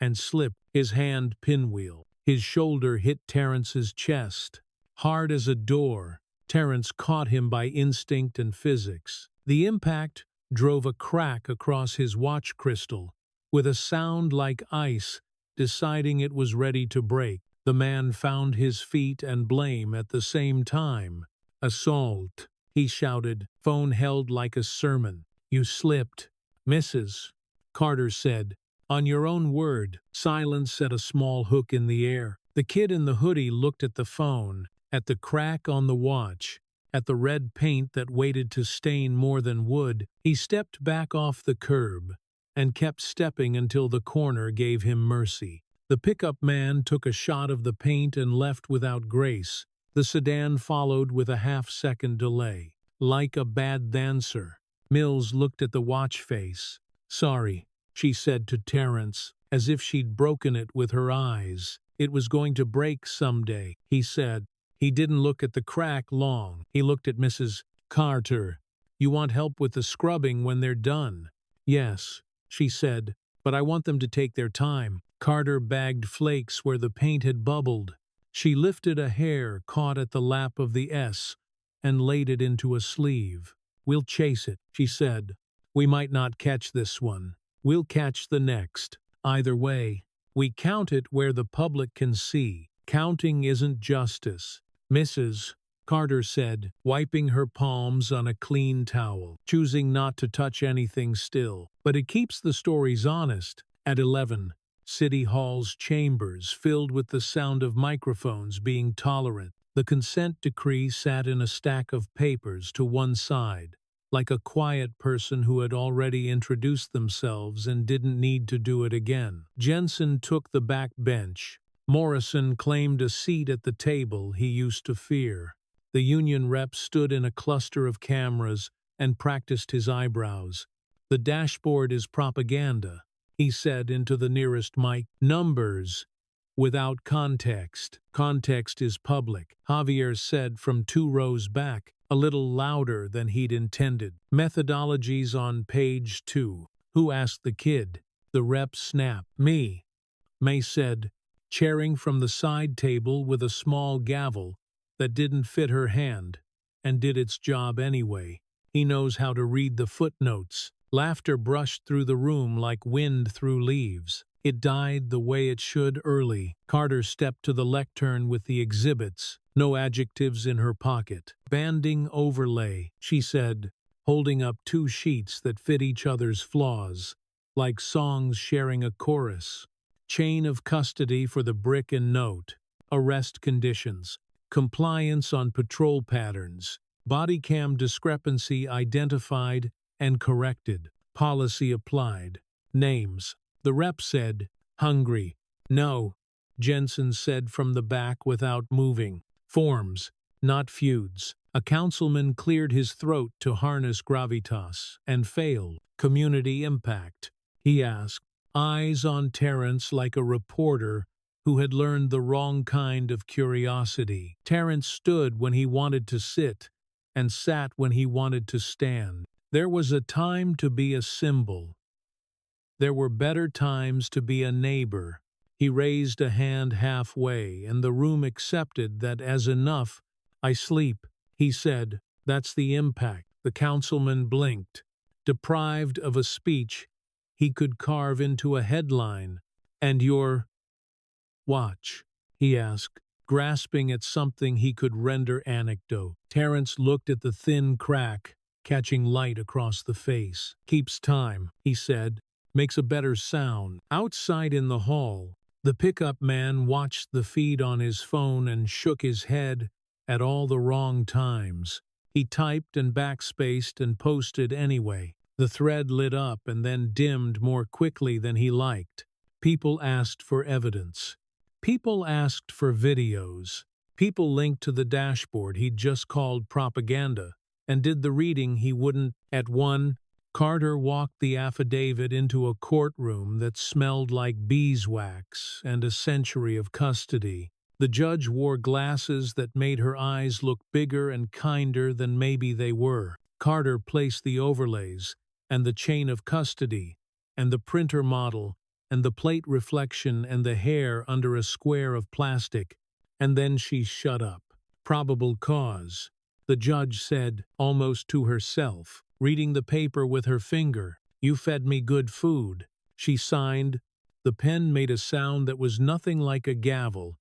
and slipped, his hand pinwheel. His shoulder hit Terence's chest. Hard as a door, Terence caught him by instinct and physics. The impact drove a crack across his watch crystal, with a sound like ice deciding it was ready to break. The man found his feet and blame at the same time. "Assault," he shouted, phone held like a sermon. "You slipped." "Mrs. Carter said, "On your own word." Silence set a small hook in the air. The kid in the hoodie looked at the phone, at the crack on the watch, at the red paint that waited to stain more than wood. He stepped back off the curb and kept stepping until the corner gave him mercy. The pickup man took a shot of the paint and left without grace. The sedan followed with a half-second delay. Like a bad dancer. Mills looked at the watch face. "Sorry," she said to Terence, as if she'd broken it with her eyes. "It was going to break someday," he said. He didn't look at the crack long. He looked at Mrs. Carter. "You want help with the scrubbing when they're done?" "Yes," she said, "but I want them to take their time." Carter bagged flakes where the paint had bubbled. She lifted a hair caught at the lap of the S and laid it into a sleeve. "We'll chase it," she said. "We might not catch this one. We'll catch the next. Either way, we count it where the public can see. Counting isn't justice." "Mrs. Carter said, wiping her palms on a clean towel, choosing not to touch anything still. "But it keeps the stories honest." At 11, City Hall's chambers filled with the sound of microphones being tolerant. The consent decree sat in a stack of papers to one side. like a quiet person who had already introduced themselves and didn't need to do it again. Jensen took the back bench. Morrison claimed a seat at the table he used to fear. The union rep stood in a cluster of cameras and practiced his eyebrows. "The dashboard is propaganda," he said into the nearest mic. "Numbers without context. Context is public," Javier said from 2 rows back, a little louder than he'd intended. "Methodologies on page 2. Who asked the kid?" The rep snapped. "Me," May said, chairing from the side table with a small gavel that didn't fit her hand, and did its job anyway. "He knows how to read the footnotes." Laughter brushed through the room like wind through leaves. It died the way it should early. Carter stepped to the lectern with the exhibits, no adjectives in her pocket. "Banding overlay," she said, holding up 2 sheets that fit each other's flaws, like songs sharing a chorus. "Chain of custody for the brick and note. Arrest conditions. Compliance on patrol patterns. Body cam discrepancy identified and corrected. Policy applied. Names." The rep said, "Hungry." "No," Jensen said from the back without moving. "Forms, not feuds." A councilman cleared his throat to harness gravitas and failed. "Community impact?" he asked, eyes on Terrence like a reporter who had learned the wrong kind of curiosity. Terrence stood when he wanted to sit and sat when he wanted to stand. There was a time to be a symbol. There were better times to be a neighbor. He raised a hand halfway, and the room accepted that as enough. "I sleep," he said. "That's the impact." The councilman blinked. Deprived of a speech he could carve into a headline. "And your watch?" he asked, grasping at something he could render anecdote. Terrence looked at the thin crack, catching light across the face. "Keeps time," he said. "Makes a better sound." Outside in the hall, the pickup man watched the feed on his phone and shook his head at all the wrong times. He typed and backspaced and posted anyway. The thread lit up and then dimmed more quickly than he liked. People asked for evidence. People asked for videos. People linked to the dashboard he'd just called propaganda and did the reading he wouldn't. At 1, Carter walked the affidavit into a courtroom that smelled like beeswax and a century of custody. The judge wore glasses that made her eyes look bigger and kinder than maybe they were. Carter placed the overlays, and the chain of custody, and the printer model, and the plate reflection and the hair under a square of plastic, and then she shut up. "Probable cause," the judge said, almost to herself, reading the paper with her finger. "You fed me good food." She signed. The pen made a sound that was nothing like a gavel,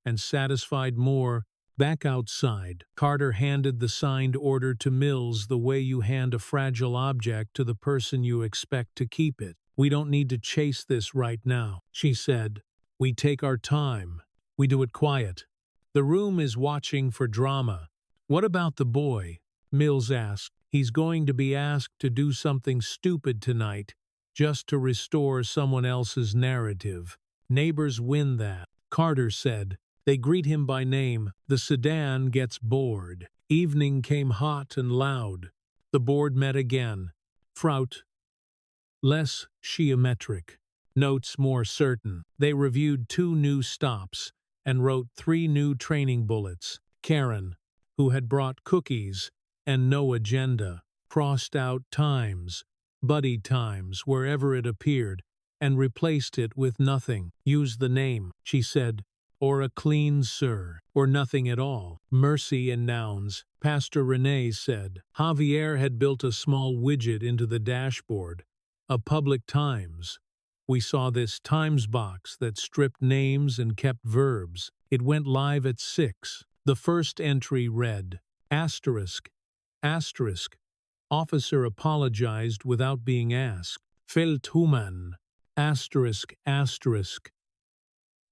and satisfied more. Back outside, Carter handed the signed order to Mills the way you hand a fragile object to the person you expect to keep it. "We don't need to chase this right now," she said. "We take our time. We do it quiet." The room is watching for drama. "What about the boy?" Mills asked. "He's going to be asked to do something stupid tonight, just to restore someone else's narrative. Neighbors win that," Carter said. "They greet him by name. The sedan gets bored." Evening came hot and loud. The board met again. Fraut. Less geometric. Notes more certain. They reviewed 2 new stops and wrote 3 new training bullets. Karen, who had brought cookies and no agenda, crossed out times, buddy times wherever it appeared, and replaced it with nothing. "Use the name," she said, "or a clean sir, or nothing at all." "Mercy in nouns," Pastor Rene said. Javier had built a small widget into the dashboard, a public Times. We saw this Times box that stripped names and kept verbs. It went live at 6. The first entry read, asterisk, asterisk. Officer apologized without being asked. Feldhuman, asterisk, asterisk.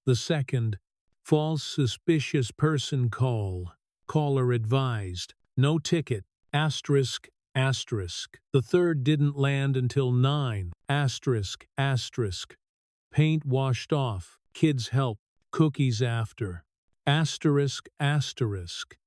The second, false suspicious person call. Caller advised. No ticket, asterisk, Asterisk. The third didn't land until 9. Asterisk. Asterisk. Paint washed off. Kids help. Cookies after. Asterisk. Asterisk.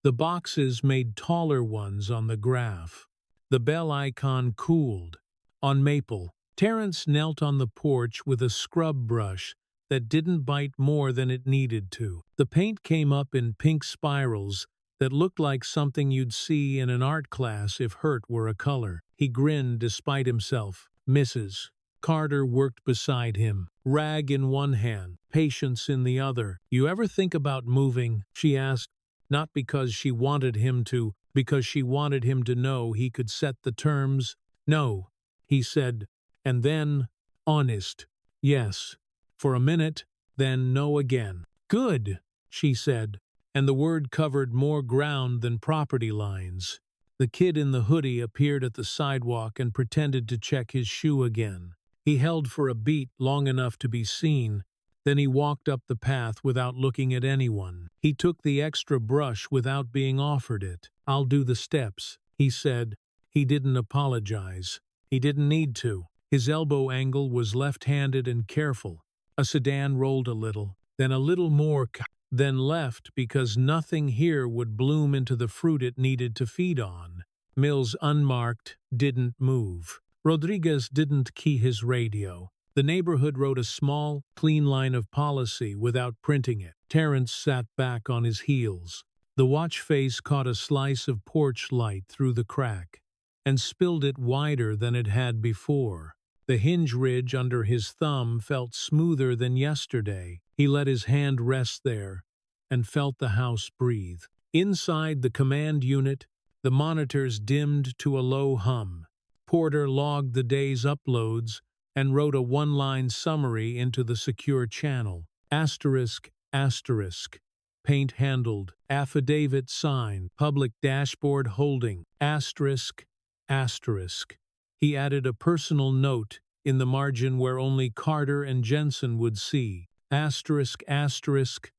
The boxes made taller ones on the graph. The bell icon cooled. On Maple, Terence knelt on the porch with a scrub brush that didn't bite more than it needed to. The paint came up in pink spirals that looked like something you'd see in an art class if hurt were a color. He grinned despite himself. Mrs. Carter worked beside him, rag in one hand, patience in the other. "You ever think about moving?" she asked, not because she wanted him to, because she wanted him to know he could set the terms. "No," he said, and then, honest, "Yes." For a minute, then no again. "Good," she said, and the word covered more ground than property lines. The kid in the hoodie appeared at the sidewalk and pretended to check his shoe again. He held for a beat long enough to be seen, then he walked up the path without looking at anyone. He took the extra brush without being offered it. "I'll do the steps," he said. He didn't apologize. He didn't need to. His elbow angle was left-handed and careful. A sedan rolled a little, then a little more, then left because nothing here would bloom into the fruit it needed to feed on. Mills, unmarked, didn't move. Rodriguez didn't key his radio. The neighborhood wrote a small, clean line of policy without printing it. Terence sat back on his heels. The watch face caught a slice of porch light through the crack and spilled it wider than it had before. The hinge ridge under his thumb felt smoother than yesterday. He let his hand rest there and felt the house breathe. Inside the command unit, the monitors dimmed to a low hum. Porter logged the day's uploads and wrote a one-line summary into the secure channel. Asterisk, asterisk. Paint handled. Affidavit signed. Public dashboard holding. Asterisk, asterisk. He added a personal note in the margin where only Carter and Jensen would see. Asterisk, asterisk.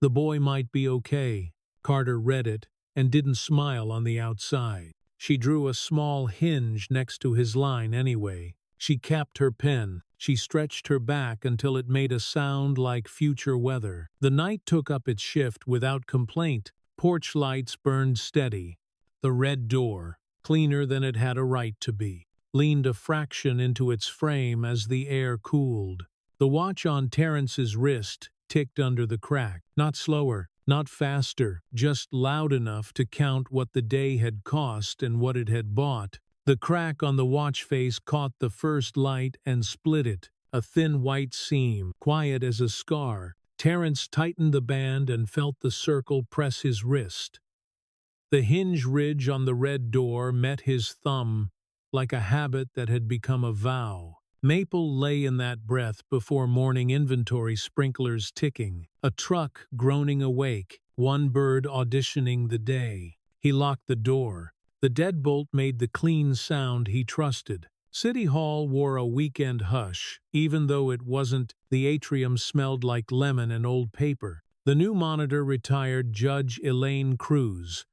The boy might be okay. Carter read it and didn't smile on the outside. She drew a small hinge next to his line anyway. She capped her pen. She stretched her back until it made a sound like future weather. The night took up its shift without complaint. Porch lights burned steady. The red door, cleaner than it had a right to be, leaned a fraction into its frame as the air cooled. The watch on Terence's wrist ticked under the crack. Not slower, not faster, just loud enough to count what the day had cost and what it had bought. The crack on the watch face caught the first light and split it, a thin white seam, quiet as a scar. Terence tightened the band and felt the circle press his wrist. The hinge ridge on the red door met his thumb like a habit that had become a vow. Maple lay in that breath before morning inventory sprinklers ticking, a truck groaning awake, one bird auditioning the day. He locked the door. The deadbolt made the clean sound he trusted. City Hall wore a weekend hush, even though it wasn't. The atrium smelled like lemon and old paper. The new monitor retired Judge Elaine Cruz,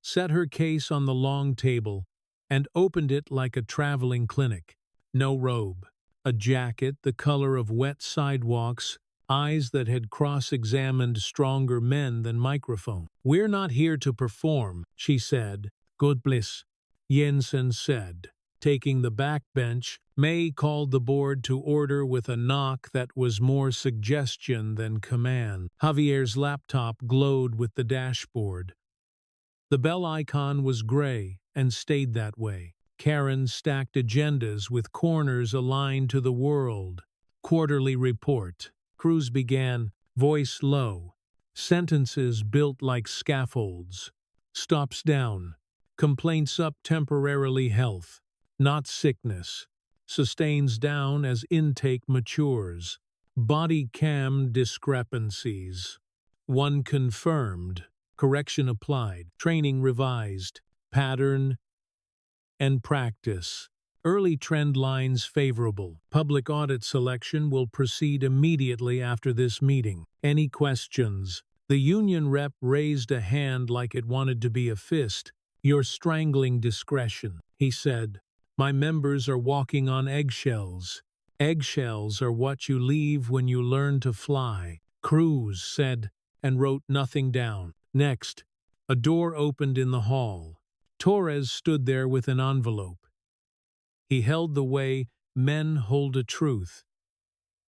set her case on the long table, and opened it like a traveling clinic. No robe. A jacket the color of wet sidewalks, eyes that had cross-examined stronger men than microphone. "We're not here to perform," she said. "God bless," Jensen said. Taking the back bench, May called the board to order with a knock that was more suggestion than command. Javier's laptop glowed with the dashboard. The bell icon was gray and stayed that way. Karen stacked agendas with corners aligned to the world. Quarterly report. Cruz began, voice low. Sentences built like scaffolds. Stops down. Complaints up temporarily health, not sickness. Sustains down as intake matures. Body cam discrepancies. One confirmed. Correction applied. Training revised. Pattern and practice. Early trend lines favorable. Public audit selection will proceed immediately after this meeting. Any questions? The union rep raised a hand like it wanted to be a fist. "You're strangling discretion," he said. "My members are walking on eggshells. Eggshells are what you leave when you learn to fly," Cruz said, and wrote nothing down. Next, a door opened in the hall. Torres stood there with an envelope. He held the way men hold a truth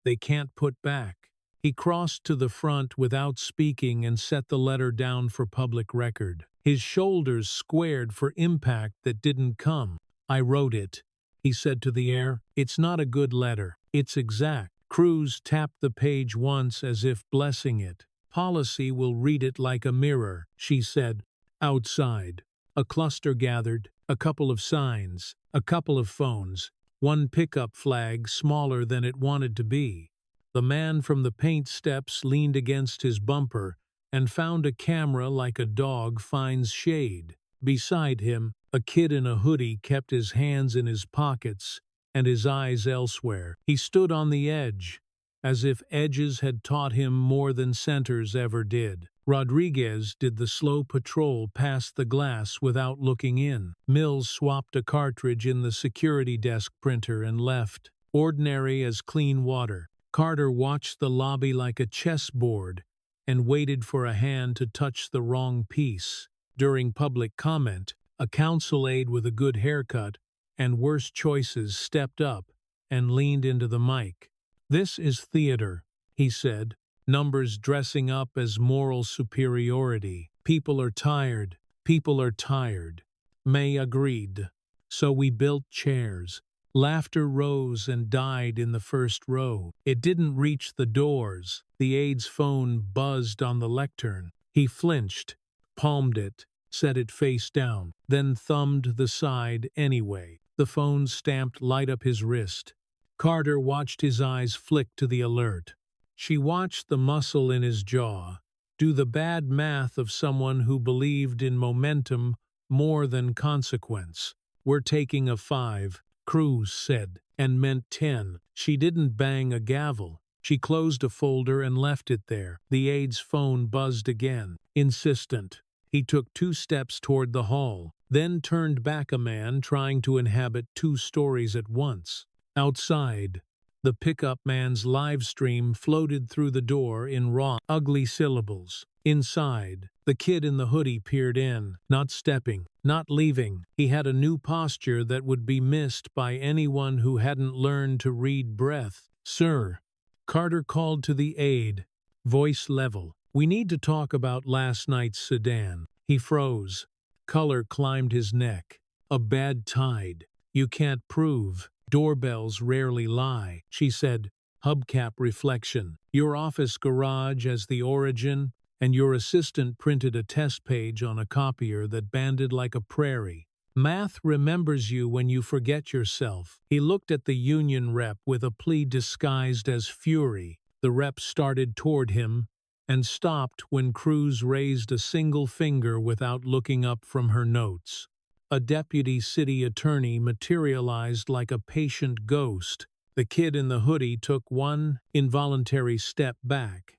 they can't put back. He crossed to the front without speaking and set the letter down for public record. His shoulders squared for impact that didn't come. "I wrote it," he said to the air. "It's not a good letter. It's exact." Cruz tapped the page once as if blessing it. "Policy will read it like a mirror," she said. Outside, a cluster gathered, a couple of signs, a couple of phones, one pickup flag smaller than it wanted to be. The man from the paint steps leaned against his bumper and found a camera like a dog finds shade. Beside him, a kid in a hoodie kept his hands in his pockets and his eyes elsewhere. He stood on the edge, as if edges had taught him more than centers ever did. Rodriguez did the slow patrol past the glass without looking in. Mills swapped a cartridge in the security desk printer and left, ordinary as clean water. Carter watched the lobby like a chessboard and waited for a hand to touch the wrong piece. During public comment, a council aide with a good haircut and worse choices stepped up and leaned into the mic. "This is theater," he said, numbers dressing up as moral superiority. "People are tired. People are tired." May agreed. "So we built chairs." Laughter rose and died in the first row. It didn't reach the doors. The aide's phone buzzed on the lectern. He flinched, palmed it, set it face down, then thumbed the side anyway. The phone stamped light up his wrist. Carter watched his eyes flick to the alert. She watched the muscle in his jaw do the bad math of someone who believed in momentum more than consequence. "We're taking a 5, Cruz said, and meant 10. She didn't bang a gavel. She closed a folder and left it there. The aide's phone buzzed again, insistent. He took 2 steps toward the hall, then turned back, a man trying to inhabit 2 stories at once. Outside, the pickup man's live stream floated through the door in raw, ugly syllables. Inside, the kid in the hoodie peered in, not stepping, not leaving. He had a new posture that would be missed by anyone who hadn't learned to read breath. "Sir," Carter called to the aide, voice level. "We need to talk about last night's sedan." He froze. Color climbed his neck. "A bad tide. You can't prove. Doorbells rarely lie," she said. Hubcap reflection. "Your office garage as the origin, and your assistant printed a test page on a copier that banded like a prairie. Math remembers you when you forget yourself." He looked at the union rep with a plea disguised as fury. The rep started toward him and stopped when Cruz raised a single finger without looking up from her notes. A deputy city attorney materialized like a patient ghost. The kid in the hoodie took one involuntary step back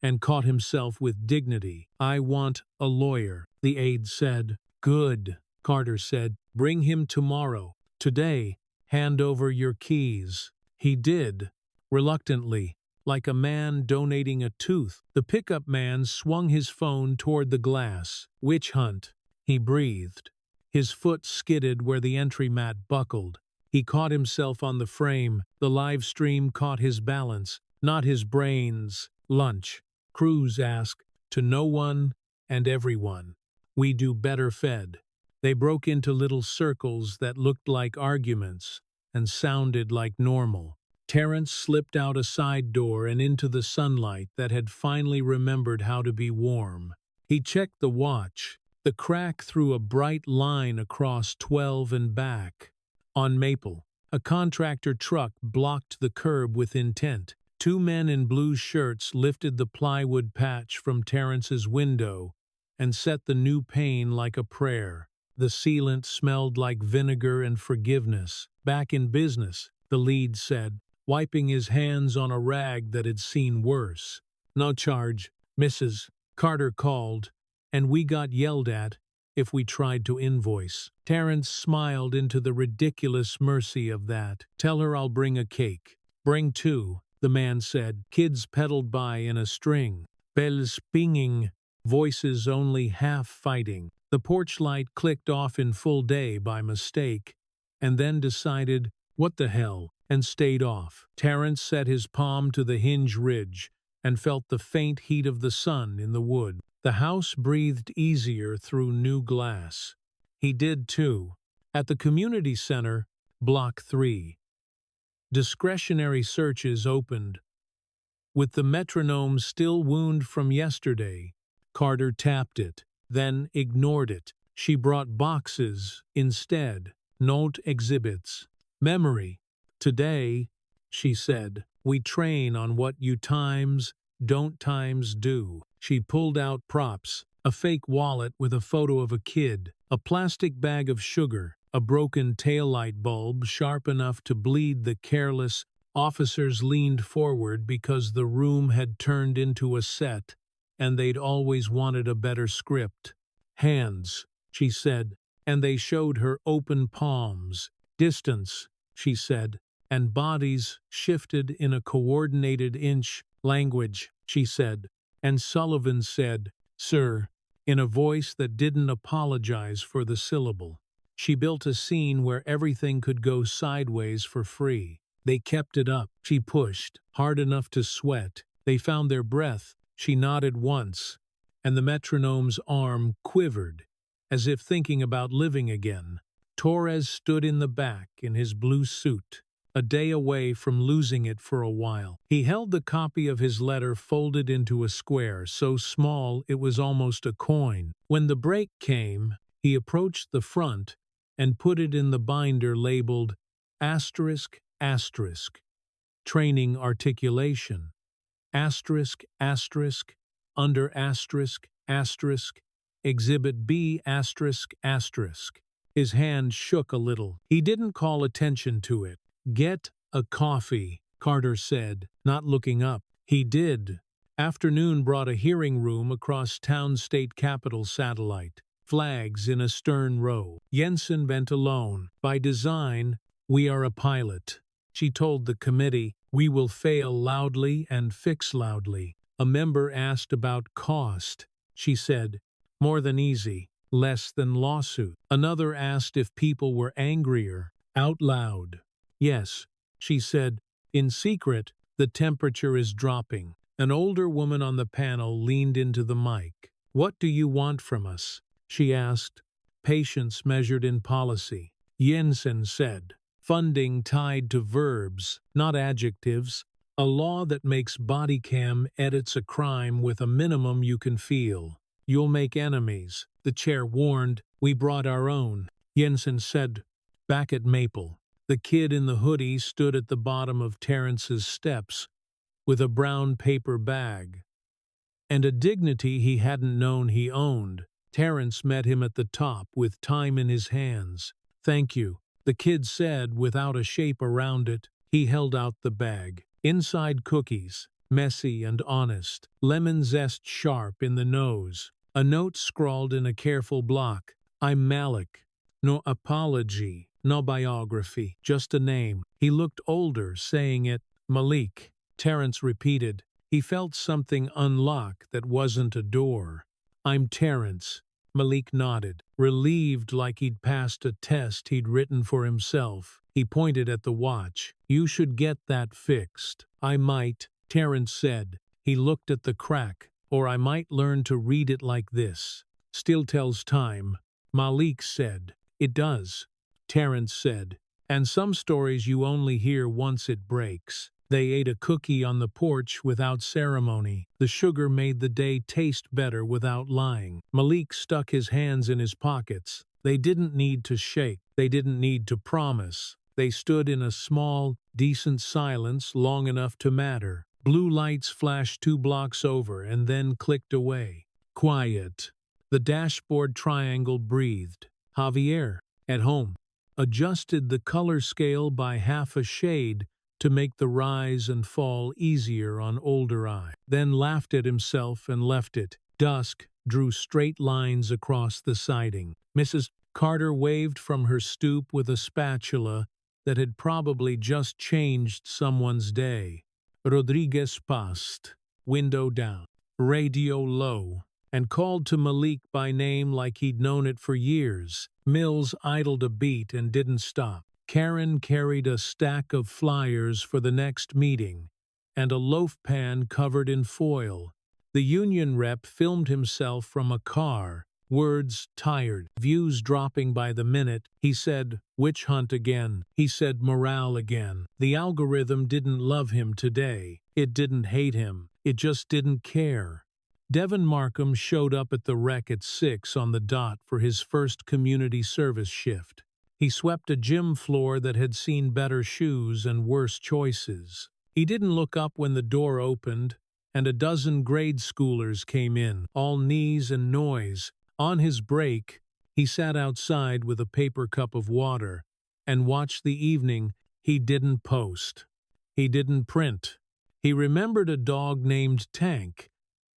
and caught himself with dignity. "I want a lawyer," the aide said. "Good," Carter said. "Bring him tomorrow. Today, hand over your keys." He did, reluctantly, like a man donating a tooth. The pickup man swung his phone toward the glass. "Witch hunt," he breathed. His foot skidded where the entry mat buckled. He caught himself on the frame. The live stream caught his balance, not his brains. "Lunch?" Cruz asked. "To no one and everyone. We do better fed." They broke into little circles that looked like arguments and sounded like normal. Terrence slipped out a side door and into the sunlight that had finally remembered how to be warm. He checked the watch. The crack threw a bright line across 12 and back. On Maple, a contractor truck blocked the curb with intent. 2 men in blue shirts lifted the plywood patch from Terrence's window and set the new pane like a prayer. The sealant smelled like vinegar and forgiveness. "Back in business," the lead said, wiping his hands on a rag that had seen worse. "No charge, Mrs. Carter called, and we got yelled at if we tried to invoice. Terence smiled into the ridiculous mercy of that. Tell her I'll bring a cake. Bring two, the man said. Kids pedaled by in a string. Bells pinging, voices only half fighting. The porch light clicked off in full day by mistake, and then decided, what the hell, and stayed off. Terence set his palm to the hinge ridge and felt the faint heat of the sun in the wood. The house breathed easier through new glass. He did too. At the community center, Block 3. Discretionary searches opened. With the metronome still wound from yesterday, Carter tapped it, then ignored it. She brought boxes instead, note exhibits. Memory. Today, she said, we train on what you times, don't times do. She pulled out props, a fake wallet with a photo of a kid, a plastic bag of sugar, a broken taillight bulb sharp enough to bleed the careless. Officers leaned forward because the room had turned into a set, and they'd always wanted a better script. Hands, she said, and they showed her open palms. Distance, she said, and bodies shifted in a coordinated inch. Language, she said, and Sullivan said, sir, in a voice that didn't apologize for the syllable. She built a scene where everything could go sideways for free. They kept it up. She pushed, hard enough to sweat. They found their breath. She nodded once, and the metronome's arm quivered, as if thinking about living again. Torres stood in the back in his blue suit, a day away from losing it for a while. He held the copy of his letter folded into a square, so small it was almost a coin. When the break came, he approached the front and put it in the binder labeled asterisk, asterisk, training articulation, asterisk, asterisk, under asterisk, asterisk, exhibit B asterisk, asterisk. His hand shook a little. He didn't call attention to it. Get a coffee, Carter said, not looking up. He did. Afternoon brought a hearing room across town state capitol satellite. Flags in a stern row. Jensen bent alone. By design, we are a pilot. She told the committee, we will fail loudly and fix loudly. A member asked about cost. She said, more than easy, less than lawsuit. Another asked if people were angrier, out loud. Yes, she said, in secret, the temperature is dropping. An older woman on the panel leaned into the mic. What do you want from us? She asked. Patience measured in policy. Jensen said. Funding tied to verbs, not adjectives. A law that makes body cam edits a crime with a minimum you can feel. You'll make enemies, the chair warned. We brought our own. Jensen said. Back at Maple. The kid in the hoodie stood at the bottom of Terence's steps with a brown paper bag and a dignity he hadn't known he owned. Terence met him at the top with time in his hands. Thank you, the kid said without a shape around it. He held out the bag. Inside cookies, messy and honest. Lemon zest sharp in the nose. A note scrawled in a careful block. I'm Malik. No apology, no biography, just a name. He looked older, saying it. Malik. Terence repeated. He felt something unlock that wasn't a door. I'm Terence. Malik nodded, relieved like he'd passed a test he'd written for himself. He pointed at the watch. You should get that fixed. I might, Terence said. He looked at the crack. Or I might learn to read it like this. Still tells time. Malik said. It does, Terence said. And some stories you only hear once it breaks. They ate a cookie on the porch without ceremony. The sugar made the day taste better without lying. Malik stuck his hands in his pockets. They didn't need to shake. They didn't need to promise. They stood in a small, decent silence long enough to matter. Blue lights flashed 2 blocks over and then clicked away. Quiet. The dashboard triangle breathed. Javier, at home, adjusted the color scale by half a shade to make the rise and fall easier on older eye, then laughed at himself and left it. Dusk, drew straight lines across the siding. Mrs. Carter waved from her stoop with a spatula that had probably just changed someone's day. Rodriguez passed, window down, radio low, and called to Malik by name like he'd known it for years. Mills idled a beat and didn't stop. Karen carried a stack of flyers for the next meeting and a loaf pan covered in foil. The union rep filmed himself from a car, words tired, views dropping by the minute. He said, "Witch hunt again." He said, "Morale again." The algorithm didn't love him today. It didn't hate him. It just didn't care. Devin Markham showed up at the rec at 6 on the dot for his first community service shift. He swept a gym floor that had seen better shoes and worse choices. He didn't look up when the door opened, and a dozen grade schoolers came in, all knees and noise. On his break, he sat outside with a paper cup of water and watched the evening. He didn't post. He didn't print. He remembered a dog named Tank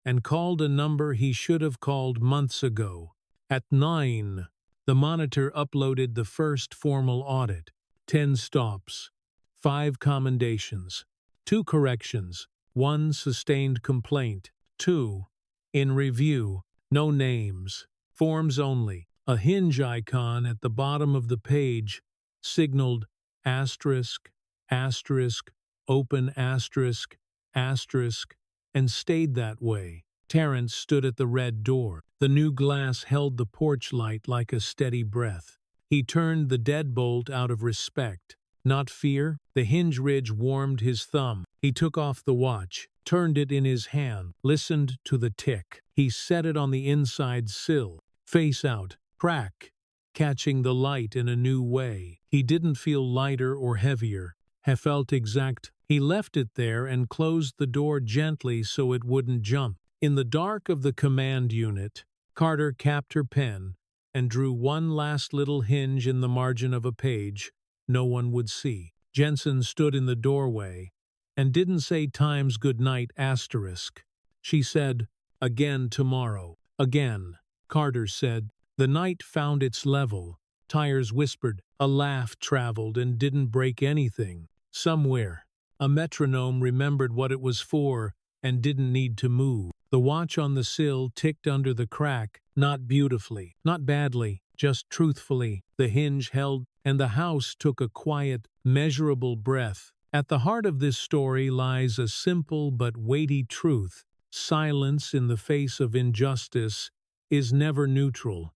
and called a number he should have called months ago. At 9, the monitor uploaded the first formal audit. 10 stops, 5 commendations, 2 corrections, 1 sustained complaint, 2 in review, no names, forms only. A hinge icon at the bottom of the page signaled asterisk, asterisk, open asterisk, asterisk, and stayed that way. Terrence stood at the red door. The new glass held the porch light like a steady breath. He turned the deadbolt out of respect, not fear. The hinge ridge warmed his thumb. He took off the watch, turned it in his hand, listened to the tick. He set it on the inside sill, face out, crack, catching the light in a new way. He didn't feel lighter or heavier. He felt exact. He left it there and closed the door gently so it wouldn't jump. In the dark of the command unit, Carter capped her pen and drew one last little hinge in the margin of a page no one would see. Jensen stood in the doorway and didn't say Times good night asterisk. She said, "Again tomorrow." Again, Carter said. The night found its level. Tires whispered. A laugh traveled and didn't break anything. Somewhere, a metronome remembered what it was for and didn't need to move. The watch on the sill ticked under the crack, not beautifully, not badly, just truthfully. The hinge held, and the house took a quiet, measurable breath. At the heart of this story lies a simple but weighty truth. Silence in the face of injustice is never neutral.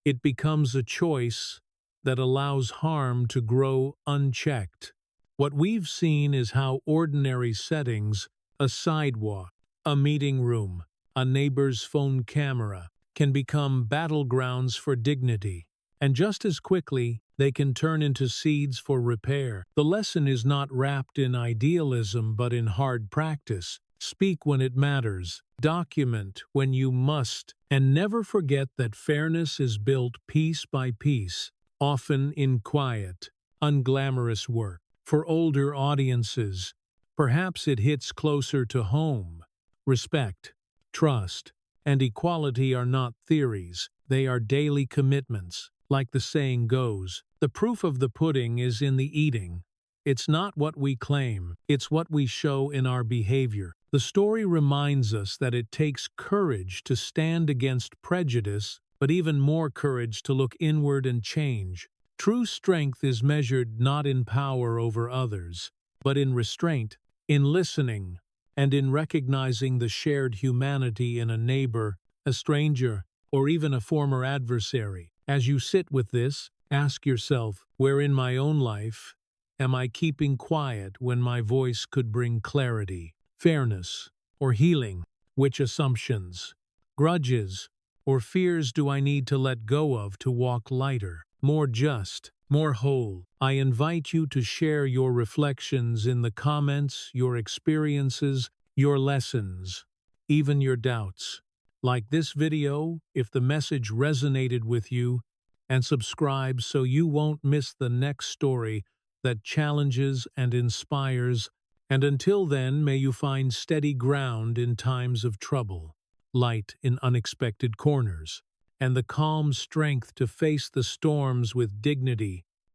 It becomes a choice that allows harm to grow unchecked. What we've seen is how ordinary settings, a sidewalk, a meeting room, a neighbor's phone camera, can become battlegrounds for dignity. And just as quickly, they can turn into seeds for repair. The lesson is not wrapped in idealism but in hard practice. Speak when it matters, document when you must, and never forget that fairness is built piece by piece, often in quiet, unglamorous work. For older audiences, perhaps it hits closer to home. Respect, trust, and equality are not theories, they are daily commitments. Like the saying goes, the proof of the pudding is in the eating. It's not what we claim, it's what we show in our behavior. The story reminds us that it takes courage to stand against prejudice, but even more courage to look inward and change. True strength is measured not in power over others, but in restraint, in listening, and in recognizing the shared humanity in a neighbor, a stranger, or even a former adversary. As you sit with this, ask yourself, where in my own life am I keeping quiet when my voice could bring clarity, fairness, or healing? Which assumptions, grudges, or fears do I need to let go of to walk lighter, more just, more whole? I invite you to share your reflections in the comments, your experiences, your lessons, even your doubts. Like this video if the message resonated with you, and subscribe so you won't miss the next story that challenges and inspires. And until then, may you find steady ground in times of trouble. light in unexpected corners, and the calm strength to face the storms with dignity